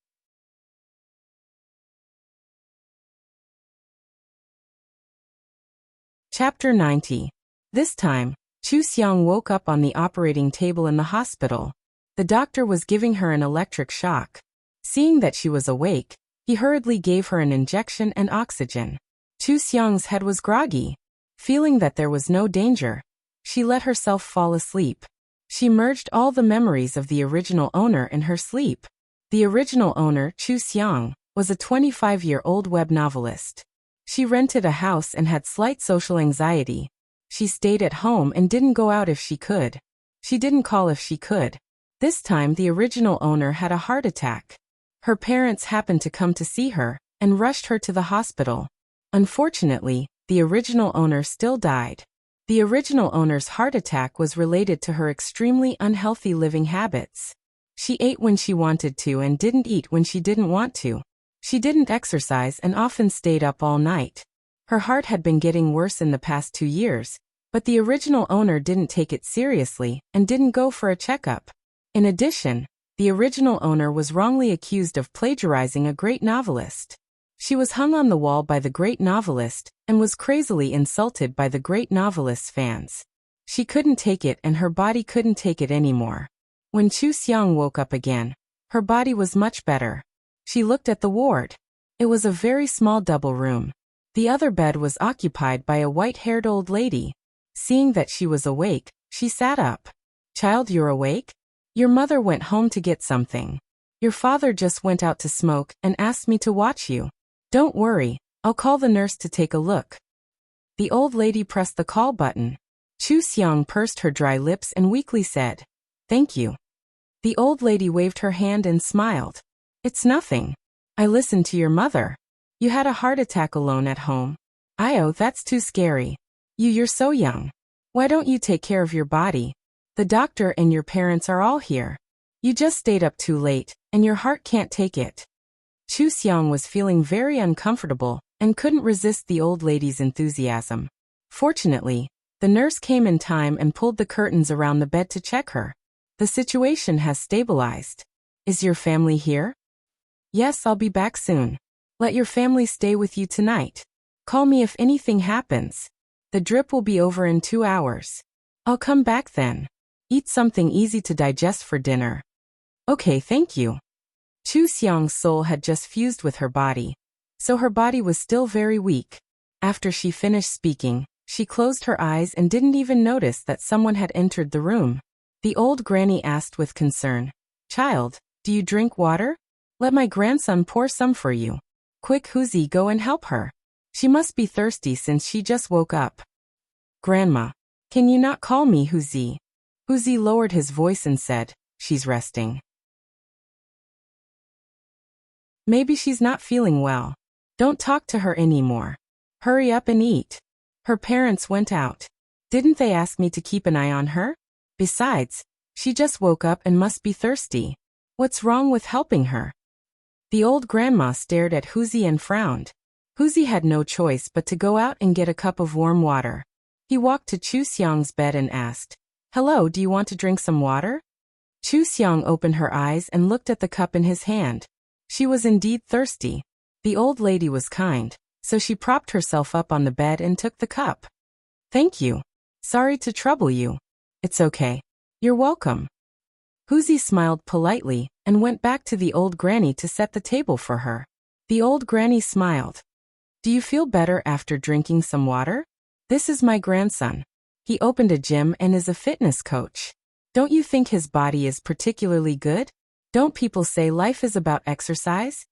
Chapter 90. This time, Chu Xiang woke up on the operating table in the hospital. The doctor was giving her an electric shock. Seeing that she was awake, he hurriedly gave her an injection and oxygen. Chu Xiang's head was groggy. Feeling that there was no danger, she let herself fall asleep. She merged all the memories of the original owner in her sleep. The original owner, Chu Xiang, was a 25-year-old web novelist. She rented a house and had slight social anxiety. She stayed at home and didn't go out if she could. She didn't call if she could. This time the original owner had a heart attack. Her parents happened to come to see her and rushed her to the hospital. Unfortunately, the original owner still died. The original owner's heart attack was related to her extremely unhealthy living habits. She ate when she wanted to and didn't eat when she didn't want to. She didn't exercise and often stayed up all night. Her heart had been getting worse in the past 2 years, but the original owner didn't take it seriously and didn't go for a checkup. In addition, the original owner was wrongly accused of plagiarizing a great novelist. She was hung on the wall by the great novelist and was crazily insulted by the great novelist's fans. She couldn't take it and her body couldn't take it anymore. When Chu Xiang woke up again, her body was much better. She looked at the ward. It was a very small double room. The other bed was occupied by a white-haired old lady. Seeing that she was awake, she sat up. "Child, you're awake? Your mother went home to get something. Your father just went out to smoke and asked me to watch you. Don't worry, I'll call the nurse to take a look." The old lady pressed the call button. Chu Xiang pursed her dry lips and weakly said, "Thank you." The old lady waved her hand and smiled. "It's nothing. I listened to your mother. You had a heart attack alone at home. Oh, that's too scary. You're so young. Why don't you take care of your body? The doctor and your parents are all here. You just stayed up too late, and your heart can't take it." Chu Xiang was feeling very uncomfortable and couldn't resist the old lady's enthusiasm. Fortunately, the nurse came in time and pulled the curtains around the bed to check her. "The situation has stabilized. Is your family here?" "Yes, I'll be back soon. Let your family stay with you tonight. Call me if anything happens. The drip will be over in 2 hours. I'll come back then. Eat something easy to digest for dinner." "Okay, thank you." Chu Xiang's soul had just fused with her body, so her body was still very weak. After she finished speaking, she closed her eyes and didn't even notice that someone had entered the room. The old granny asked with concern, "Child, do you drink water? Let my grandson pour some for you. Quick, Huzi, go and help her. She must be thirsty since she just woke up." "Grandma, can you not call me Huzi?" Huzi lowered his voice and said, "She's resting. Maybe she's not feeling well. Don't talk to her anymore. Hurry up and eat." Her parents went out. "Didn't they ask me to keep an eye on her? Besides, she just woke up and must be thirsty. What's wrong with helping her?" The old grandma stared at Huzi and frowned. Huzi had no choice but to go out and get a cup of warm water. He walked to Chu Xiang's bed and asked, "Hello, do you want to drink some water?" Chu Xiang opened her eyes and looked at the cup in his hand. She was indeed thirsty. The old lady was kind, so she propped herself up on the bed and took the cup. "Thank you. Sorry to trouble you." "It's okay. You're welcome." Huzi smiled politely and went back to the old granny to set the table for her. The old granny smiled. "Do you feel better after drinking some water? This is my grandson. He opened a gym and is a fitness coach. Don't you think his body is particularly good? Don't people say life is about exercise?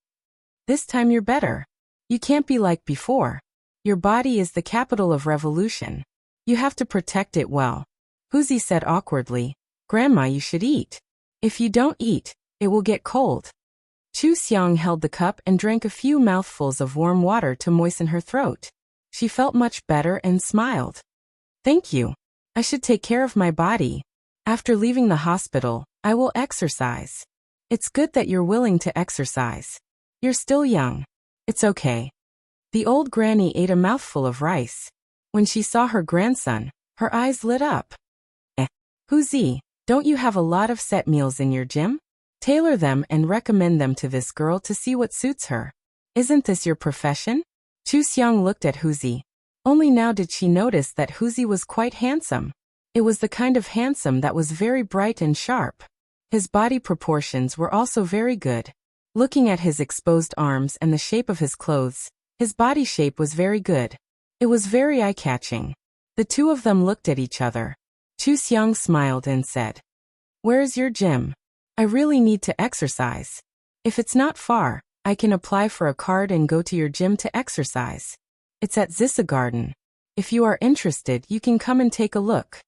This time you're better. You can't be like before. Your body is the capital of revolution. You have to protect it well." Huzi said awkwardly, "Grandma, you should eat. If you don't eat, it will get cold." Chu Xiang held the cup and drank a few mouthfuls of warm water to moisten her throat. She felt much better and smiled. "Thank you. I should take care of my body. After leaving the hospital, I will exercise." "It's good that you're willing to exercise. You're still young. It's okay." The old granny ate a mouthful of rice. When she saw her grandson, her eyes lit up. Huzi, don't you have a lot of set meals in your gym? Tailor them and recommend them to this girl to see what suits her. Isn't this your profession?" Chu Xiang looked at Huzi. Only now did she notice that Huzi was quite handsome. It was the kind of handsome that was very bright and sharp. His body proportions were also very good. Looking at his exposed arms and the shape of his clothes, his body shape was very good. It was very eye-catching. The two of them looked at each other. Chu Xiang smiled and said, "Where is your gym? I really need to exercise. If it's not far, I can apply for a card and go to your gym to exercise. It's at Zissa Garden. If you are interested, you can come and take a look."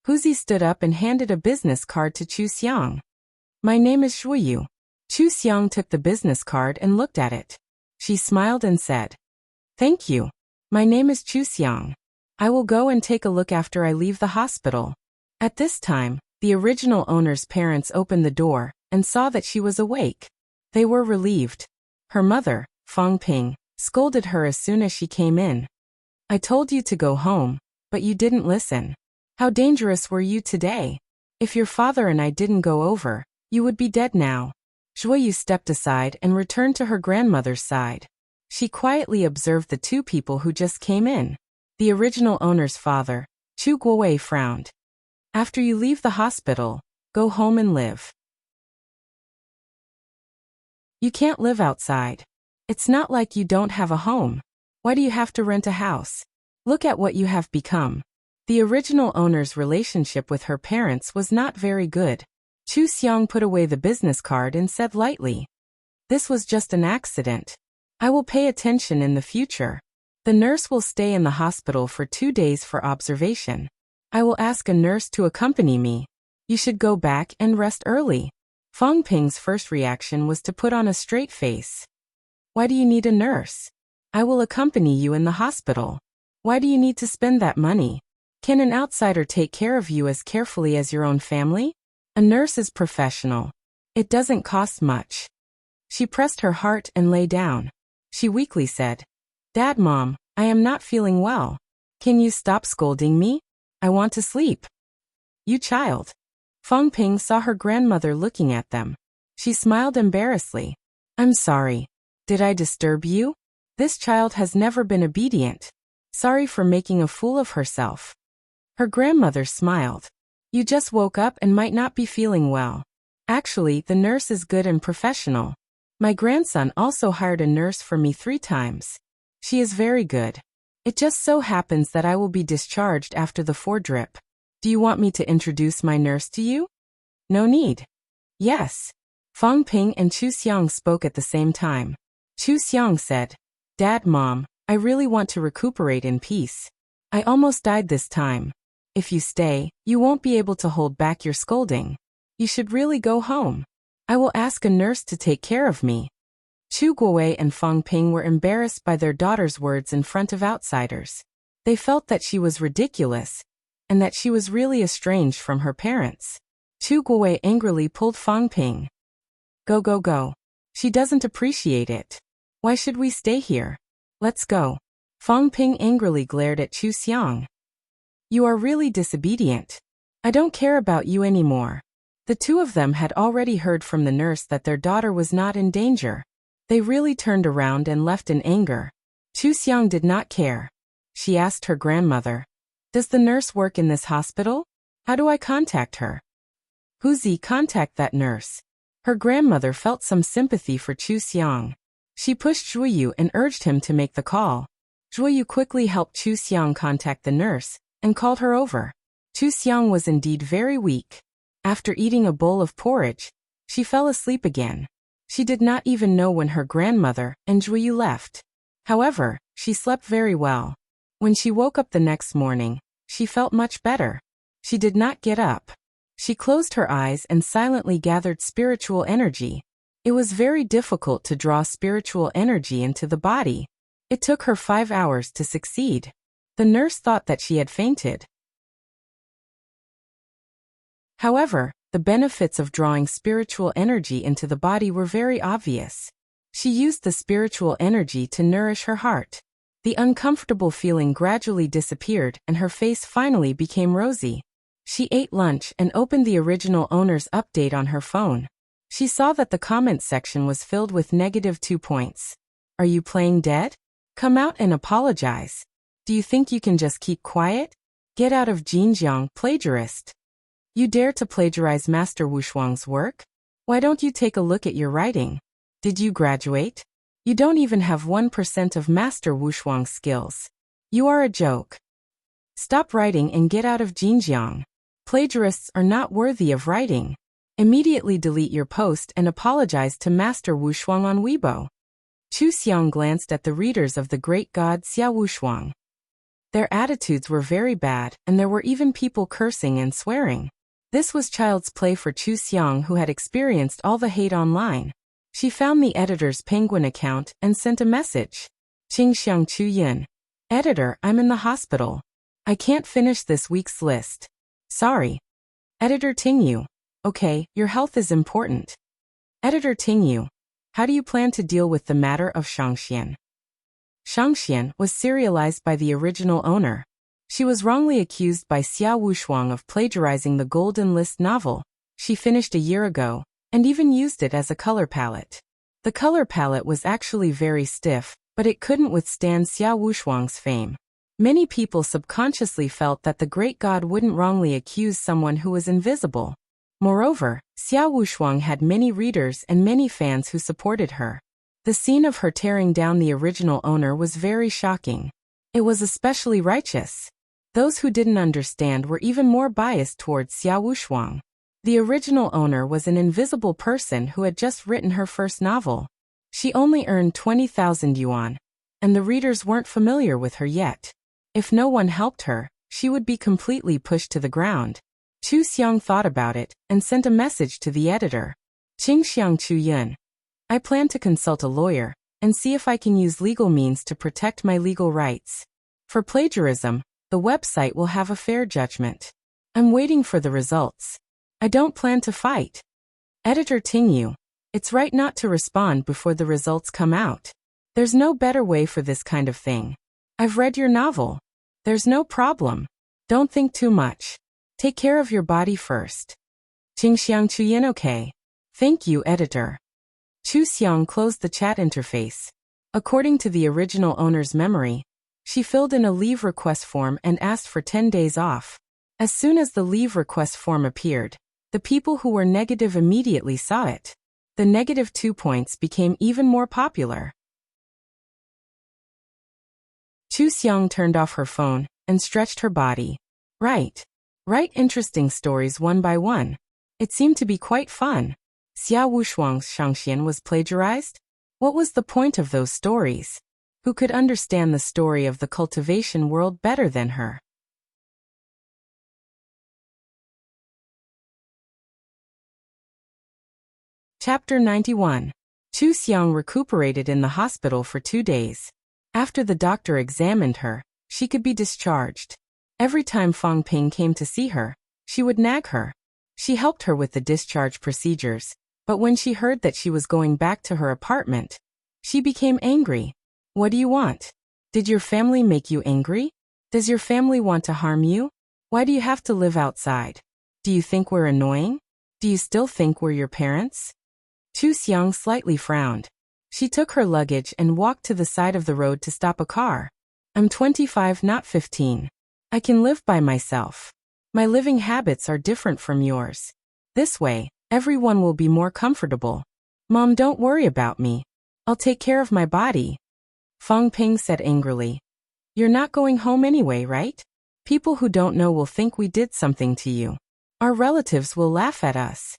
Huzi stood up and handed a business card to Chu Xiang. "My name is Shuyu." Chu Xiang took the business card and looked at it. She smiled and said, "Thank you. My name is Chu Xiang. I will go and take a look after I leave the hospital." At this time, the original owner's parents opened the door and saw that she was awake. They were relieved. Her mother, Fang Ping, scolded her as soon as she came in. "I told you to go home, but you didn't listen. How dangerous were you today? If your father and I didn't go over, you would be dead now." Zhuoyu stepped aside and returned to her grandmother's side. She quietly observed the two people who just came in. The original owner's father, Chu Guowei, frowned. "After you leave the hospital, go home and live. You can't live outside. It's not like you don't have a home. Why do you have to rent a house? Look at what you have become." The original owner's relationship with her parents was not very good. Chu Xiang put away the business card and said lightly, "This was just an accident. I will pay attention in the future. The nurse will stay in the hospital for 2 days for observation. I will ask a nurse to accompany me. You should go back and rest early." Fang Ping's first reaction was to put on a straight face. "Why do you need a nurse? I will accompany you in the hospital. Why do you need to spend that money? Can an outsider take care of you as carefully as your own family? A nurse is professional. It doesn't cost much." She pressed her heart and lay down. She weakly said, "Dad, Mom, I am not feeling well. Can you stop scolding me? I want to sleep." "You child." Fang Ping saw her grandmother looking at them. She smiled embarrassedly. "I'm sorry. Did I disturb you? This child has never been obedient. Sorry for making a fool of herself." Her grandmother smiled. "You just woke up and might not be feeling well. Actually, the nurse is good and professional. My grandson also hired a nurse for me 3 times. She is very good. It just so happens that I will be discharged after the 4 drip. Do you want me to introduce my nurse to you?" "No need." "Yes." Fang Ping and Chu Xiang spoke at the same time. Chu Xiang said, "Dad, Mom, I really want to recuperate in peace. I almost died this time. If you stay, you won't be able to hold back your scolding. You should really go home. I will ask a nurse to take care of me." Chu Guowei and Fang Ping were embarrassed by their daughter's words in front of outsiders. They felt that she was ridiculous, and that she was really estranged from her parents. Chu Guowei angrily pulled Fang Ping. Go, go, go. She doesn't appreciate it. Why should we stay here? Let's go." Fang Ping angrily glared at Chu Xiang. You are really disobedient. I don't care about you anymore. The two of them had already heard from the nurse that their daughter was not in danger. They really turned around and left in anger. Chu Xiang did not care. She asked her grandmother, "Does the nurse work in this hospital? How do I contact her?" "Huzi, contact that nurse." Her grandmother felt some sympathy for Chu Xiang. She pushed Zhuyu and urged him to make the call. Zhuyu quickly helped Chu Xiang contact the nurse and called her over. Chu Xiang was indeed very weak. After eating a bowl of porridge, she fell asleep again. She did not even know when her grandmother and Zhuyu left. However, she slept very well. When she woke up the next morning, she felt much better. She did not get up. She closed her eyes and silently gathered spiritual energy. It was very difficult to draw spiritual energy into the body. It took her 5 hours to succeed. The nurse thought that she had fainted. However, the benefits of drawing spiritual energy into the body were very obvious. She used the spiritual energy to nourish her heart. The uncomfortable feeling gradually disappeared and her face finally became rosy. She ate lunch and opened the original owner's update on her phone. She saw that the comment section was filled with -2 points. "Are you playing dead? Come out and apologize. Do you think you can just keep quiet? Get out of Jinjiang, plagiarist. You dare to plagiarize Master Wu Shuang's work? Why don't you take a look at your writing? Did you graduate? You don't even have 1% of Master Wu Shuang's skills. You are a joke. Stop writing and get out of Jinjiang. Plagiarists are not worthy of writing. Immediately delete your post and apologize to Master Wu Shuang on Weibo." Chu Xiang glanced at the readers of the great god Xia Wushuang. Their attitudes were very bad, and there were even people cursing and swearing. This was child's play for Chu Xiang, who had experienced all the hate online. She found the editor's Penguin account and sent a message. "Qingxiang Chu Yin. Editor, I'm in the hospital. I can't finish this week's list. Sorry." Editor Tingyu. "Okay, your health is important." Editor Tingyu. "How do you plan to deal with the matter of Shangxian?" Shangxian was serialized by the original owner. She was wrongly accused by Xia Wushuang of plagiarizing the Golden List novel she finished a year ago, and even used it as a color palette. The color palette was actually very stiff, but it couldn't withstand Xia Wushuang's fame. Many people subconsciously felt that the great god wouldn't wrongly accuse someone who was invisible. Moreover, Xia Wushuang had many readers and many fans who supported her. The scene of her tearing down the original owner was very shocking. It was especially righteous. Those who didn't understand were even more biased towards Xia Wushuang. The original owner was an invisible person who had just written her first novel. She only earned 20,000 yuan, and the readers weren't familiar with her yet. If no one helped her, she would be completely pushed to the ground. Chu Xiang thought about it and sent a message to the editor. "Qingxiang Chu Yun. I plan to consult a lawyer and see if I can use legal means to protect my legal rights. For plagiarism, the website will have a fair judgment. I'm waiting for the results. I don't plan to fight." Editor Tingyu. "It's right not to respond before the results come out. There's no better way for this kind of thing. I've read your novel. There's no problem. Don't think too much. Take care of your body first." Qingxiang Chuyin. "Okay. Thank you, editor." Chu Xiang closed the chat interface. According to the original owner's memory, she filled in a leave request form and asked for 10 days off. As soon as the leave request form appeared, the people who were negative immediately saw it. The -2 points became even more popular. Chu Xiang turned off her phone and stretched her body. Write interesting stories one by one. It seemed to be quite fun. Xia Wushuang's Shangxian was plagiarized? What was the point of those stories? Who could understand the story of the cultivation world better than her? Chapter 91. Chu Xiang recuperated in the hospital for 2 days. After the doctor examined her, she could be discharged. Every time Fang Ping came to see her, she would nag her. She helped her with the discharge procedures, but when she heard that she was going back to her apartment, she became angry. "What do you want? Did your family make you angry? Does your family want to harm you?" Why do you have to live outside? Do you think we're annoying? Do you still think we're your parents? Chu Xiang slightly frowned. She took her luggage and walked to the side of the road to stop a car. I'm 25, not 15. I can live by myself. My living habits are different from yours. This way, everyone will be more comfortable. Mom, don't worry about me. I'll take care of my body. Fang Ping said angrily. You're not going home anyway, right? People who don't know will think we did something to you. Our relatives will laugh at us.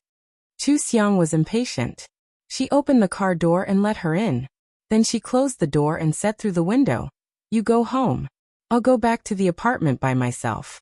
Chu Xiang was impatient. She opened the car door and let her in. Then she closed the door and said through the window, You go home. I'll go back to the apartment by myself.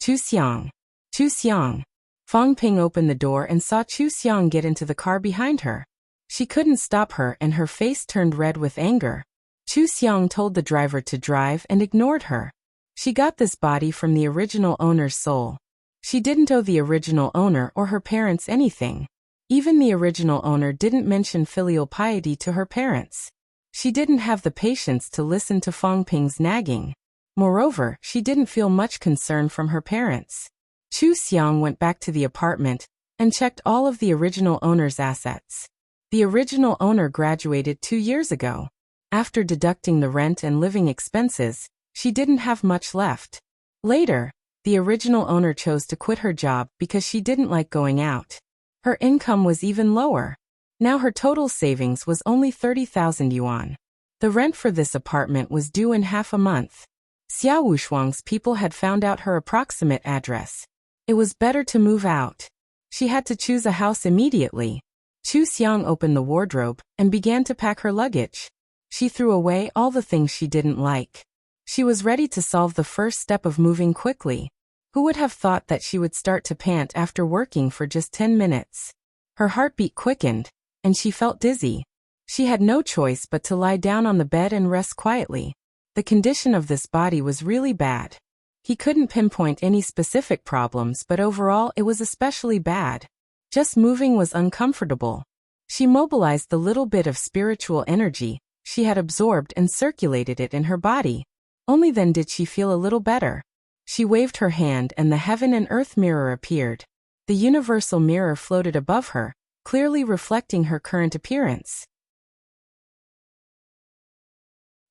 Chu Xiang. Chu Xiang. Fang Ping opened the door and saw Chu Xiang get into the car behind her. She couldn't stop her and her face turned red with anger. Chu Xiang told the driver to drive and ignored her. She got this body from the original owner's soul. She didn't owe the original owner or her parents anything. Even the original owner didn't mention filial piety to her parents. She didn't have the patience to listen to Fang Ping's nagging. Moreover, she didn't feel much concern from her parents. Chu Xiang went back to the apartment and checked all of the original owner's assets. The original owner graduated 2 years ago. After deducting the rent and living expenses, she didn't have much left. Later, the original owner chose to quit her job because she didn't like going out. Her income was even lower. Now her total savings was only 30,000 yuan. The rent for this apartment was due in half a month. Xiao Wushuang's people had found out her approximate address. It was better to move out. She had to choose a house immediately. Chu Xiang opened the wardrobe and began to pack her luggage. She threw away all the things she didn't like. She was ready to solve the first step of moving quickly. Who would have thought that she would start to pant after working for just 10 minutes? Her heartbeat quickened, and she felt dizzy. She had no choice but to lie down on the bed and rest quietly. The condition of this body was really bad. He couldn't pinpoint any specific problems, but overall it was especially bad. Just moving was uncomfortable. She mobilized the little bit of spiritual energy she had absorbed and circulated it in her body. Only then did she feel a little better. She waved her hand and the heaven and earth mirror appeared. The universal mirror floated above her, clearly reflecting her current appearance.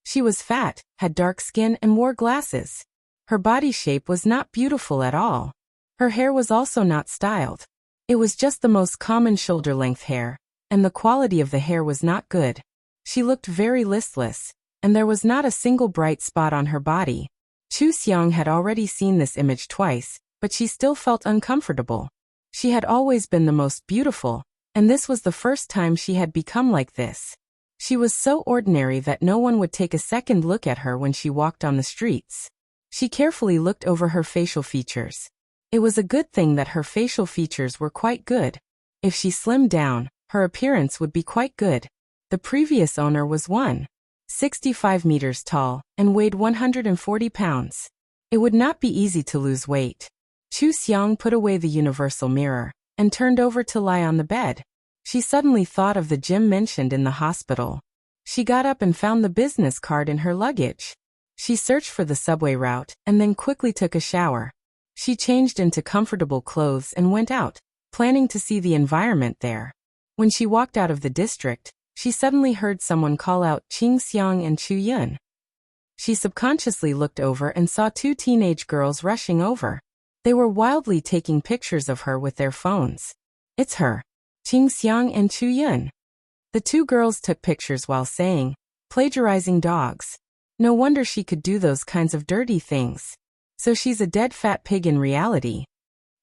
She was fat, had dark skin and wore glasses. Her body shape was not beautiful at all. Her hair was also not styled. It was just the most common shoulder-length hair, and the quality of the hair was not good. She looked very listless, and there was not a single bright spot on her body. Chu Xiang had already seen this image twice, but she still felt uncomfortable. She had always been the most beautiful, and this was the first time she had become like this. She was so ordinary that no one would take a second look at her when she walked on the streets. She carefully looked over her facial features. It was a good thing that her facial features were quite good. If she slimmed down, her appearance would be quite good. The previous owner was 1.65 meters tall and weighed 140 pounds. It would not be easy to lose weight. Chu Xiang put away the universal mirror and turned over to lie on the bed. She suddenly thought of the gym mentioned in the hospital. She got up and found the business card in her luggage. She searched for the subway route and then quickly took a shower. She changed into comfortable clothes and went out, planning to see the environment there. When she walked out of the district, she suddenly heard someone call out Qing Xiang and Chu Yun. She subconsciously looked over and saw 2 teenage girls rushing over. They were wildly taking pictures of her with their phones. It's her, Qing Xiang and Chu Yun. The 2 girls took pictures while saying, plagiarizing dogs. No wonder she could do those kinds of dirty things. So she's a dead fat pig in reality.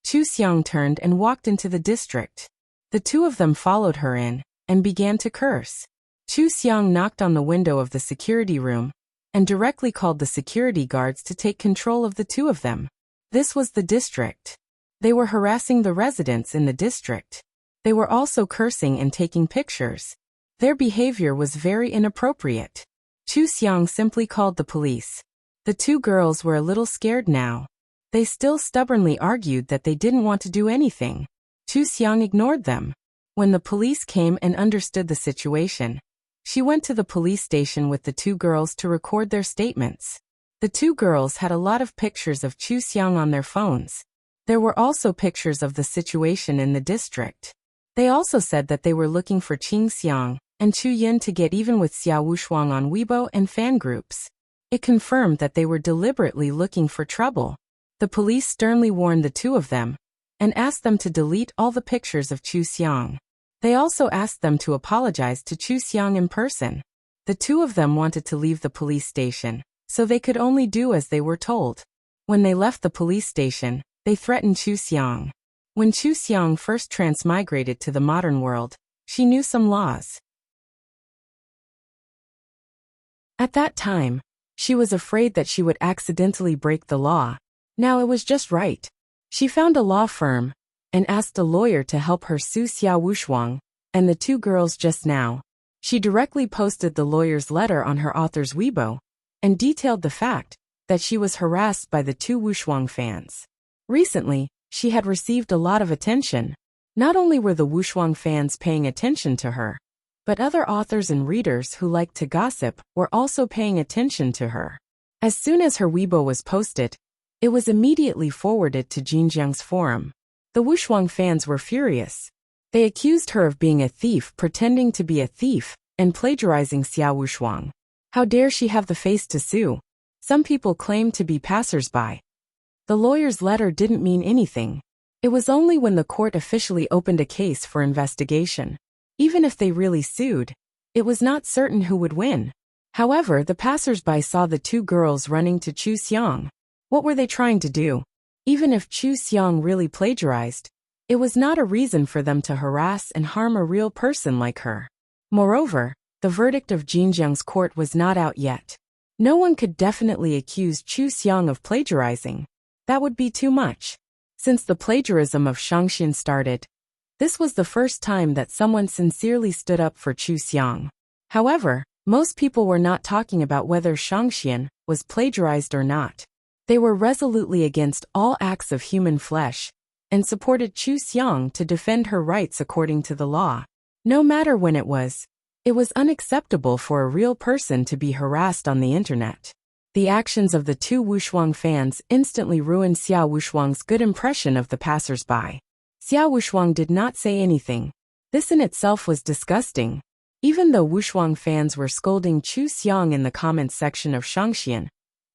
Chu Xiang turned and walked into the district. The 2 of them followed her in and began to curse. Chu Xiang knocked on the window of the security room and directly called the security guards to take control of the 2 of them. This was the district. They were harassing the residents in the district. They were also cursing and taking pictures. Their behavior was very inappropriate. Chu Xiang simply called the police. The 2 girls were a little scared now. They still stubbornly argued that they didn't want to do anything. Chu Xiang ignored them. When the police came and understood the situation, she went to the police station with the 2 girls to record their statements. The two girls had a lot of pictures of Chu Xiang on their phones. There were also pictures of the situation in the district. They also said that they were looking for Qing Xiang and Chu Yin to get even with Xiao Wushuang on Weibo and fan groups. It confirmed that they were deliberately looking for trouble. The police sternly warned the two of them and asked them to delete all the pictures of Chu Xiang. They also asked them to apologize to Chu Xiang in person. The two of them wanted to leave the police station, so they could only do as they were told. When they left the police station, they threatened Chu Xiang. When Chu Xiang first transmigrated to the modern world, she knew some laws. At that time, she was afraid that she would accidentally break the law. Now it was just right. She found a law firm and asked a lawyer to help her sue Xiao Wushuang and the two girls just now. She directly posted the lawyer's letter on her author's Weibo and detailed the fact that she was harassed by the two Wushuang fans. Recently, she had received a lot of attention. Not only were the Wushuang fans paying attention to her, but other authors and readers who liked to gossip were also paying attention to her. As soon as her Weibo was posted, it was immediately forwarded to Jinjiang's forum. The Wushuang fans were furious. They accused her of being a thief, pretending to be a thief, and plagiarizing Xiao Wushuang. How dare she have the face to sue? Some people claimed to be passersby. The lawyer's letter didn't mean anything. It was only when the court officially opened a case for investigation. Even if they really sued, it was not certain who would win. However, the passersby saw the two girls running to Chu Xiang. What were they trying to do? Even if Chu Xiang really plagiarized, it was not a reason for them to harass and harm a real person like her. Moreover, the verdict of Jinjiang's court was not out yet. No one could definitely accuse Chu Xiang of plagiarizing. That would be too much. Since the plagiarism of Shangxian started, this was the first time that someone sincerely stood up for Chu Xiang. However, most people were not talking about whether Shangxian was plagiarized or not. They were resolutely against all acts of human flesh and supported Chu Xiang to defend her rights according to the law. No matter when it was unacceptable for a real person to be harassed on the internet. The actions of the two Wushuang fans instantly ruined Xiao Wushuang's good impression of the passersby. Xiao Wushuang did not say anything. This in itself was disgusting. Even though Wushuang fans were scolding Chu Xiang in the comments section of Shangxian,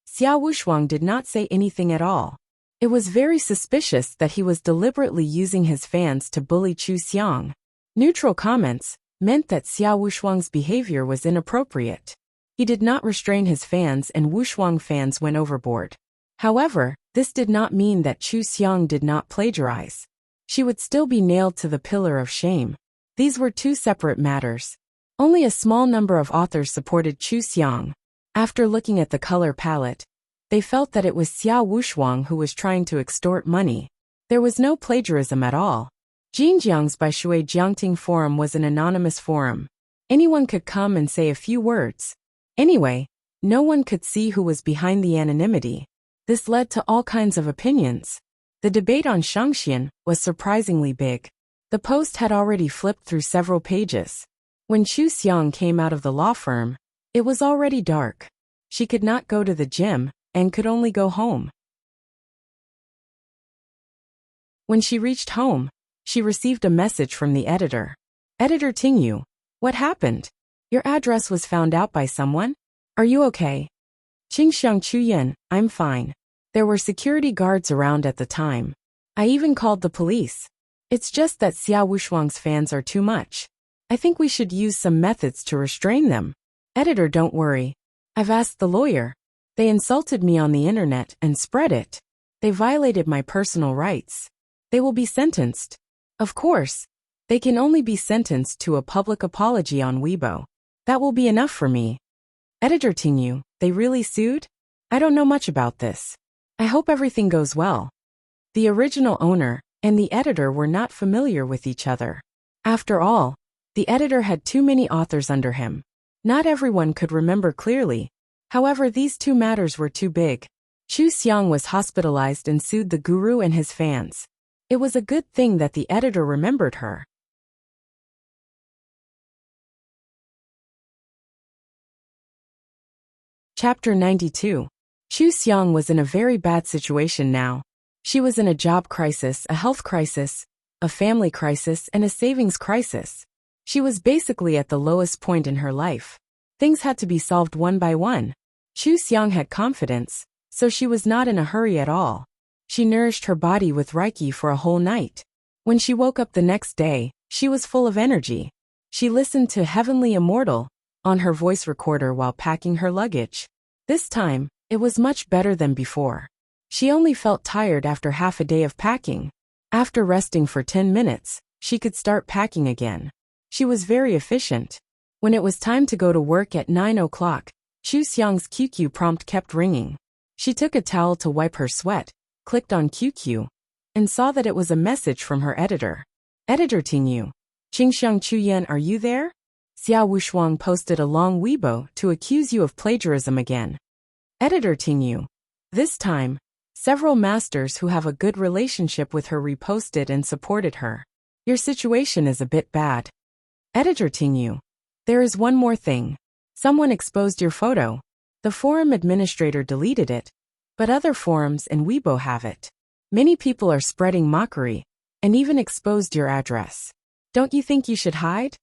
Xiao Wushuang did not say anything at all. It was very suspicious that he was deliberately using his fans to bully Chu Xiang. Neutral comments meant that Xiao Wushuang's behavior was inappropriate. He did not restrain his fans and Wushuang fans went overboard. However, this did not mean that Chu Xiang did not plagiarize. She would still be nailed to the pillar of shame. These were two separate matters. Only a small number of authors supported Chu Xiang. After looking at the color palette, they felt that it was Xiao Wushuang who was trying to extort money. There was no plagiarism at all. Jinjiang's Baishui Jiangting forum was an anonymous forum. Anyone could come and say a few words. Anyway, no one could see who was behind the anonymity. This led to all kinds of opinions. The debate on Shangxian was surprisingly big. The post had already flipped through several pages. When Chu Xiang came out of the law firm, it was already dark. She could not go to the gym and could only go home. When she reached home, she received a message from the editor. Editor Tingyu, what happened? Your address was found out by someone? Are you okay? Qingxiang Chuyan, I'm fine. There were security guards around at the time. I even called the police. It's just that Xiao Wushuang's fans are too much. I think we should use some methods to restrain them. Editor, don't worry. I've asked the lawyer. They insulted me on the internet and spread it. They violated my personal rights. They will be sentenced. Of course, they can only be sentenced to a public apology on Weibo. That will be enough for me. Editor Tingyu, they really sued? I don't know much about this. I hope everything goes well. The original owner and the editor were not familiar with each other. After all, the editor had too many authors under him. Not everyone could remember clearly. However, these two matters were too big. Chu Xiang was hospitalized and sued the guru and his fans. It was a good thing that the editor remembered her. Chapter 92. Chu Xiang was in a very bad situation now. She was in a job crisis, a health crisis, a family crisis, and a savings crisis. She was basically at the lowest point in her life. Things had to be solved one by one. Chu Xiang had confidence, so she was not in a hurry at all. She nourished her body with Reiki for a whole night. When she woke up the next day, she was full of energy. She listened to Heavenly Immortal on her voice recorder while packing her luggage. This time, it was much better than before. She only felt tired after half a day of packing. After resting for 10 minutes, she could start packing again. She was very efficient. When it was time to go to work at 9 o'clock, Chu Xiang's QQ prompt kept ringing. She took a towel to wipe her sweat, clicked on QQ, and saw that it was a message from her editor. Editor Tingyu. Qingxiang Chuyan, are you there? Xiao Wushuang posted a long Weibo to accuse you of plagiarism again. Editor Tingyu. This time, several masters who have a good relationship with her reposted and supported her. Your situation is a bit bad. Editor Tingyu. There is one more thing. Someone exposed your photo. The forum administrator deleted it, but other forums and Weibo have it. Many people are spreading mockery, and even exposed your address. Don't you think you should hide?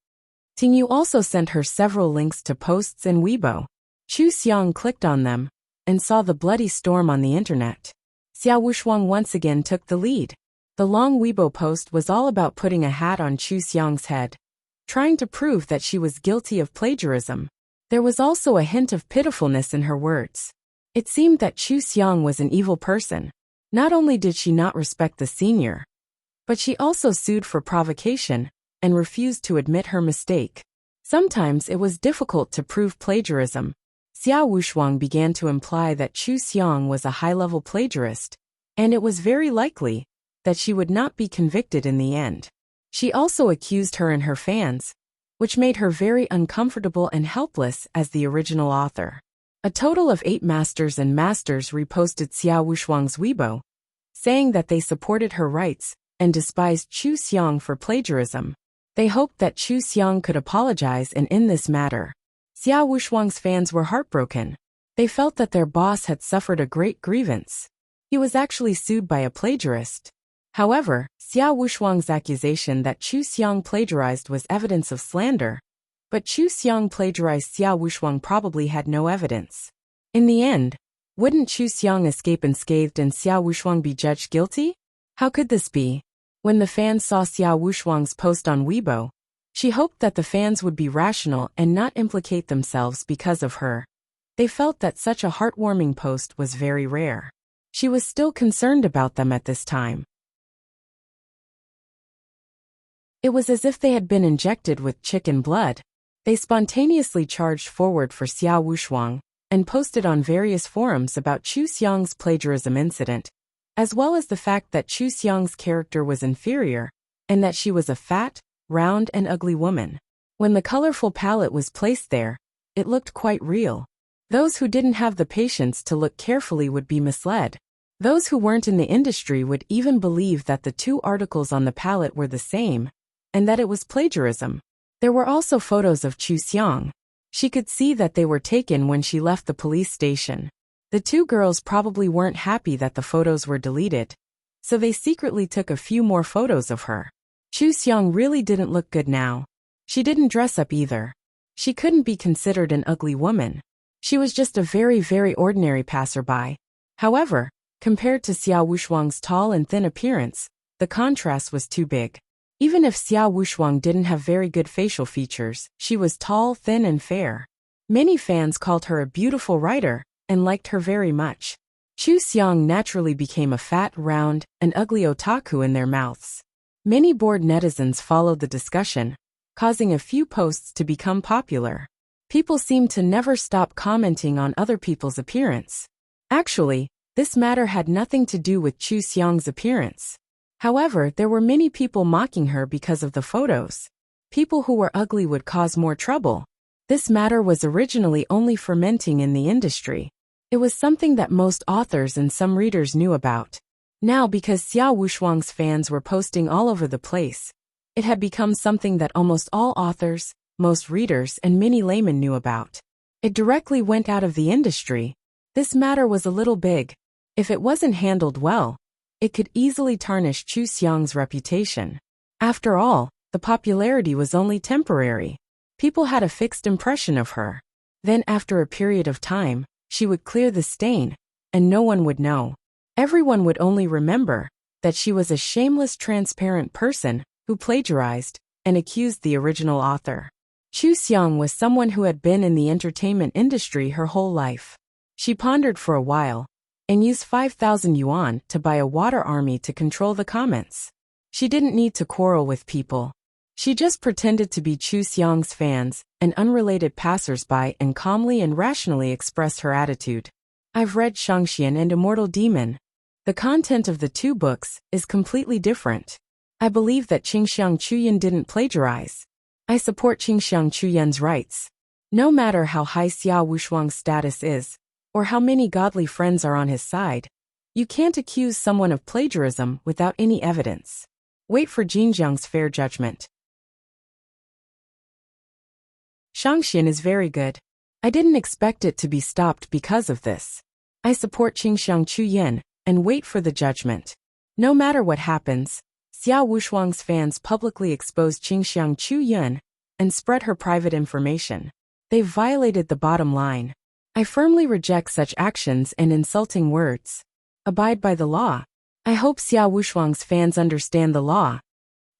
Tingyu also sent her several links to posts in Weibo. Chu Xiang clicked on them, and saw the bloody storm on the internet. Xiao Wushuang once again took the lead. The long Weibo post was all about putting a hat on Chu Xiang's head, trying to prove that she was guilty of plagiarism. There was also a hint of pitifulness in her words. It seemed that Chu Xiang was an evil person. Not only did she not respect the senior, but she also sued for provocation and refused to admit her mistake. Sometimes it was difficult to prove plagiarism. Xiao Wushuang began to imply that Chu Xiang was a high-level plagiarist, and it was very likely that she would not be convicted in the end. She also accused her and her fans, which made her very uncomfortable and helpless as the original author. A total of 8 masters and masters reposted Xiao Wushuang's Weibo, saying that they supported her rights and despised Chu Xiang for plagiarism. They hoped that Chu Xiang could apologize and end this matter. Xiao Wushuang's fans were heartbroken. They felt that their boss had suffered a great grievance. He was actually sued by a plagiarist. However, Xiao Wushuang's accusation that Chu Xiang plagiarized was evidence of slander, but Chu Xiang plagiarized Xiao Wushuang probably had no evidence. In the end, wouldn't Chu Xiang escape unscathed and Xiao Wushuang be judged guilty? How could this be? When the fans saw Xiao Wushuang's post on Weibo, she hoped that the fans would be rational and not implicate themselves because of her. They felt that such a heartwarming post was very rare. She was still concerned about them at this time. It was as if they had been injected with chicken blood. They spontaneously charged forward for Xiao Wushuang and posted on various forums about Chu Xiang's plagiarism incident, as well as the fact that Chu Xiang's character was inferior and that she was a fat, round and ugly woman. When the colorful palette was placed there, it looked quite real. Those who didn't have the patience to look carefully would be misled. Those who weren't in the industry would even believe that the 2 articles on the palette were the same, and that it was plagiarism. There were also photos of Chu Xiang. She could see that they were taken when she left the police station. The 2 girls probably weren't happy that the photos were deleted, so they secretly took a few more photos of her. Chu Xiang really didn't look good now. She didn't dress up either. She couldn't be considered an ugly woman. She was just a very, very ordinary passerby. However, compared to Xiao Wushuang's tall and thin appearance, the contrast was too big. Even if Xiao Wushuang didn't have very good facial features, she was tall, thin and fair. Many fans called her a beautiful writer and liked her very much. Chu Xiang naturally became a fat, round, and ugly otaku in their mouths. Many bored netizens followed the discussion, causing a few posts to become popular. People seemed to never stop commenting on other people's appearance. Actually, this matter had nothing to do with Chu Xiang's appearance. However, there were many people mocking her because of the photos. People who were ugly would cause more trouble. This matter was originally only fermenting in the industry. It was something that most authors and some readers knew about. Now, because Xiao Wushuang's fans were posting all over the place, it had become something that almost all authors, most readers, and many laymen knew about. It directly went out of the industry. This matter was a little big. If it wasn't handled well, it could easily tarnish Chu Xiang's reputation. After all, the popularity was only temporary. People had a fixed impression of her. Then after a period of time, she would clear the stain, and no one would know. Everyone would only remember that she was a shameless, transparent person who plagiarized and accused the original author. Chu Xiang was someone who had been in the entertainment industry her whole life. She pondered for a while and used 5,000 yuan to buy a water army to control the comments. She didn't need to quarrel with people. She just pretended to be Chu Xiang's fans and unrelated passers-by and calmly and rationally expressed her attitude. I've read Shangxian and Immortal Demon. The content of the two books is completely different. I believe that Qingxiang Chuyan didn't plagiarize. I support Qingxiang Chuyan's rights. No matter how high Xia Wushuang's status is, or how many godly friends are on his side, you can't accuse someone of plagiarism without any evidence. Wait for Jinjiang's fair judgment. Shangxian is very good. I didn't expect it to be stopped because of this. I support Qingxiang Chuyan and wait for the judgment. No matter what happens, Xia Wushuang's fans publicly exposed Qingxiang Chuyan and spread her private information. They've violated the bottom line. I firmly reject such actions and insulting words. Abide by the law. I hope Xia Wushuang's fans understand the law.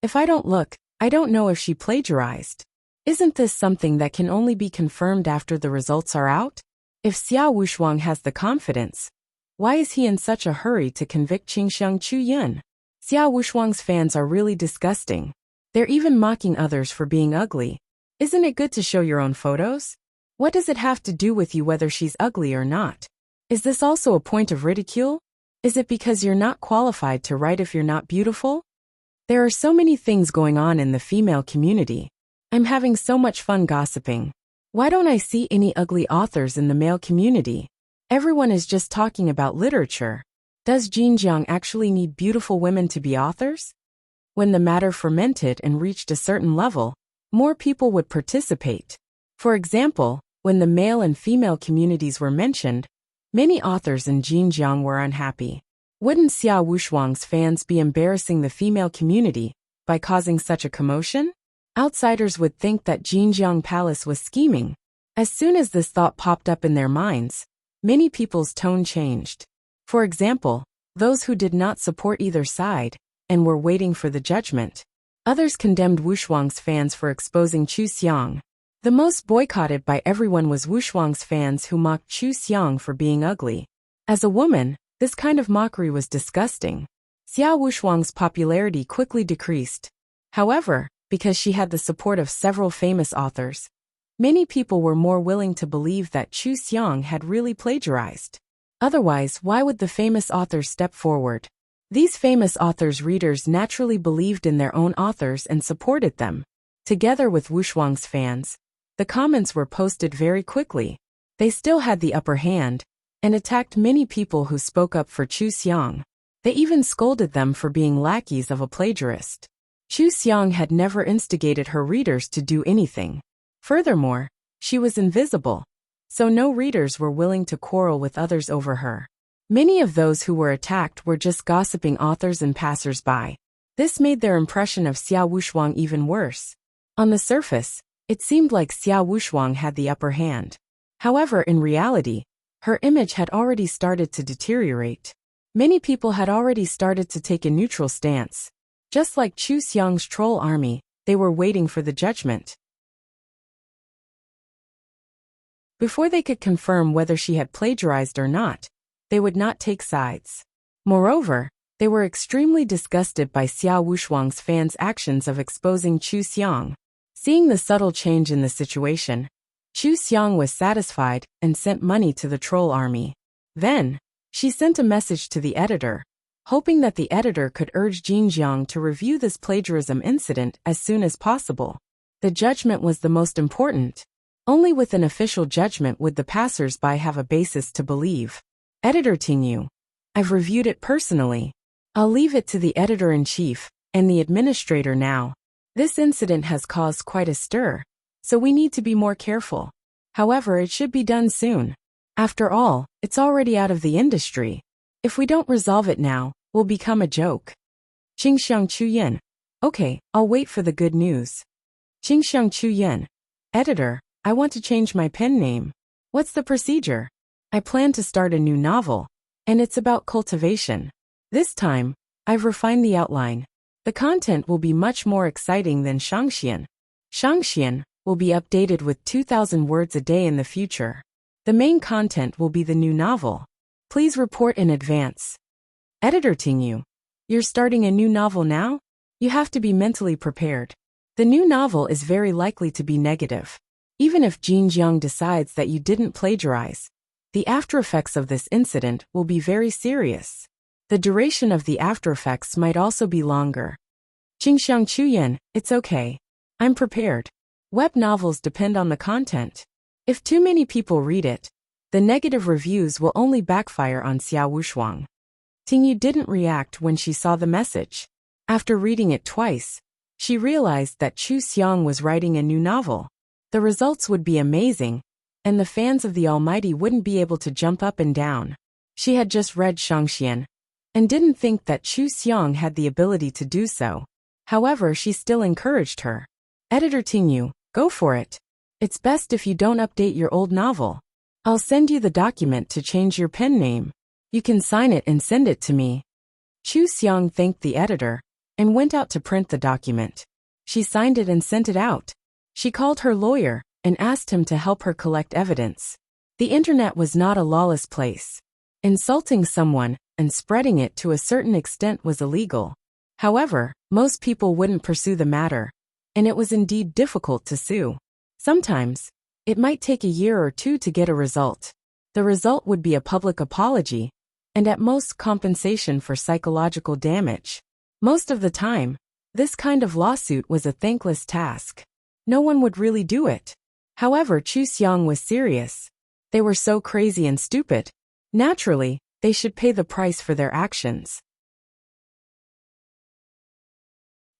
If I don't look, I don't know if she plagiarized. Isn't this something that can only be confirmed after the results are out? If Xia Wushuang has the confidence, why is he in such a hurry to convict Qingxiang Chuyan? Xia Wushuang's fans are really disgusting. They're even mocking others for being ugly. Isn't it good to show your own photos? What does it have to do with you whether she's ugly or not? Is this also a point of ridicule? Is it because you're not qualified to write if you're not beautiful? There are so many things going on in the female community. I'm having so much fun gossiping. Why don't I see any ugly authors in the male community? Everyone is just talking about literature. Does Jinjiang actually need beautiful women to be authors? When the matter fermented and reached a certain level, more people would participate. For example, when the male and female communities were mentioned, many authors in Jinjiang were unhappy. Wouldn't Xia Wushuang's fans be embarrassing the female community by causing such a commotion? Outsiders would think that Jinjiang Palace was scheming. As soon as this thought popped up in their minds, many people's tone changed. For example, those who did not support either side and were waiting for the judgment. Others condemned Wushuang's fans for exposing Chu Xiang. The most boycotted by everyone was Wushuang's fans who mocked Chu Xiang for being ugly. As a woman, this kind of mockery was disgusting. Xia Wushuang's popularity quickly decreased. However, because she had the support of several famous authors, many people were more willing to believe that Chu Xiang had really plagiarized. Otherwise, why would the famous authors step forward? These famous authors' readers naturally believed in their own authors and supported them. Together with Wushuang's fans, the comments were posted very quickly. They still had the upper hand and attacked many people who spoke up for Chu Xiang. They even scolded them for being lackeys of a plagiarist. Chu Xiang had never instigated her readers to do anything. Furthermore, she was invisible, so no readers were willing to quarrel with others over her. Many of those who were attacked were just gossiping authors and passers-by. This made their impression of Xia Wushuang even worse. On the surface, it seemed like Xia Wushuang had the upper hand. However, in reality, her image had already started to deteriorate. Many people had already started to take a neutral stance. Just like Chu Xiang's troll army, they were waiting for the judgment. Before they could confirm whether she had plagiarized or not, they would not take sides. Moreover, they were extremely disgusted by Xia Wushuang's fans' actions of exposing Chu Xiang. Seeing the subtle change in the situation, Chu Xiang was satisfied and sent money to the troll army. Then, she sent a message to the editor, hoping that the editor could urge Jinjiang to review this plagiarism incident as soon as possible. The judgment was the most important. Only with an official judgment would the passers-by have a basis to believe. Editor Tingyu, I've reviewed it personally. I'll leave it to the editor-in-chief and the administrator now. This incident has caused quite a stir, so we need to be more careful. However, it should be done soon. After all, it's already out of the industry. If we don't resolve it now, we'll become a joke. Qingxiang Chuyan. Okay, I'll wait for the good news. Qingxiang Chuyan. Editor, I want to change my pen name. What's the procedure? I plan to start a new novel, and it's about cultivation. This time, I've refined the outline. The content will be much more exciting than Shangxian. Shangxian will be updated with 2,000 words a day in the future. The main content will be the new novel. Please report in advance. Editor Tingyu, you're starting a new novel now? You have to be mentally prepared. The new novel is very likely to be negative. Even if Jin Jiang decides that you didn't plagiarize, the aftereffects of this incident will be very serious. The duration of the aftereffects might also be longer. Qingxiang Chuyan, it's okay. I'm prepared. Web novels depend on the content. If too many people read it, the negative reviews will only backfire on Xiao Wushuang. Tingyu didn't react when she saw the message. After reading it twice, she realized that Chu Xiang was writing a new novel. The results would be amazing, and the fans of the Almighty wouldn't be able to jump up and down. She had just read Shangxian, and didn't think that Chu Xiang had the ability to do so. However, she still encouraged her. Editor Tingyu, go for it. It's best if you don't update your old novel. I'll send you the document to change your pen name. You can sign it and send it to me. Chu Xiang thanked the editor, and went out to print the document. She signed it and sent it out. She called her lawyer, and asked him to help her collect evidence. The internet was not a lawless place. Insulting someone, and spreading it to a certain extent was illegal. However, most people wouldn't pursue the matter, and it was indeed difficult to sue. Sometimes, it might take a year or two to get a result. The result would be a public apology, and at most compensation for psychological damage. Most of the time, this kind of lawsuit was a thankless task. No one would really do it. However, Chu Xiang was serious. They were so crazy and stupid. Naturally, they should pay the price for their actions.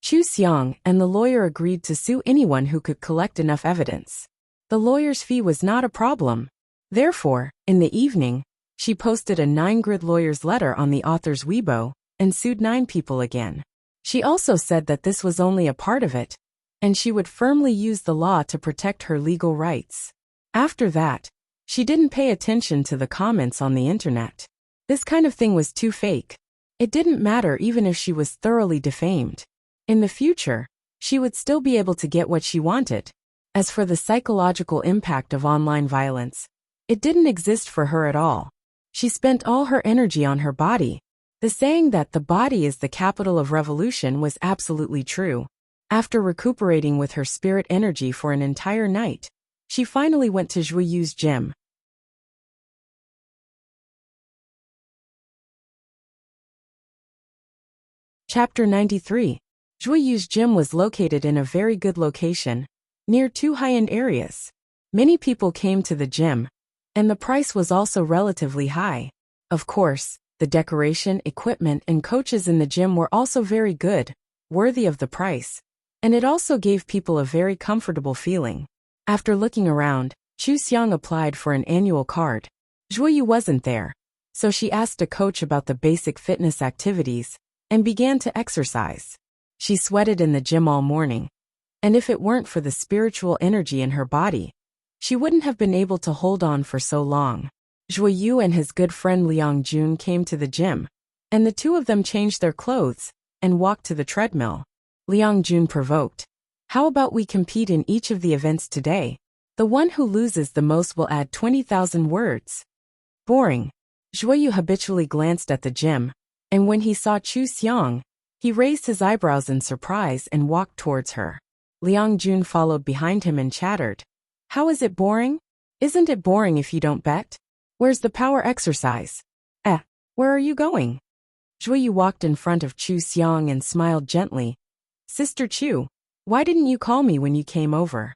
Chu Xiang and the lawyer agreed to sue anyone who could collect enough evidence. The lawyer's fee was not a problem. Therefore, in the evening, she posted a 9-grid lawyer's letter on the author's Weibo, and sued 9 people again. She also said that this was only a part of it, and she would firmly use the law to protect her legal rights. After that, she didn't pay attention to the comments on the internet. This kind of thing was too fake. It didn't matter even if she was thoroughly defamed. In the future, she would still be able to get what she wanted. As for the psychological impact of online violence, it didn't exist for her at all. She spent all her energy on her body. The saying that the body is the capital of revolution was absolutely true. After recuperating with her spirit energy for an entire night, she finally went to Zhui Yu's gym. Chapter 93. Zhui Yu's gym was located in a very good location, near 2 high-end areas. Many people came to the gym, and the price was also relatively high. Of course, the decoration, equipment, and coaches in the gym were also very good, worthy of the price, and it also gave people a very comfortable feeling. After looking around, Chu Xiang applied for an annual card. Zhui Yu wasn't there, so she asked a coach about the basic fitness activities, and began to exercise. She sweated in the gym all morning, and if it weren't for the spiritual energy in her body, she wouldn't have been able to hold on for so long. Zhui Yu and his good friend Liang Jun came to the gym, and the two of them changed their clothes, and walked to the treadmill. Liang Jun provoked. How about we compete in each of the events today? The one who loses the most will add 20,000 words. Boring. Zhui Yu habitually glanced at the gym, and when he saw Chu Xiang, he raised his eyebrows in surprise and walked towards her. Liang Jun followed behind him and chattered. How is it boring? Isn't it boring if you don't bet? Where's the power exercise? Where are you going? Zhui Yu walked in front of Chu Xiang and smiled gently. Sister Chu, why didn't you call me when you came over?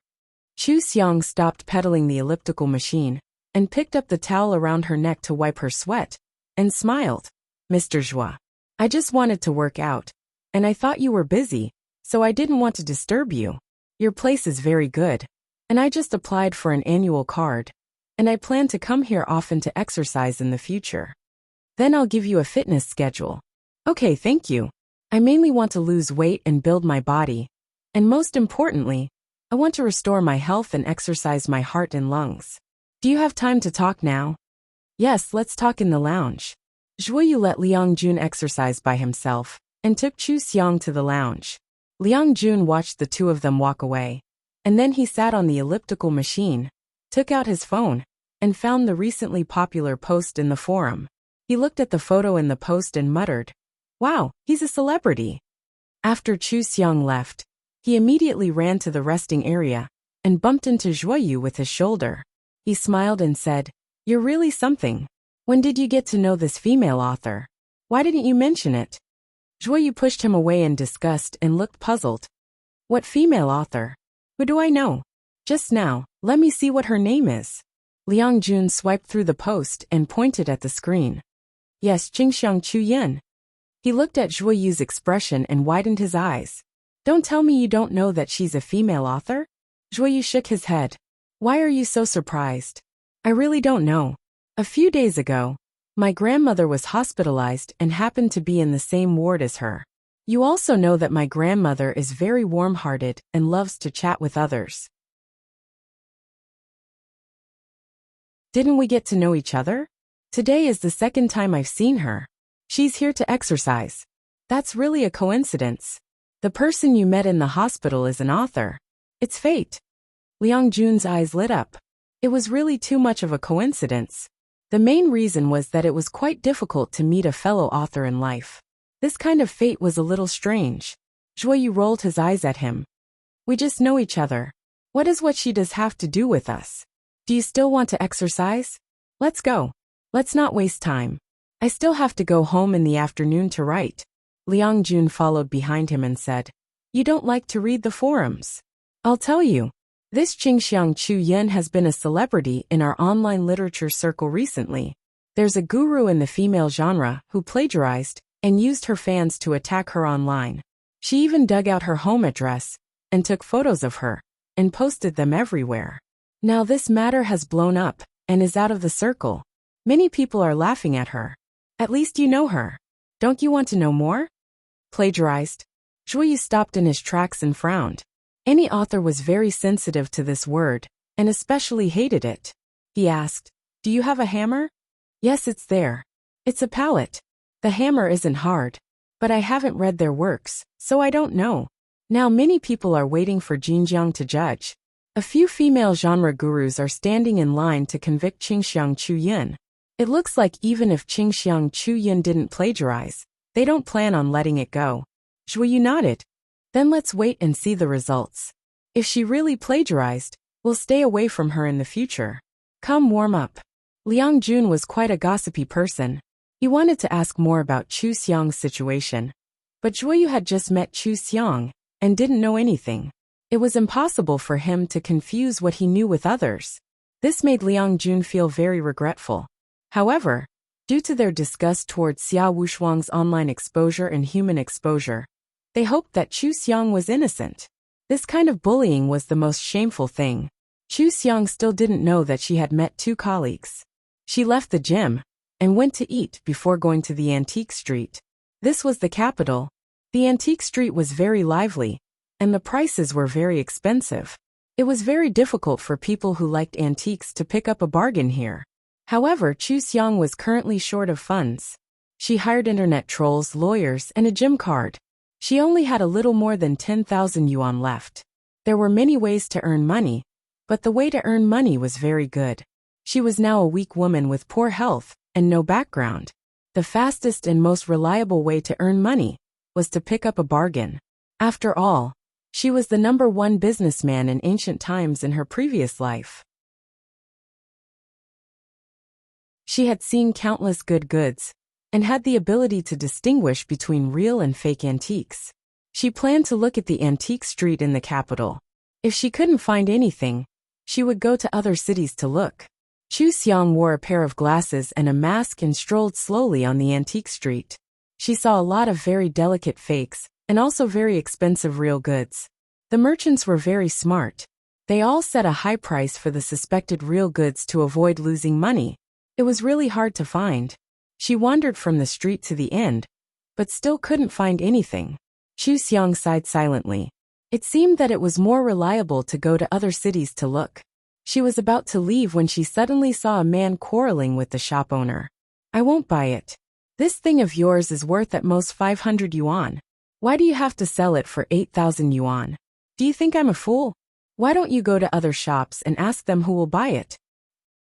Chu Xiang stopped pedaling the elliptical machine, and picked up the towel around her neck to wipe her sweat, and smiled. Mr. Zhua, I just wanted to work out, and I thought you were busy, so I didn't want to disturb you. Your place is very good, and I just applied for an annual card, and I plan to come here often to exercise in the future. Then I'll give you a fitness schedule. Okay, thank you. I mainly want to lose weight and build my body. And most importantly, I want to restore my health and exercise my heart and lungs. Do you have time to talk now? Yes, let's talk in the lounge. Zhuoyu let Liang Jun exercise by himself and took Chu Xiang to the lounge. Liang Jun watched the two of them walk away, and then he sat on the elliptical machine, took out his phone, and found the recently popular post in the forum. He looked at the photo in the post and muttered, "Wow, he's a celebrity." After Chu Xiang left, he immediately ran to the resting area and bumped into Zhuoyu with his shoulder. He smiled and said, "You're really something. When did you get to know this female author? Why didn't you mention it?" Zhuoyu pushed him away in disgust and looked puzzled. "What female author? Who do I know? Just now, let me see what her name is." Liang Jun swiped through the post and pointed at the screen. "Yes, Qingxiang Chu Yin." He looked at Zhuoyu's expression and widened his eyes. "Don't tell me you don't know that she's a female author?" Zhuoyu shook his head. "Why are you so surprised?" "I really don't know. A few days ago, my grandmother was hospitalized and happened to be in the same ward as her. You also know that my grandmother is very warm-hearted and loves to chat with others. Didn't we get to know each other? Today is the second time I've seen her. She's here to exercise. That's really a coincidence. The person you met in the hospital is an author. It's fate." Liang Jun's eyes lit up. It was really too much of a coincidence. The main reason was that it was quite difficult to meet a fellow author in life. This kind of fate was a little strange. Zhuoyu rolled his eyes at him. "We just know each other. What does what she does have to do with us? Do you still want to exercise? Let's go. Let's not waste time. I still have to go home in the afternoon to write." Liang Jun followed behind him and said, "You don't like to read the forums. I'll tell you. This Qingxiang Chu Yin has been a celebrity in our online literature circle recently. There's a guru in the female genre who plagiarized and used her fans to attack her online. She even dug out her home address and took photos of her and posted them everywhere. Now this matter has blown up and is out of the circle. Many people are laughing at her. At least you know her. Don't you want to know more?" Plagiarized. Zhuoyu stopped in his tracks and frowned. Any author was very sensitive to this word, and especially hated it. He asked, "Do you have a hammer?" "Yes, it's there. It's a palette. The hammer isn't hard. But I haven't read their works, so I don't know. Now many people are waiting for Jinjiang to judge. A few female genre gurus are standing in line to convict Qingxiang Chu Yin. It looks like even if Qingxiang Chu Yin didn't plagiarize, they don't plan on letting it go." Zhuoyu nodded. "Then let's wait and see the results. If she really plagiarized, we'll stay away from her in the future. Come warm up." Liang Jun was quite a gossipy person. He wanted to ask more about Chu Xiang's situation. But Zhuoyu had just met Chu Xiang and didn't know anything. It was impossible for him to confuse what he knew with others. This made Liang Jun feel very regretful. However, due to their disgust towards Xia Wushuang's online exposure and human exposure, they hoped that Chu Xiang was innocent. This kind of bullying was the most shameful thing. Chu Xiang still didn't know that she had met two colleagues. She left the gym and went to eat before going to the antique street. This was the capital. The antique street was very lively, and the prices were very expensive. It was very difficult for people who liked antiques to pick up a bargain here. However, Chu Xiang was currently short of funds. She hired internet trolls, lawyers, and a gym card. She only had a little more than 10,000 yuan left. There were many ways to earn money, but the way to earn money was very good. She was now a weak woman with poor health and no background. The fastest and most reliable way to earn money was to pick up a bargain. After all, she was the #1 businessman in ancient times in her previous life. She had seen countless good goods and had the ability to distinguish between real and fake antiques. She planned to look at the antique street in the capital. If she couldn't find anything, she would go to other cities to look. Chu Xiang wore a pair of glasses and a mask and strolled slowly on the antique street. She saw a lot of very delicate fakes and also very expensive real goods. The merchants were very smart. They all set a high price for the suspected real goods to avoid losing money. It was really hard to find. She wandered from the street to the end, but still couldn't find anything. Chu Xiang sighed silently. It seemed that it was more reliable to go to other cities to look. She was about to leave when she suddenly saw a man quarreling with the shop owner. I won't buy it. This thing of yours is worth at most 500 yuan. Why do you have to sell it for 8,000 yuan? Do you think I'm a fool? Why don't you go to other shops and ask them who will buy it?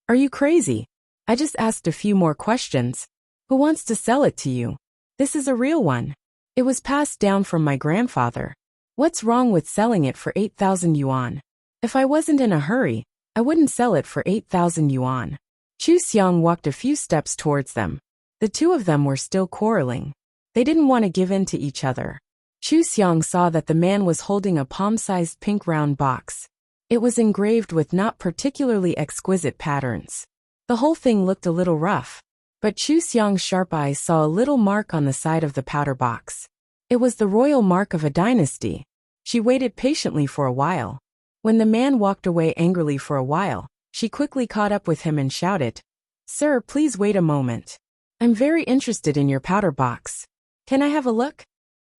Are you crazy? I just asked a few more questions. Who wants to sell it to you? This is a real one. It was passed down from my grandfather. What's wrong with selling it for 8,000 yuan? If I wasn't in a hurry, I wouldn't sell it for 8,000 yuan. Chu Xiang walked a few steps towards them. The two of them were still quarreling. They didn't want to give in to each other. Chu Xiang saw that the man was holding a palm-sized pink round box. It was engraved with not particularly exquisite patterns. The whole thing looked a little rough, but Chu Xiang's sharp eyes saw a little mark on the side of the powder box. It was the royal mark of a dynasty. She waited patiently for a while. When the man walked away angrily for a while, she quickly caught up with him and shouted, "Sir, please wait a moment. I'm very interested in your powder box. Can I have a look?"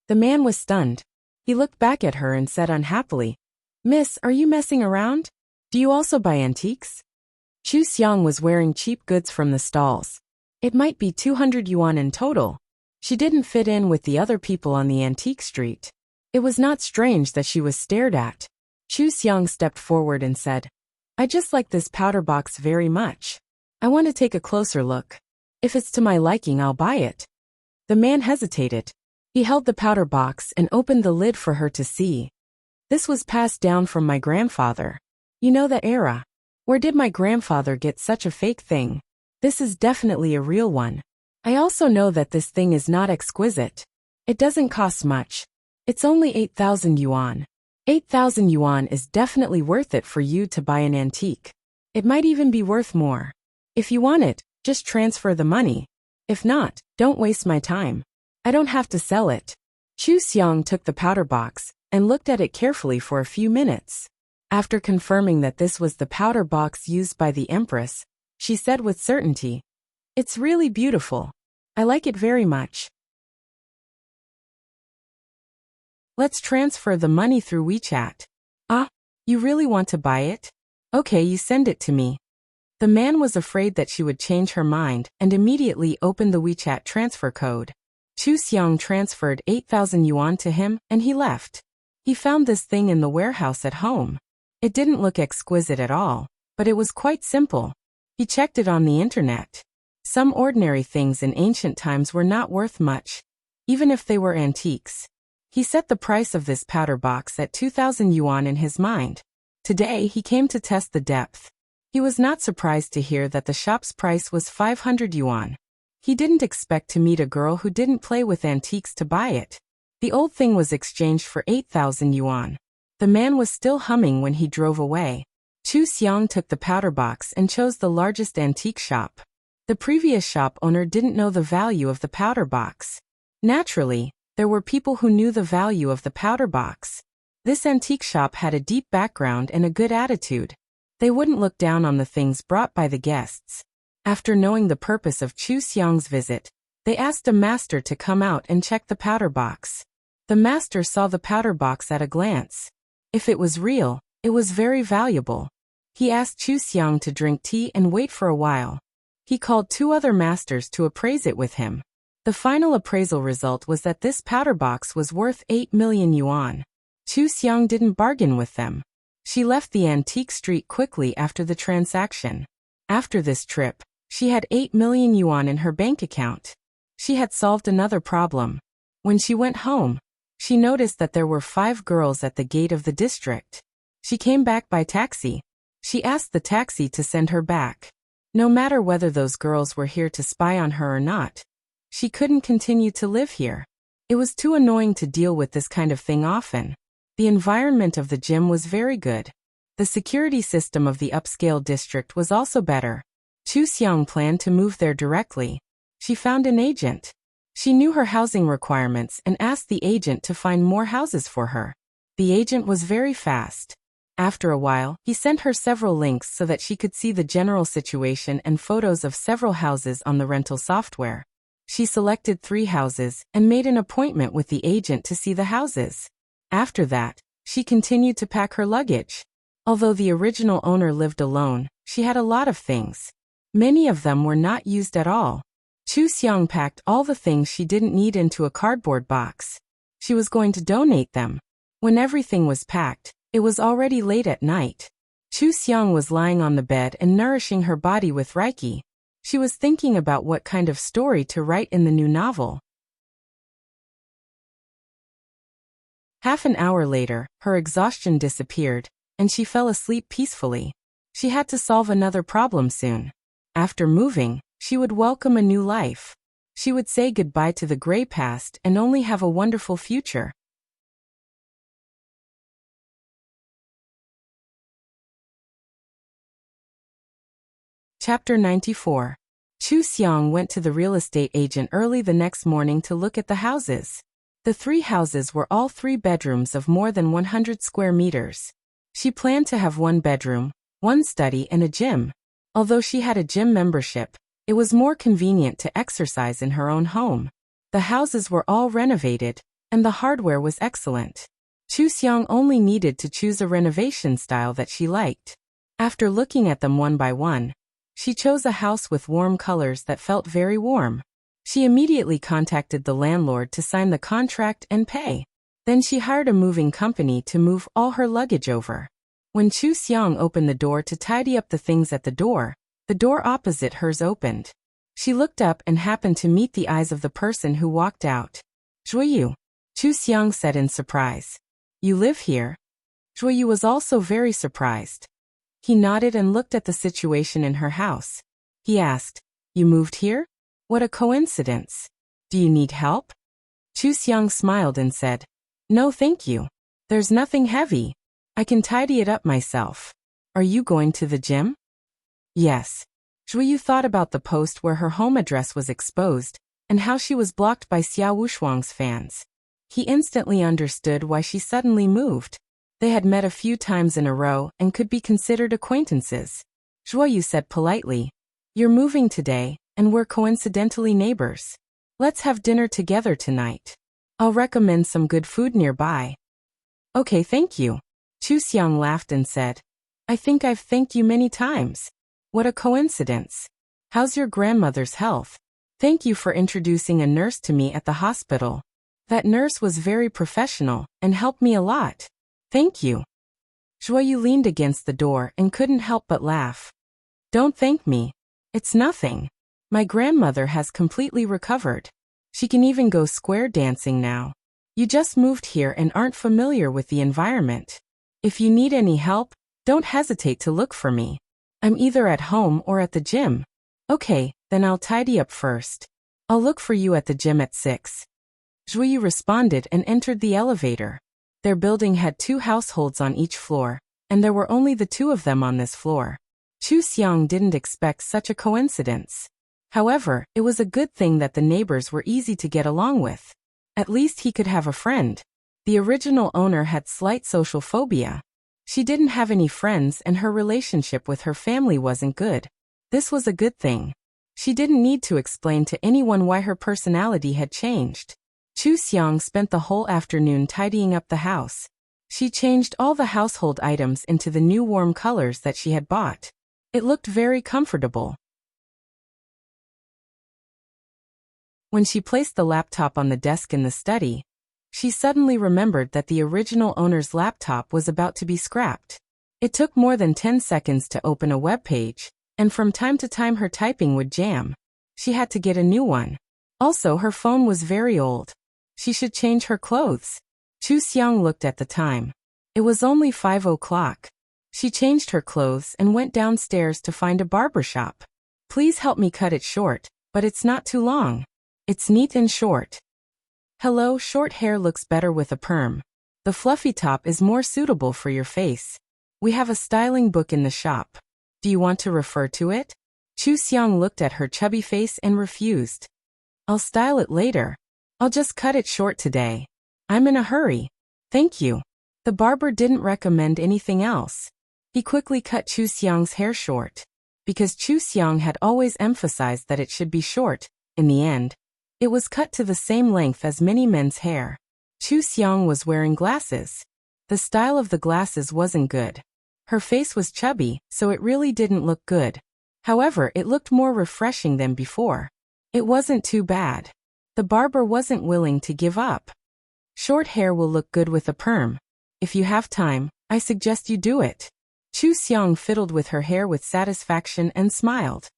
The man was stunned. He looked back at her and said unhappily, "Miss, are you messing around? Do you also buy antiques?" Chu Xiang was wearing cheap goods from the stalls. It might be 200 yuan in total. She didn't fit in with the other people on the antique street. It was not strange that she was stared at. Chu Xiang stepped forward and said, "I just like this powder box very much. I want to take a closer look. If it's to my liking, I'll buy it." The man hesitated. He held the powder box and opened the lid for her to see. "This was passed down from my grandfather. You know that era. Where did my grandfather get such a fake thing? This is definitely a real one. I also know that this thing is not exquisite. It doesn't cost much. It's only 8,000 yuan. 8,000 yuan is definitely worth it for you to buy an antique. It might even be worth more. If you want it, just transfer the money. If not, don't waste my time. I don't have to sell it." Chu Xiang took the powder box and looked at it carefully for a few minutes. After confirming that this was the powder box used by the Empress, she said with certainty, "It's really beautiful. I like it very much. Let's transfer the money through WeChat." "Ah, you really want to buy it? Okay, you send it to me." The man was afraid that she would change her mind and immediately opened the WeChat transfer code. Chu Xiang transferred 8,000 yuan to him and he left. He found this thing in the warehouse at home. It didn't look exquisite at all, but it was quite simple. He checked it on the internet. Some ordinary things in ancient times were not worth much, even if they were antiques. He set the price of this powder box at 2,000 yuan in his mind. Today he came to test the depth. He was not surprised to hear that the shop's price was 500 yuan. He didn't expect to meet a girl who didn't play with antiques to buy it. The old thing was exchanged for 8,000 yuan. The man was still humming when he drove away. Chu Xiang took the powder box and chose the largest antique shop. The previous shop owner didn't know the value of the powder box. Naturally, there were people who knew the value of the powder box. This antique shop had a deep background and a good attitude. They wouldn't look down on the things brought by the guests. After knowing the purpose of Chu Xiang's visit, they asked a master to come out and check the powder box. The master saw the powder box at a glance. If it was real, it was very valuable. He asked Chu Xiang to drink tea and wait for a while. He called two other masters to appraise it with him. The final appraisal result was that this powder box was worth 8 million yuan. Chu Xiang didn't bargain with them. She left the antique street quickly after the transaction. After this trip, she had 8 million yuan in her bank account. She had solved another problem. When she went home, she noticed that there were 5 girls at the gate of the district. She came back by taxi. She asked the taxi to send her back. No matter whether those girls were here to spy on her or not, she couldn't continue to live here. It was too annoying to deal with this kind of thing often. The environment of the gym was very good. The security system of the upscale district was also better. Chu Xiang planned to move there directly. She found an agent. She knew her housing requirements and asked the agent to find more houses for her. The agent was very fast. After a while, he sent her several links so that she could see the general situation and photos of several houses on the rental software. She selected 3 houses and made an appointment with the agent to see the houses. After that, she continued to pack her luggage. Although the original owner lived alone, she had a lot of things. Many of them were not used at all. Chu Xiang packed all the things she didn't need into a cardboard box. She was going to donate them. When everything was packed, it was already late at night. Chu Xiang was lying on the bed and nourishing her body with Reiki. She was thinking about what kind of story to write in the new novel. Half an hour later, her exhaustion disappeared, and she fell asleep peacefully. She had to solve another problem soon. After moving, she would welcome a new life. She would say goodbye to the gray past and only have a wonderful future. Chapter 94. Chu Xiang went to the real estate agent early the next morning to look at the houses. The 3 houses were all 3 bedrooms of more than 100 square meters. She planned to have 1 bedroom, 1 study and a gym. Although she had a gym membership, it was more convenient to exercise in her own home. The houses were all renovated, and the hardware was excellent. Chu Xiang only needed to choose a renovation style that she liked. After looking at them one by one, she chose a house with warm colors that felt very warm. She immediately contacted the landlord to sign the contract and pay. Then she hired a moving company to move all her luggage over. When Chu Xiang opened the door to tidy up the things at the door opposite hers opened. She looked up and happened to meet the eyes of the person who walked out. Zhuoyu, Chu Xiang said in surprise. You live here? Zhuoyu was also very surprised. He nodded and looked at the situation in her house. He asked, You moved here? What a coincidence. Do you need help? Chu Xiang smiled and said, No thank you. There's nothing heavy. I can tidy it up myself. Are you going to the gym? Yes. Zhuoyu thought about the post where her home address was exposed, and how she was blocked by Xiao Wushuang's fans. He instantly understood why she suddenly moved. They had met a few times in a row and could be considered acquaintances. Zhuoyu said politely, You're moving today, and we're coincidentally neighbors. Let's have dinner together tonight. I'll recommend some good food nearby. Okay, thank you. Chu Xiang laughed and said, I think I've thanked you many times. What a coincidence. How's your grandmother's health? Thank you for introducing a nurse to me at the hospital. That nurse was very professional and helped me a lot. Thank you. Zhuoyu leaned against the door and couldn't help but laugh. Don't thank me. It's nothing. My grandmother has completely recovered. She can even go square dancing now. You just moved here and aren't familiar with the environment. If you need any help, don't hesitate to look for me. I'm either at home or at the gym. Okay, then I'll tidy up first. I'll look for you at the gym at 6. Zhuoyu responded and entered the elevator. Their building had 2 households on each floor, and there were only the 2 of them on this floor. Chu Xiang didn't expect such a coincidence. However, it was a good thing that the neighbors were easy to get along with. At least he could have a friend. The original owner had slight social phobia. She didn't have any friends and her relationship with her family wasn't good. This was a good thing. She didn't need to explain to anyone why her personality had changed. Chu Xiang spent the whole afternoon tidying up the house. She changed all the household items into the new warm colors that she had bought. It looked very comfortable. When she placed the laptop on the desk in the study, she suddenly remembered that the original owner's laptop was about to be scrapped. It took more than 10 seconds to open a web page, and from time to time her typing would jam. She had to get a new one. Also, her phone was very old. She should change her clothes. Chu Xiang looked at the time. It was only 5 o'clock. She changed her clothes and went downstairs to find a barber shop. Please help me cut it short, but it's not too long. It's neat and short. Hello, short hair looks better with a perm. The fluffy top is more suitable for your face. We have a styling book in the shop. Do you want to refer to it? Chu Xiang looked at her chubby face and refused. I'll style it later. I'll just cut it short today. I'm in a hurry. Thank you. The barber didn't recommend anything else. He quickly cut Chu Xiang's hair short. Because Chu Xiang had always emphasized that it should be short, in the end, it was cut to the same length as many men's hair. Chu Xiang was wearing glasses. The style of the glasses wasn't good. Her face was chubby, so it really didn't look good. However, it looked more refreshing than before. It wasn't too bad. The barber wasn't willing to give up. Short hair will look good with a perm. If you have time, I suggest you do it. Chu Xiang fiddled with her hair with satisfaction and smiled.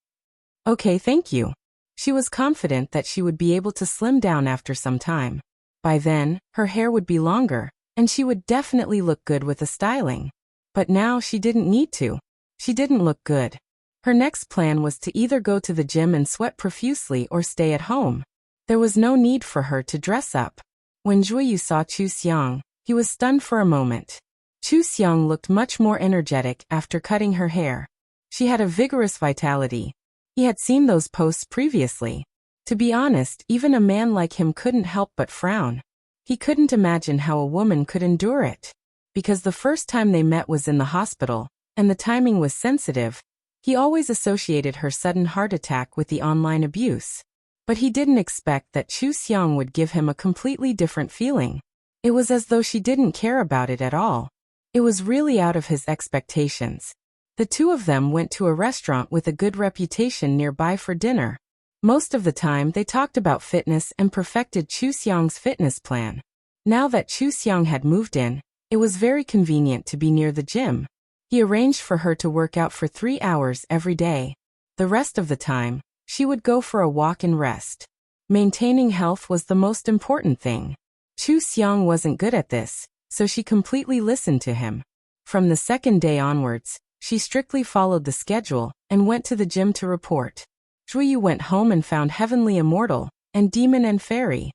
Okay, thank you. She was confident that she would be able to slim down after some time. By then, her hair would be longer, and she would definitely look good with the styling. But now she didn't need to. She didn't look good. Her next plan was to either go to the gym and sweat profusely or stay at home. There was no need for her to dress up. When Zhuyu saw Chu Xiang, he was stunned for a moment. Chu Xiang looked much more energetic after cutting her hair. She had a vigorous vitality. He had seen those posts previously. To be honest, even a man like him couldn't help but frown. He couldn't imagine how a woman could endure it. Because the first time they met was in the hospital, and the timing was sensitive, he always associated her sudden heart attack with the online abuse. But he didn't expect that Chu Xiang would give him a completely different feeling. It was as though she didn't care about it at all. It was really out of his expectations. The two of them went to a restaurant with a good reputation nearby for dinner. Most of the time they talked about fitness and perfected Chu Xiang's fitness plan. Now that Chu Xiang had moved in, it was very convenient to be near the gym. He arranged for her to work out for 3 hours every day. The rest of the time, she would go for a walk and rest. Maintaining health was the most important thing. Chu Xiang wasn't good at this, so she completely listened to him. From the second day onwards, she strictly followed the schedule and went to the gym to report. Zhuyu went home and found Heavenly Immortal and Demon and Fairy.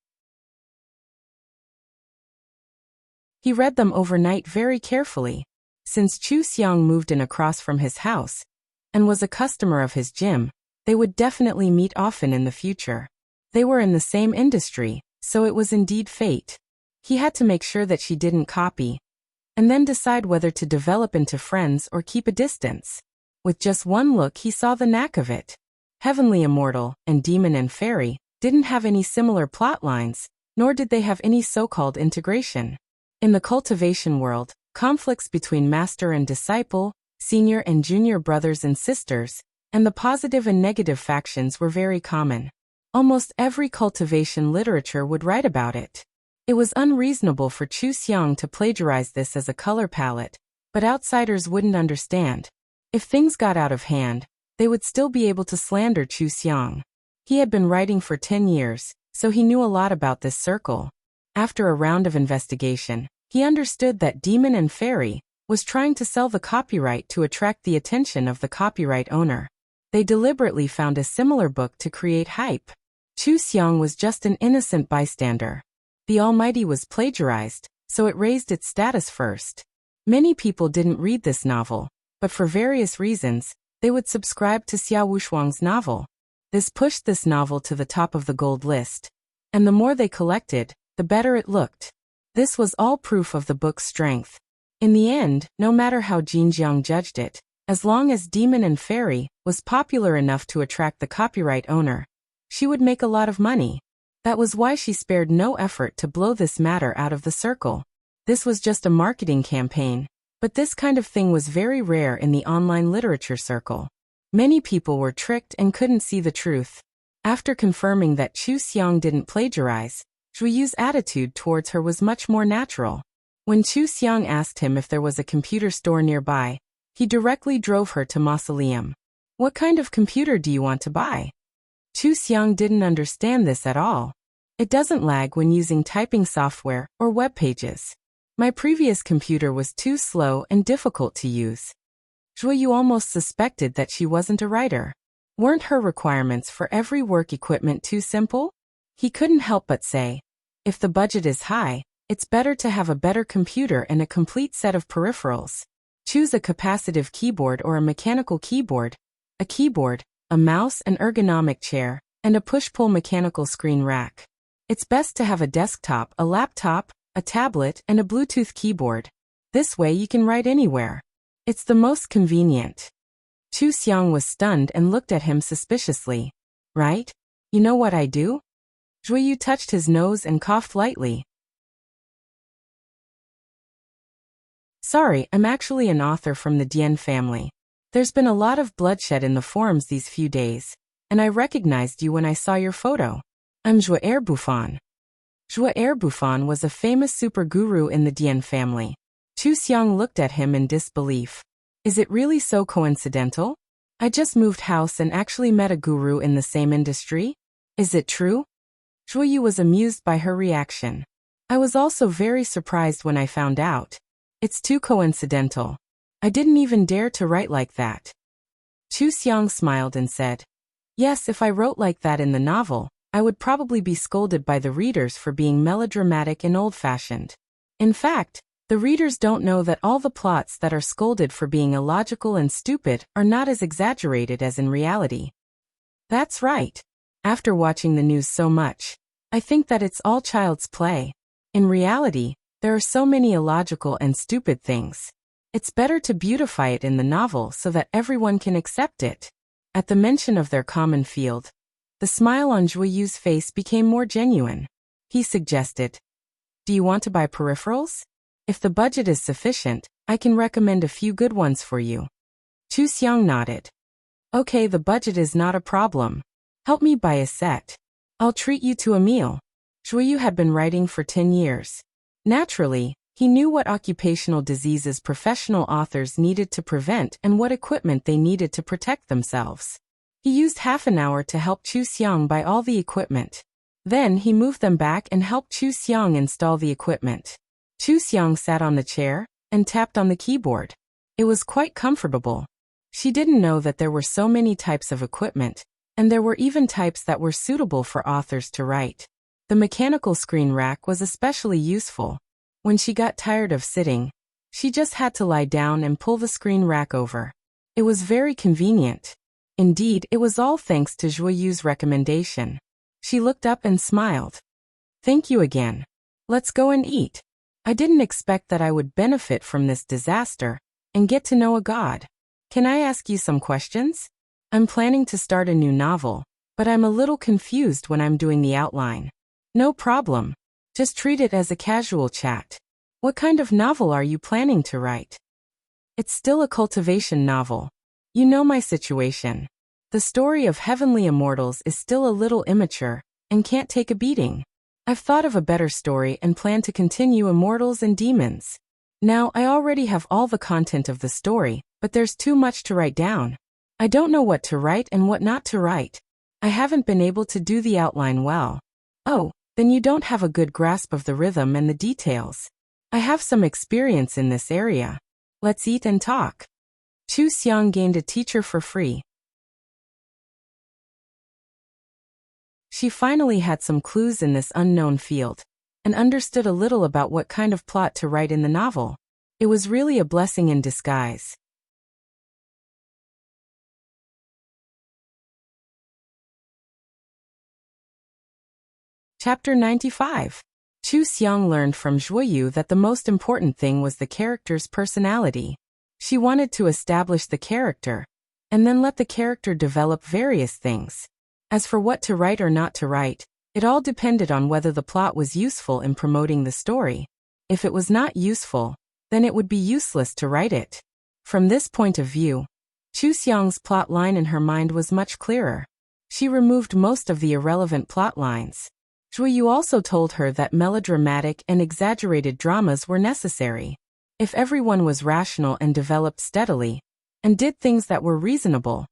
He read them overnight very carefully. Since Chu Xiang moved in across from his house and was a customer of his gym, they would definitely meet often in the future. They were in the same industry, so it was indeed fate. He had to make sure that she didn't copy, and then decide whether to develop into friends or keep a distance. With just one look he saw the knack of it. Heavenly Immortal and Demon and Fairy didn't have any similar plot lines, nor did they have any so-called integration. In the cultivation world, conflicts between master and disciple, senior and junior brothers and sisters, and the positive and negative factions were very common. Almost every cultivation literature would write about it. It was unreasonable for Chu Xiang to plagiarize this as a color palette, but outsiders wouldn't understand. If things got out of hand, they would still be able to slander Chu Xiang. He had been writing for 10 years, so he knew a lot about this circle. After a round of investigation, he understood that Demon and Fairy was trying to sell the copyright to attract the attention of the copyright owner. They deliberately found a similar book to create hype. Chu Xiang was just an innocent bystander. The Almighty was plagiarized, so it raised its status first. Many people didn't read this novel, but for various reasons, they would subscribe to Xia Wushuang's novel. This pushed this novel to the top of the gold list. And the more they collected, the better it looked. This was all proof of the book's strength. In the end, no matter how Jinjiang judged it, as long as Demon and Fairy was popular enough to attract the copyright owner, she would make a lot of money. That was why she spared no effort to blow this matter out of the circle. This was just a marketing campaign, but this kind of thing was very rare in the online literature circle. Many people were tricked and couldn't see the truth. After confirming that Chu Xiang didn't plagiarize, Zhuiyu's attitude towards her was much more natural. When Chu Xiang asked him if there was a computer store nearby, he directly drove her to Mausoleum. What kind of computer do you want to buy? Chu Xiang didn't understand this at all. It doesn't lag when using typing software or web pages. My previous computer was too slow and difficult to use. Zhuiyu almost suspected that she wasn't a writer. Weren't her requirements for every work equipment too simple? He couldn't help but say, if the budget is high, it's better to have a better computer and a complete set of peripherals. Choose a capacitive keyboard or a mechanical keyboard, a mouse, an ergonomic chair, and a push-pull mechanical screen rack. It's best to have a desktop, a laptop, a tablet, and a Bluetooth keyboard. This way you can write anywhere. It's the most convenient. Chu Xiang was stunned and looked at him suspiciously. Right? You know what I do? Zhuyu touched his nose and coughed lightly. Sorry, I'm actually an author from the Dian family. There's been a lot of bloodshed in the forums these few days, and I recognized you when I saw your photo. I'm Zhuo Erbufan. Zhuo Erbufan was a famous super guru in the Dian family. Chu Xiang looked at him in disbelief. Is it really so coincidental? I just moved house and actually met a guru in the same industry? Is it true? Zhuyu was amused by her reaction. I was also very surprised when I found out. It's too coincidental. I didn't even dare to write like that. Chu Xiang smiled and said, yes, if I wrote like that in the novel, I would probably be scolded by the readers for being melodramatic and old-fashioned. In fact, the readers don't know that all the plots that are scolded for being illogical and stupid are not as exaggerated as in reality. That's right. After watching the news so much, I think that it's all child's play. In reality, there are so many illogical and stupid things. It's better to beautify it in the novel so that everyone can accept it. At the mention of their common field, the smile on Zhuoyu's face became more genuine. He suggested, do you want to buy peripherals? If the budget is sufficient, I can recommend a few good ones for you. Chu Xiang nodded. Okay, the budget is not a problem. Help me buy a set. I'll treat you to a meal. Zhuoyu had been writing for 10 years. Naturally, he knew what occupational diseases professional authors needed to prevent and what equipment they needed to protect themselves. He used half an hour to help Chu Xiang buy all the equipment. Then he moved them back and helped Chu Xiang install the equipment. Chu Xiang sat on the chair and tapped on the keyboard. It was quite comfortable. She didn't know that there were so many types of equipment, and there were even types that were suitable for authors to write. The mechanical screen rack was especially useful. When she got tired of sitting, she just had to lie down and pull the screen rack over. It was very convenient. Indeed, it was all thanks to Zhuoyu's recommendation. She looked up and smiled. Thank you again. Let's go and eat. I didn't expect that I would benefit from this disaster and get to know a god. Can I ask you some questions? I'm planning to start a new novel, but I'm a little confused when I'm doing the outline. No problem. Just treat it as a casual chat. What kind of novel are you planning to write? It's still a cultivation novel. You know my situation. The story of Heavenly Immortals is still a little immature and can't take a beating. I've thought of a better story and plan to continue Immortals and Demons. Now, I already have all the content of the story, but there's too much to write down. I don't know what to write and what not to write. I haven't been able to do the outline well. Oh, then you don't have a good grasp of the rhythm and the details. I have some experience in this area. Let's eat and talk. Chu Xiang gained a teacher for free. She finally had some clues in this unknown field, and understood a little about what kind of plot to write in the novel. It was really a blessing in disguise. Chapter 95. Chu Xiang learned from Zhuoyu that the most important thing was the character's personality. She wanted to establish the character, and then let the character develop various things. As for what to write or not to write, it all depended on whether the plot was useful in promoting the story. If it was not useful, then it would be useless to write it. From this point of view, Chu Xiang's plot line in her mind was much clearer. She removed most of the irrelevant plot lines. Zhuoyu also told her that melodramatic and exaggerated dramas were necessary. If everyone was rational and developed steadily, and did things that were reasonable,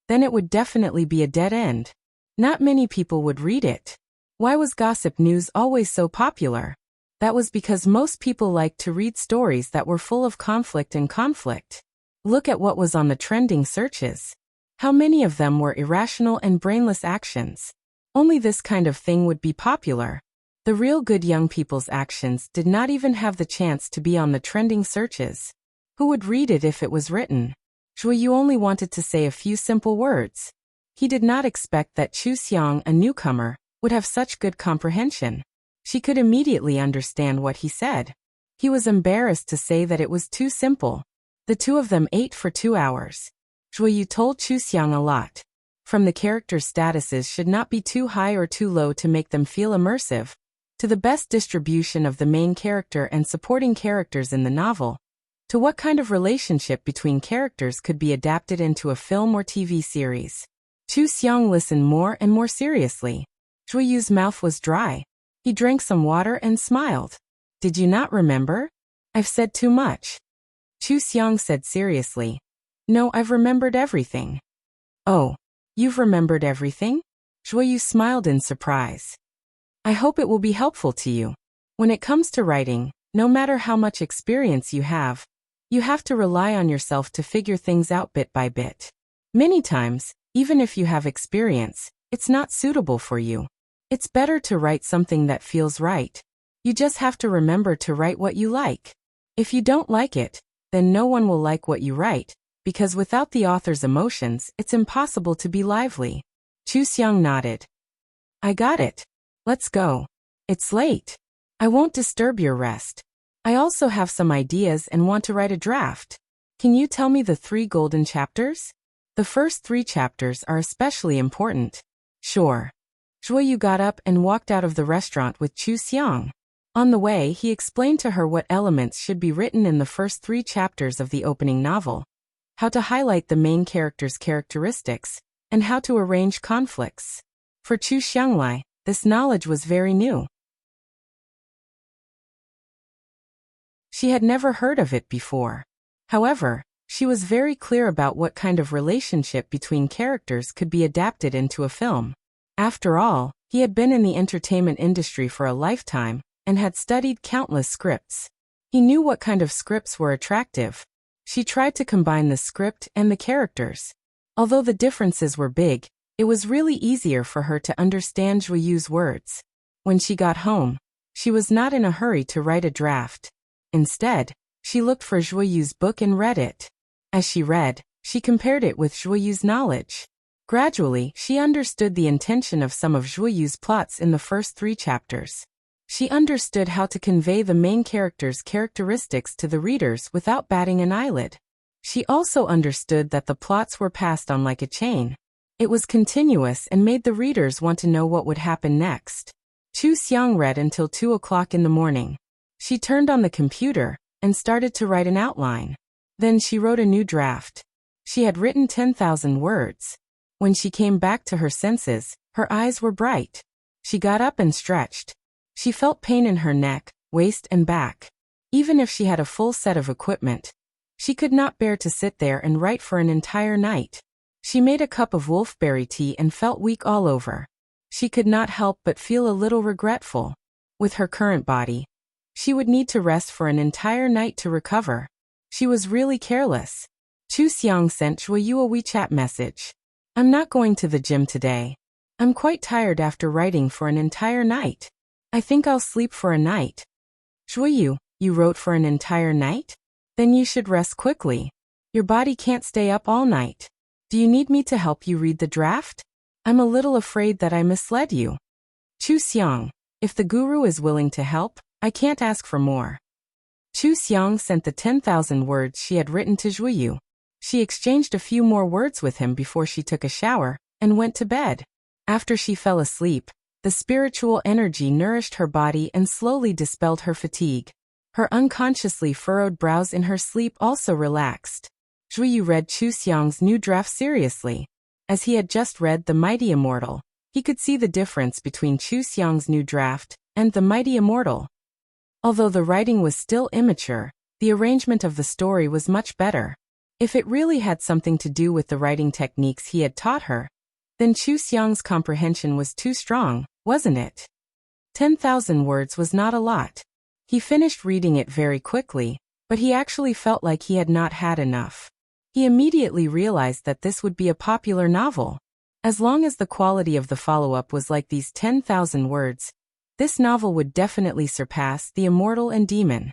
then it would definitely be a dead end. Not many people would read it. Why was gossip news always so popular? That was because most people liked to read stories that were full of conflict and conflict. Look at what was on the trending searches. How many of them were irrational and brainless actions? Only this kind of thing would be popular. The real good young people's actions did not even have the chance to be on the trending searches. Who would read it if it was written? Zhuoyu only wanted to say a few simple words. He did not expect that Chu Xiang, a newcomer, would have such good comprehension. She could immediately understand what he said. He was embarrassed to say that it was too simple. The two of them ate for 2 hours. Zhuoyu told Chu Xiang a lot. From the characters' statuses should not be too high or too low to make them feel immersive, to the best distribution of the main character and supporting characters in the novel, to what kind of relationship between characters could be adapted into a film or TV series. Chu Xiang listened more and more seriously. Zhuoyu's mouth was dry. He drank some water and smiled. Did you not remember? I've said too much. Chu Xiang said seriously. No, I've remembered everything. Oh, you've remembered everything? Zhuoyu smiled in surprise. I hope it will be helpful to you. When it comes to writing, no matter how much experience you have to rely on yourself to figure things out bit by bit. Many times, even if you have experience, it's not suitable for you. It's better to write something that feels right. You just have to remember to write what you like. If you don't like it, then no one will like what you write, because without the author's emotions, it's impossible to be lively. Chu Xiang nodded. I got it. Let's go. It's late. I won't disturb your rest. I also have some ideas and want to write a draft. Can you tell me the 3 golden chapters? The first 3 chapters are especially important. Sure. Zhuoyu got up and walked out of the restaurant with Chu Xiang. On the way, he explained to her what elements should be written in the first 3 chapters of the opening novel, how to highlight the main character's characteristics, and how to arrange conflicts. For Chu Xianglai, this knowledge was very new. She had never heard of it before. However, she was very clear about what kind of relationship between characters could be adapted into a film. After all, he had been in the entertainment industry for a lifetime and had studied countless scripts. He knew what kind of scripts were attractive. She tried to combine the script and the characters. Although the differences were big, it was really easier for her to understand Zhuoyu's words. When she got home, she was not in a hurry to write a draft. Instead, she looked for Zhuoyu's book and read it. As she read, she compared it with Zhuoyu's knowledge. Gradually, she understood the intention of some of Zhuoyu's plots in the first 3 chapters. She understood how to convey the main character's characteristics to the readers without batting an eyelid. She also understood that the plots were passed on like a chain. It was continuous and made the readers want to know what would happen next. Chu Xiang read until 2 o'clock in the morning. She turned on the computer and started to write an outline. Then she wrote a new draft. She had written 10,000 words. When she came back to her senses, her eyes were bright. She got up and stretched. She felt pain in her neck, waist and back. Even if she had a full set of equipment, she could not bear to sit there and write for an entire night. She made a cup of wolfberry tea and felt weak all over. She could not help but feel a little regretful. With her current body, she would need to rest for an entire night to recover. She was really careless. Chu Xiang sent Zhuoyu a WeChat message. I'm not going to the gym today. I'm quite tired after writing for an entire night. I think I'll sleep for a night. Zhuoyu, you wrote for an entire night? Then you should rest quickly. Your body can't stay up all night. Do you need me to help you read the draft? I'm a little afraid that I misled you. Chu Xiang, if the guru is willing to help, I can't ask for more. Chu Xiang sent the 10,000 words she had written to Zhuoyu. She exchanged a few more words with him before she took a shower and went to bed. After she fell asleep, the spiritual energy nourished her body and slowly dispelled her fatigue. Her unconsciously furrowed brows in her sleep also relaxed. Zhuoyu read Chu Xiang's new draft seriously. As he had just read The Mighty Immortal, he could see the difference between Chu Xiang's new draft and The Mighty Immortal. Although the writing was still immature, the arrangement of the story was much better. If it really had something to do with the writing techniques he had taught her, then Chu Xiang's comprehension was too strong, wasn't it? 10,000 words was not a lot. He finished reading it very quickly, but he actually felt like he had not had enough. He immediately realized that this would be a popular novel. As long as the quality of the follow-up was like these 10,000 words, this novel would definitely surpass The Immortal and Demon.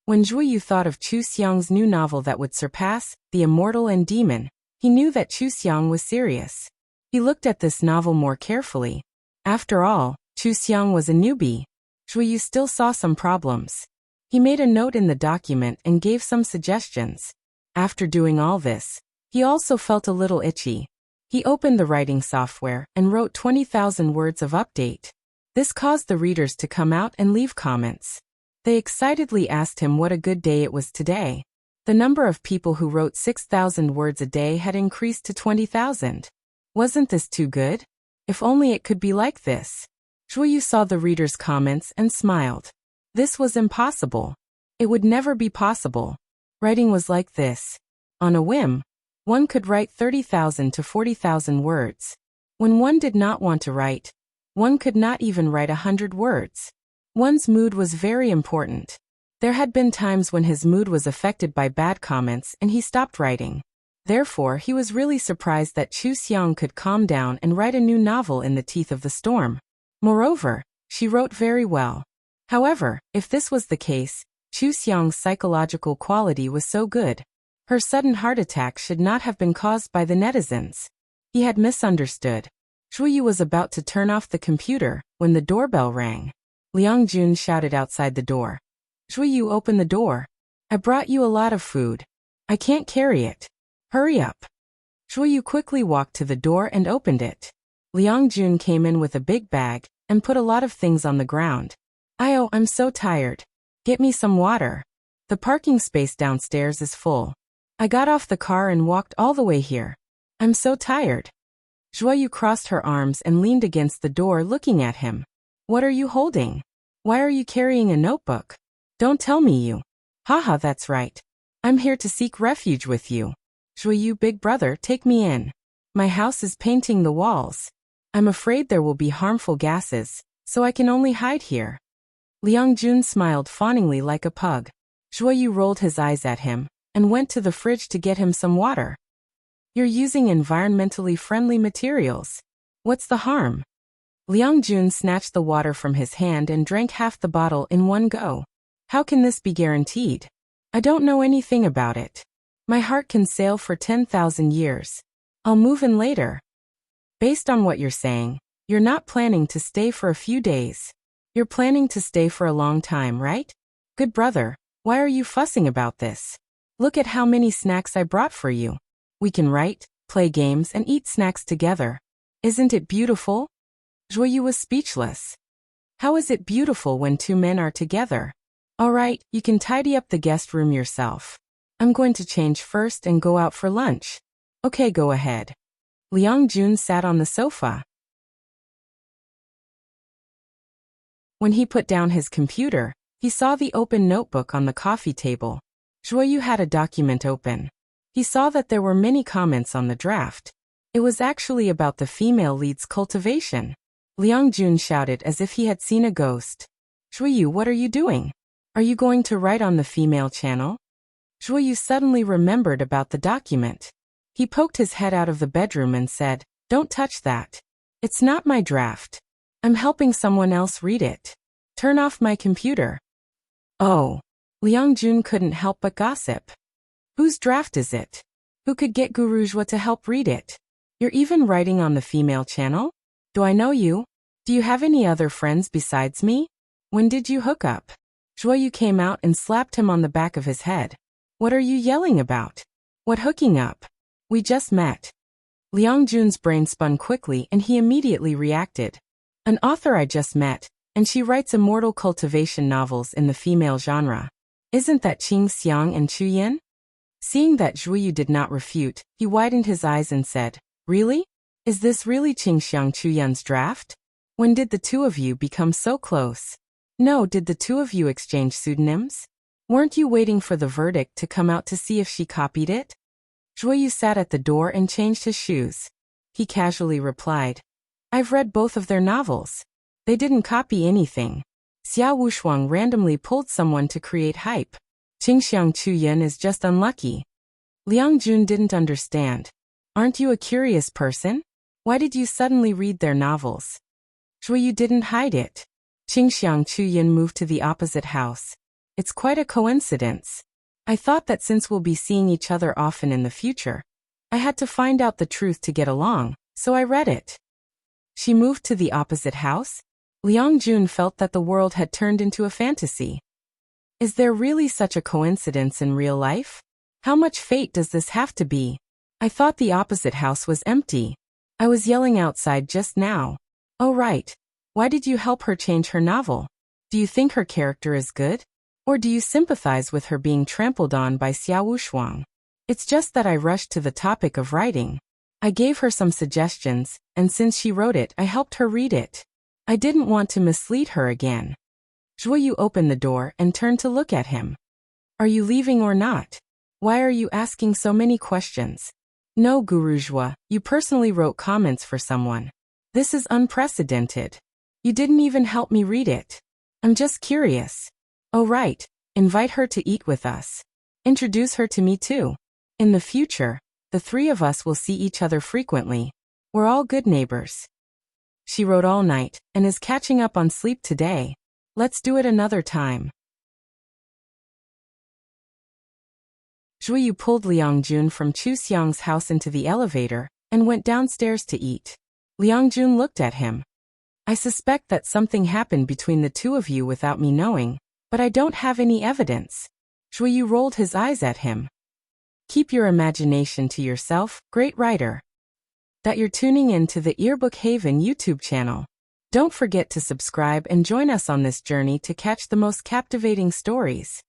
When Zhuoyu thought of Chu Xiang's new novel that would surpass The Immortal and Demon, he knew that Chu Xiang was serious. He looked at this novel more carefully. After all, Chu Xiang was a newbie. Zhuyu still saw some problems. He made a note in the document and gave some suggestions. After doing all this, he also felt a little itchy. He opened the writing software and wrote 20,000 words of update. This caused the readers to come out and leave comments. They excitedly asked him what a good day it was today. The number of people who wrote 6,000 words a day had increased to 20,000. Wasn't this too good? If only it could be like this. Zhuyu saw the readers' comments and smiled. This was impossible. It would never be possible. Writing was like this. On a whim, one could write 30,000 to 40,000 words. When one did not want to write, one could not even write 100 words. One's mood was very important. There had been times when his mood was affected by bad comments and he stopped writing. Therefore, he was really surprised that Chu Xiang could calm down and write a new novel in the teeth of the storm. Moreover, she wrote very well. However, if this was the case, Chu Xiang's psychological quality was so good. Her sudden heart attack should not have been caused by the netizens. He had misunderstood. Zhuyu was about to turn off the computer when the doorbell rang. Liang Jun shouted outside the door. Zhuyu, open the door. I brought you a lot of food. I can't carry it. Hurry up. Zhuyu quickly walked to the door and opened it. Liang Jun came in with a big bag and put a lot of things on the ground. I'm so tired. Get me some water. The parking space downstairs is full. I got off the car and walked all the way here. I'm so tired. Zhuyu crossed her arms and leaned against the door looking at him. What are you holding? Why are you carrying a notebook? Don't tell me you. Haha, that's right. I'm here to seek refuge with you. Zhuyu, big brother, take me in. My house is painting the walls. I'm afraid there will be harmful gases, so I can only hide here. Liang Jun smiled fawningly like a pug. Zhuyu rolled his eyes at him and went to the fridge to get him some water. You're using environmentally friendly materials. What's the harm? Liang Jun snatched the water from his hand and drank half the bottle in one go. How can this be guaranteed? I don't know anything about it. My heart can sail for 10,000 years. I'll move in later. Based on what you're saying, you're not planning to stay for a few days. You're planning to stay for a long time, right? Good brother, why are you fussing about this? Look at how many snacks I brought for you. We can write, play games, and eat snacks together. Isn't it beautiful? Zhuyu was speechless. How is it beautiful when two men are together? All right, you can tidy up the guest room yourself. I'm going to change first and go out for lunch. Okay, go ahead. Liang Jun sat on the sofa. When he put down his computer, he saw the open notebook on the coffee table. Zhuyu had a document open. He saw that there were many comments on the draft. It was actually about the female lead's cultivation. Liang Jun shouted as if he had seen a ghost. Zhuyu, what are you doing? Are you going to write on the female channel? Zhuyu suddenly remembered about the document. He poked his head out of the bedroom and said, Don't touch that. It's not my draft. I'm helping someone else read it. Turn off my computer. Oh. Liang Jun couldn't help but gossip. Whose draft is it? Who could get Guru Zhua to help read it? You're even writing on the female channel? Do I know you? Do you have any other friends besides me? When did you hook up? Zhuyu came out and slapped him on the back of his head. What are you yelling about? What hooking up? We just met. Liang Jun's brain spun quickly and he immediately reacted. An author I just met, and she writes immortal cultivation novels in the female genre. Isn't that Qing Xiang and Chu Yin? Seeing that Zhuyu did not refute, he widened his eyes and said, Really? Is this really Qing Xiang Chu Yin's draft? When did the two of you become so close? No, did the two of you exchange pseudonyms? Weren't you waiting for the verdict to come out to see if she copied it? Zhuyu sat at the door and changed his shoes. He casually replied, I've read both of their novels. They didn't copy anything. Xia Wushuang randomly pulled someone to create hype. Qingxiang Chu Yin is just unlucky. Liang Jun didn't understand. Aren't you a curious person? Why did you suddenly read their novels? Zhuyu didn't hide it. Qingxiang Chu Yin moved to the opposite house. It's quite a coincidence. I thought that since we'll be seeing each other often in the future, I had to find out the truth to get along, so I read it. She moved to the opposite house? Liang Jun felt that the world had turned into a fantasy. Is there really such a coincidence in real life? How much fate does this have to be? I thought the opposite house was empty. I was yelling outside just now. Oh right. Why did you help her change her novel? Do you think her character is good? Or do you sympathize with her being trampled on by Xiao Wushuang? It's just that I rushed to the topic of writing. I gave her some suggestions, and since she wrote it, I helped her read it. I didn't want to mislead her again. Zhuoyu opened the door and turned to look at him. Are you leaving or not? Why are you asking so many questions? No, Guru Zhuo, you personally wrote comments for someone. This is unprecedented. You didn't even help me read it. I'm just curious. Oh right, invite her to eat with us. Introduce her to me too. In the future, the three of us will see each other frequently. We're all good neighbors. She wrote all night and is catching up on sleep today. Let's do it another time. Zhuoyu pulled Liang Jun from Chu Xiang's house into the elevator and went downstairs to eat. Liang Jun looked at him. I suspect that something happened between the two of you without me knowing, but I don't have any evidence. Zhuoyu rolled his eyes at him. Keep your imagination to yourself, great writer. That you're tuning in to the Earbook Haven YouTube channel. Don't forget to subscribe and join us on this journey to catch the most captivating stories.